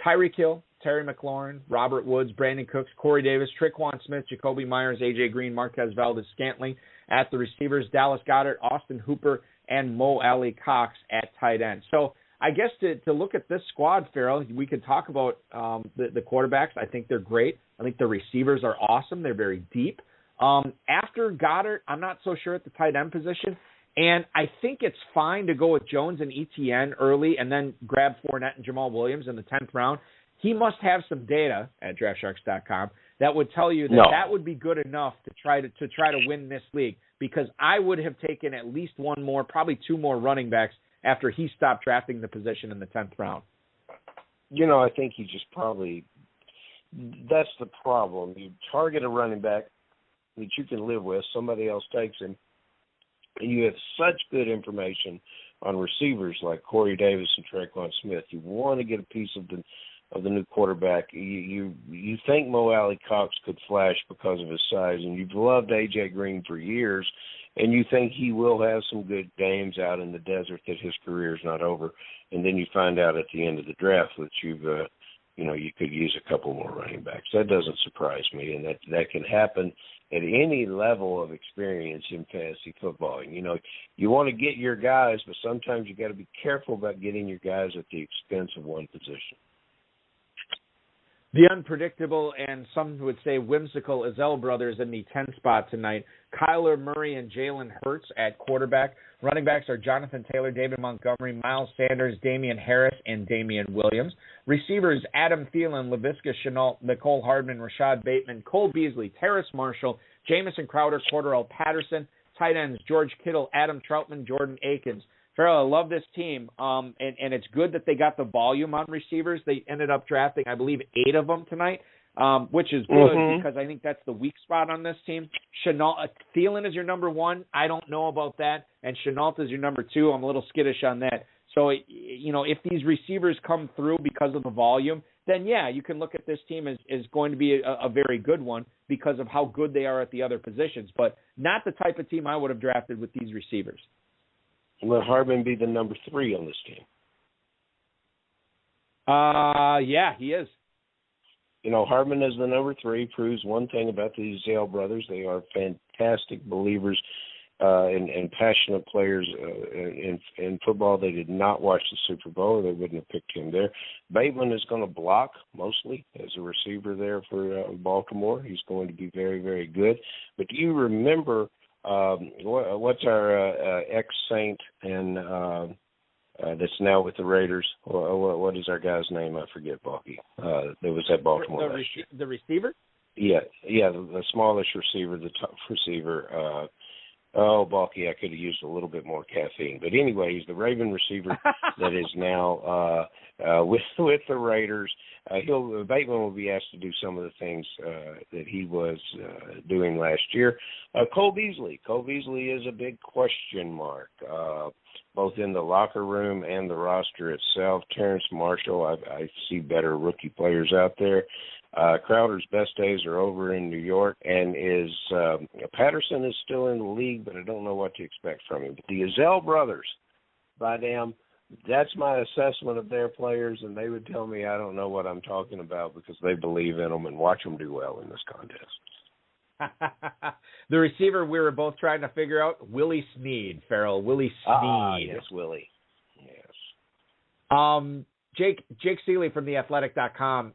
Tyreek Hill, Terry McLaurin, Robert Woods, Brandon Cooks, Corey Davis, Triquan Smith, Jacoby Myers, A.J. Green, Marquez Valdez-Scantling at the receivers, Dallas Goedert, Austin Hooper, and Mo Alley Cox at tight end. So I guess to look at this squad, Farrell, we could talk about the quarterbacks. I think they're great. I think the receivers are awesome. They're very deep. After Goddard, I'm not so sure at the tight end position. And I think it's fine to go with Jones and Etienne early and then grab Fournette and Jamal Williams in the 10th round. He must have some data at DraftSharks.com that would tell you that that would be good enough to try to win this league, because I would have taken at least one more, probably 2 more running backs after he stopped drafting the position in the 10th round. I think he just probably – that's the problem. You target a running back that you can live with, somebody else takes him, and you have such good information on receivers like Corey Davis and Traquan Smith. You want to get a piece of the new quarterback. You think Mo Alley Cox could flash because of his size, and you've loved A.J. Green for years, and you think he will have some good games out in the desert, that his career is not over. And then you find out at the end of the draft that you could use a couple more running backs. That doesn't surprise me, and that can happen at any level of experience in fantasy football. You want to get your guys, but sometimes you got to be careful about getting your guys at the expense of one position. The unpredictable and some would say whimsical Ezell brothers in the 10th spot tonight. Kyler Murray and Jalen Hurts at quarterback. Running backs are Jonathan Taylor, David Montgomery, Miles Sanders, Damian Harris, and Damian Williams. Receivers, Adam Thielen, Laviska Shenault, Nicole Hardman, Rashad Bateman, Cole Beasley, Terrace Marshall, Jamison Crowder, Cordarrelle Patterson. Tight ends, George Kittle, Adam Troutman, Jordan Akins. Farrell, I love this team, and it's good that they got the volume on receivers. They ended up drafting, I believe, 8 of them tonight, which is good because I think that's the weak spot on this team. Thielen is your number 1. I don't know about that. And Shenault is your number 2. I'm a little skittish on that. So, if these receivers come through because of the volume, then, yeah, you can look at this team as going to be a very good one because of how good they are at the other positions, but not the type of team I would have drafted with these receivers. Will Hardman be the number 3 on this team? Yeah, he is. Hardman as the number 3 proves one thing about the Zale brothers. They are fantastic believers and passionate players in football. They did not watch the Super Bowl, or they wouldn't have picked him there. Bateman is going to block mostly as a receiver there for Baltimore. He's going to be very, very good. But do you remember what's our ex-Saint and that's now with the Raiders? What is our guy's name? I forget, Balky. That was at Baltimore last year. The receiver? Yeah, the smallest receiver, the top receiver. Balky, I could have used a little bit more caffeine. But anyway, he's the Raven receiver that is now with the Raiders. Bateman will be asked to do some of the things that he was doing last year. Cole Beasley. Cole Beasley is a big question mark, both in the locker room and the roster itself. Terrence Marshall, I see better rookie players out there. Crowder's best days are over in New York, and Patterson is still in the league, but I don't know what to expect from him. But the Azell brothers, by damn, that's my assessment of their players, and they would tell me I don't know what I'm talking about because they believe in them and watch them do well in this contest. The receiver we were both trying to figure out, Willie Snead, Farrell. Willie Snead. Yes, Willie. Yes. Jake Seeley from theathletic.com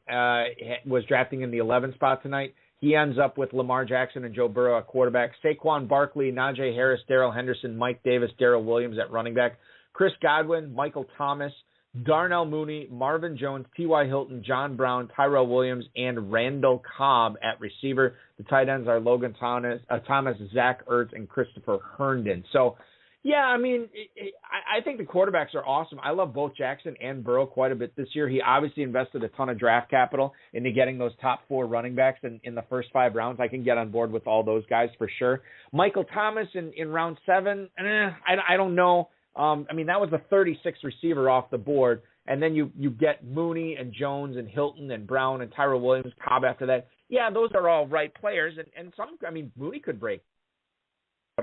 was drafting in the 11th spot tonight. He ends up with Lamar Jackson and Joe Burrow at quarterback, Saquon Barkley, Najee Harris, Darrell Henderson, Mike Davis, Darrell Williams at running back, Chris Godwin, Michael Thomas, Darnell Mooney, Marvin Jones, T.Y. Hilton, John Brown, Tyrell Williams, and Randall Cobb at receiver. The tight ends are Logan Thomas, Zach Ertz, and Christopher Herndon. So, yeah, I mean, I think the quarterbacks are awesome. I love both Jackson and Burrow quite a bit this year. He obviously invested a ton of draft capital into getting those top 4 running backs in the first 5 rounds. I can get on board with all those guys for sure. Michael Thomas in round 7, I don't know. I mean, that was the 36th receiver off the board. And then you get Mooney and Jones and Hilton and Brown and Tyrell Williams, Cobb after that. Yeah, those are all right players. And some, I mean, Mooney could break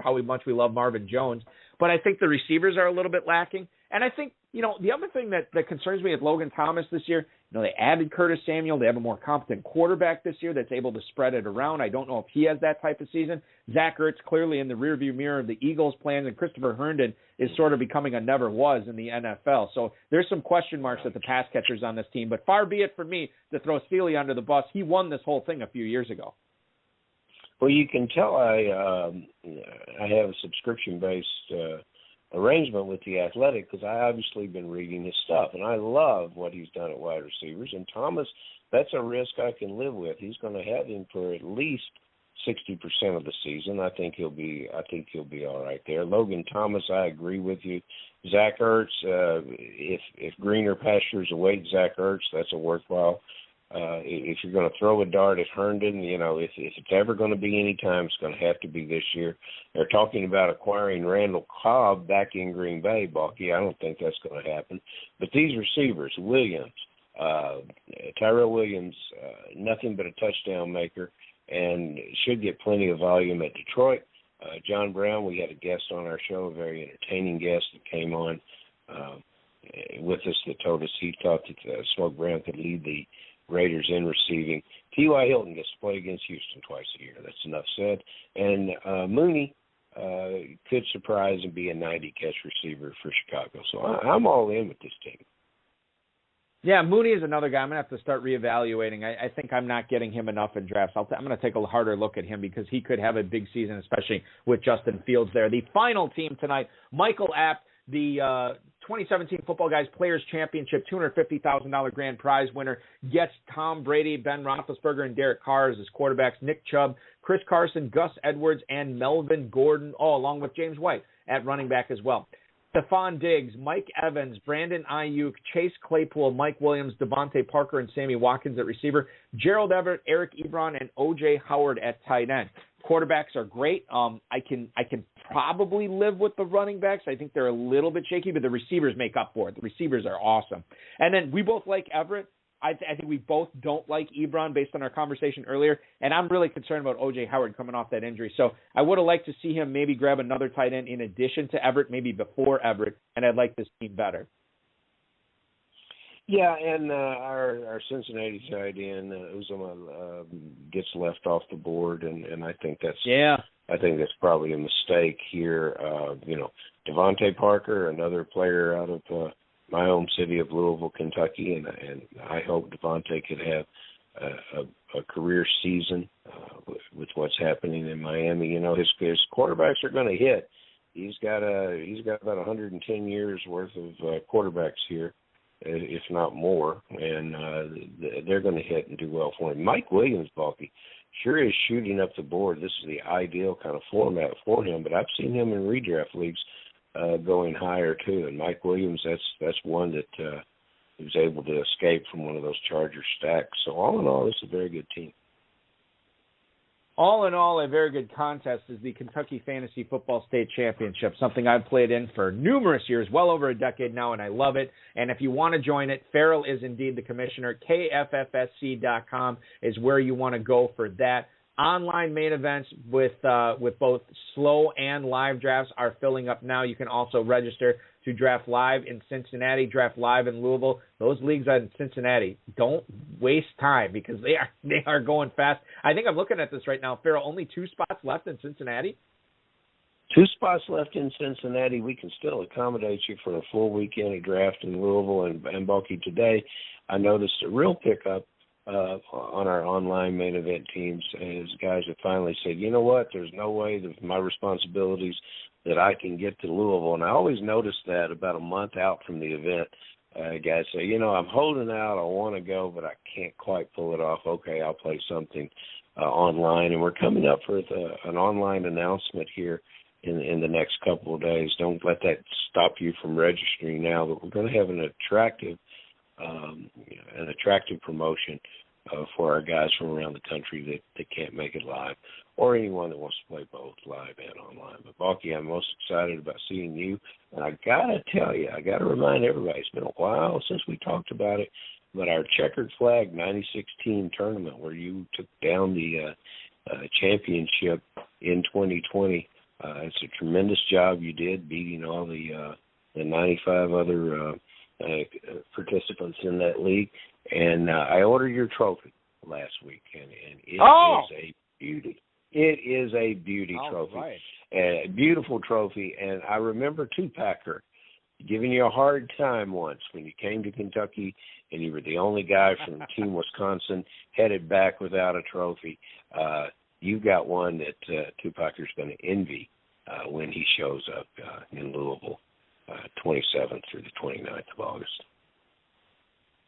how much we love Marvin Jones. But I think the receivers are a little bit lacking. And I think, the other thing that concerns me with Logan Thomas this year, they added Curtis Samuel. They have a more competent quarterback this year that's able to spread it around. I don't know if he has that type of season. Zach Ertz clearly in the rearview mirror of the Eagles' plans, and Christopher Herndon is sort of becoming a never was in the NFL. So there's some question marks at the pass catchers on this team. But far be it for me to throw Seeley under the bus. He won this whole thing a few years ago. Well, you can tell I have a subscription-based arrangement with The Athletic because I obviously been reading his stuff, and I love what he's done at wide receivers. And Thomas, that's a risk I can live with. He's going to have him for at least 60% of the season. I think he'll be all right there. Logan Thomas, I agree with you. Zach Ertz, if greener pastures await Zach Ertz, that's a worthwhile. If you're going to throw a dart at Herndon, if it's ever going to be any time, it's going to have to be this year. They're talking about acquiring Randall Cobb back in Green Bay, Balky. I don't think that's going to happen. But these receivers, Williams, Tyrell Williams, nothing but a touchdown maker, and should get plenty of volume at Detroit. John Brown, we had a guest on our show, a very entertaining guest that came on with us that told us he thought that Smoke Brown could lead the Raiders in receiving. T.Y. Hilton gets to play against Houston twice a year. That's enough said. And Mooney could surprise and be a 90-catch receiver for Chicago. So I'm all in with this team. Yeah, Mooney is another guy I'm going to have to start reevaluating. I think I'm not getting him enough in drafts. I'm going to take a harder look at him because he could have a big season, especially with Justin Fields there. The final team tonight, Michael Apt, the 2017 Football Guys Players Championship $250,000 grand prize winner, gets Tom Brady, Ben Roethlisberger, and Derek Carr as his quarterbacks, Nick Chubb, Chris Carson, Gus Edwards, and Melvin Gordon, along with James White at running back as well. Stephon Diggs, Mike Evans, Brandon Ayuk, Chase Claypool, Mike Williams, Devontae Parker, and Sammy Watkins at receiver, Gerald Everett, Eric Ebron, and O.J. Howard at tight end. Quarterbacks are great. I can probably live with the running backs. I think they're a little bit shaky, but the receivers make up for it. The receivers are awesome. And then we both like Everett. I think we both don't like Ebron based on our conversation earlier, and I'm really concerned about O.J. Howard coming off that injury. So I would have liked to see him maybe grab another tight end in addition to Everett, maybe before Everett, and I'd like this team better. Yeah, and our Cincinnati tight end Uzomah gets left off the board, and I think that's probably a mistake here. Devontae Parker, another player out of my home city of Louisville, Kentucky, and I hope Devontae could have a career season with what's happening in Miami. His quarterbacks are going to hit. He's got about 110 years worth of quarterbacks here, if not more, and they're going to hit and do well for him. Mike Williams, Balky, sure is shooting up the board. This is the ideal kind of format for him, but I've seen him in redraft leagues going higher too. And Mike Williams, that's one that was able to escape from one of those Charger stacks. So all in all, this is a very good team. All in all, a very good contest is the Kentucky Fantasy Football State Championship, something I've played in for numerous years, well over a decade now, and I love it. And if you want to join it, Farrell is indeed the commissioner. KFFSC.com is where you want to go for that. Online main events with both slow and live drafts are filling up now. You can also register to draft live in Cincinnati, draft live in Louisville. Those leagues in Cincinnati, don't waste time because they are going fast. I think I'm looking at this right now, Farrell, only 2 spots left in Cincinnati. 2 spots left in Cincinnati. We can still accommodate you for a full weekend of draft in Louisville and Bulky. Today, I noticed a real pickup on our online main event teams as guys have finally said, you know what, there's no way that my responsibilities that I can get to Louisville. And I always notice that about a month out from the event, guys say, I'm holding out, I want to go, but I can't quite pull it off. Okay, I'll play something online. And we're coming up for an online announcement here in the next couple of days. Don't let that stop you from registering now, but we're going to have an attractive promotion for our guys from around the country that can't make it live, or anyone that wants to play both live and online. But, Balky, I'm most excited about seeing you. And I got to tell you, I got to remind everybody, it's been a while since we talked about it, but our checkered flag 96-team tournament where you took down the championship in 2020, it's a tremendous job you did, beating all the 95 other participants in that league. And I ordered your trophy last week, and it is a beauty. It is a beauty trophy, right. A beautiful trophy. And I remember Tupacker giving you a hard time once when you came to Kentucky and you were the only guy from Team Wisconsin headed back without a trophy. You got one that Tupacker's going to envy when he shows up in Louisville, 27th through the 29th of August.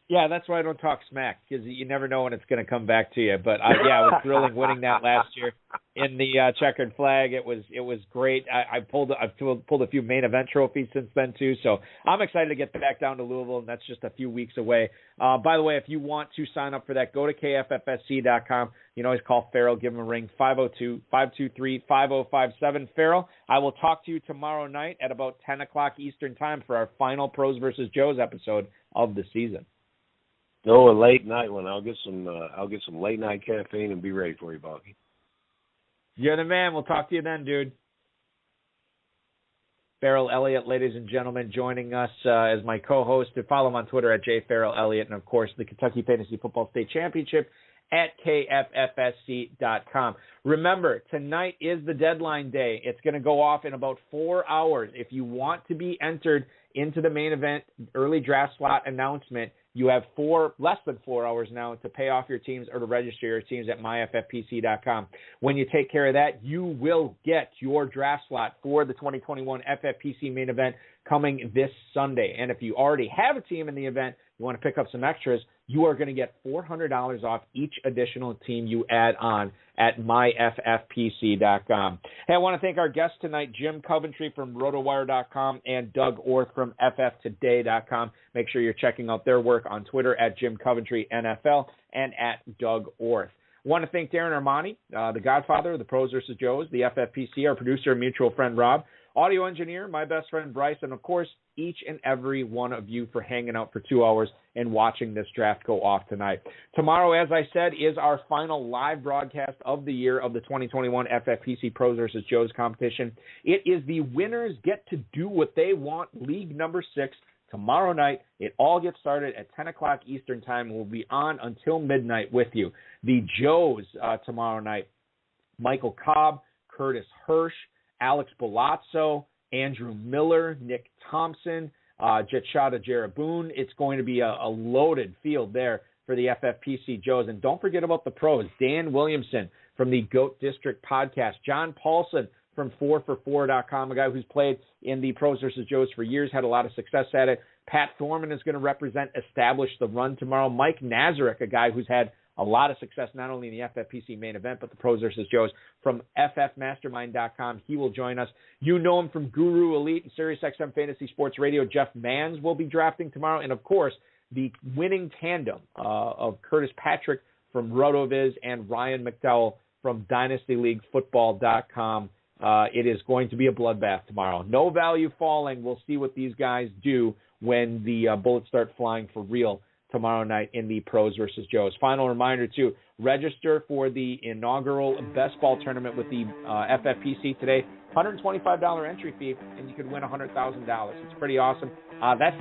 Yeah, that's why I don't talk smack, because you never know when it's going to come back to you. But it was thrilling winning that last year in the checkered flag. It was great. I've pulled a few main event trophies since then too. So I'm excited to get back down to Louisville, and that's just a few weeks away. By the way, if you want to sign up for that, go to KFFSC.com. You can always call Farrell, give him a ring, 502-523-5057. Farrell, I will talk to you tomorrow night at about 10 o'clock Eastern time for our final Pros versus Joes episode of the season. No, a late night one. I'll get some late night caffeine and be ready for you, Balky. You're the man. We'll talk to you then, dude. Farrell Elliott, ladies and gentlemen, joining us as my co-host. Follow him on Twitter at jfarrellelliott, and of course the Kentucky Fantasy Football State Championship at KFFSC.com. Remember, tonight is the deadline day. It's going to go off in about 4 hours. If you want to be entered into the main event early draft slot announcement, you have less than 4 hours now to pay off your teams or to register your teams at myffpc.com. When you take care of that, you will get your draft slot for the 2021 FFPC main event coming this Sunday. And if you already have a team in the event, you want to pick up some extras, you are going to get $400 off each additional team you add on at myffpc.com. Hey, I want to thank our guests tonight, Jim Coventry from rotowire.com and Doug Orth from fftoday.com. Make sure you're checking out their work on Twitter at Jim Coventry NFL and at Doug Orth. I want to thank Darren Armani, the godfather of the Pros vs. Joes, the FFPC, our producer and mutual friend Rob. audio engineer, my best friend Bryce, and, of course, each and every one of you for hanging out for 2 hours and watching this draft go off tonight. Tomorrow, as I said, is our final live broadcast of the year of the 2021 FFPC Pros vs. Joes competition. It is the winners get to do what they want, League number 6, tomorrow night. It all gets started at 10 o'clock Eastern Time. We'll be on until midnight with you. The Joes tomorrow night, Michael Cobb, Curtis Hirsch, Alex Balazzo, Andrew Miller, Nick Thompson, Jetshada Jaraboon. It's going to be a loaded field there for the FFPC Joes. And don't forget about the pros, Dan Williamson from the GOAT District podcast, John Paulson from 4for4.com, a guy who's played in the Pros vs. Joes for years, had a lot of success at it. Pat Thorman is going to represent Establish the Run tomorrow. Mike Nazarek, a guy who's had a lot of success not only in the FFPC main event, but the Pros vs. Joes from ffmastermind.com. He will join us. You know him from Guru Elite and SiriusXM Fantasy Sports Radio. Jeff Manns will be drafting tomorrow. And, of course, the winning tandem of Curtis Patrick from RotoViz and Ryan McDowell from DynastyLeagueFootball.com. It is going to be a bloodbath tomorrow. No value falling. We'll see what these guys do when the bullets start flying for real tomorrow night in the Pros vs. Joes. Final reminder, too, register for the inaugural Best Ball Tournament with the FFPC today. $125 entry fee, and you could win $100,000. It's pretty awesome.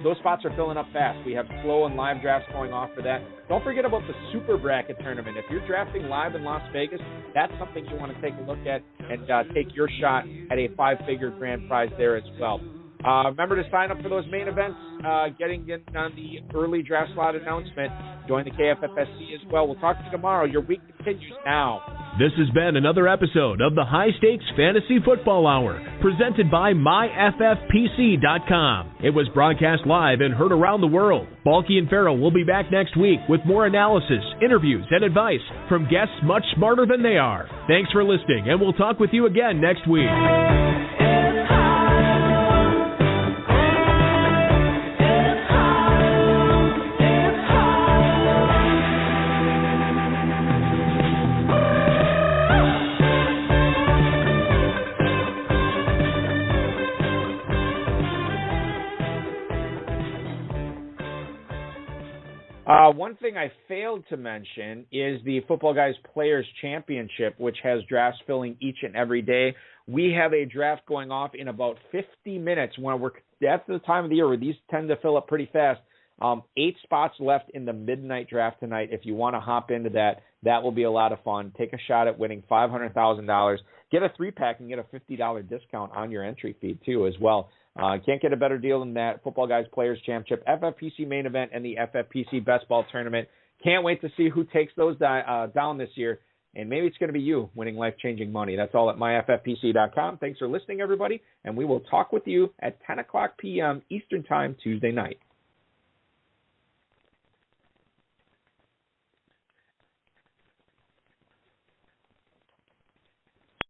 Those spots are filling up fast. We have slow and live drafts going off for that. Don't forget about the Super Bracket Tournament. If you're drafting live in Las Vegas, that's something you want to take a look at and take your shot at a 5-figure grand prize there as well. Remember to sign up for those main events, getting in on the early draft slot announcement. Join the KFFSC as well. We'll talk to you tomorrow. Your week continues now. This has been another episode of the High Stakes Fantasy Football Hour, presented by MyFFPC.com. It was broadcast live and heard around the world. Balky and Farrell will be back next week with more analysis, interviews, and advice from guests much smarter than they are. Thanks for listening, and we'll talk with you again next week. One thing I failed to mention is the Football Guys Players Championship, which has drafts filling each and every day. We have a draft going off in about 50 minutes. That's the time of the year where these tend to fill up pretty fast. 8 spots left in the midnight draft tonight. If you want to hop into that, that will be a lot of fun. Take a shot at winning $500,000. Get a 3-pack and get a $50 discount on your entry fee, too, as well. Can't get a better deal than that. Football Guys Players Championship, FFPC main event, and the FFPC Best Ball Tournament. Can't wait to see who takes those down this year. And maybe it's going to be you winning life-changing money. That's all at myffpc.com. Thanks for listening, everybody. And we will talk with you at 10 o'clock p.m. Eastern Time Tuesday night.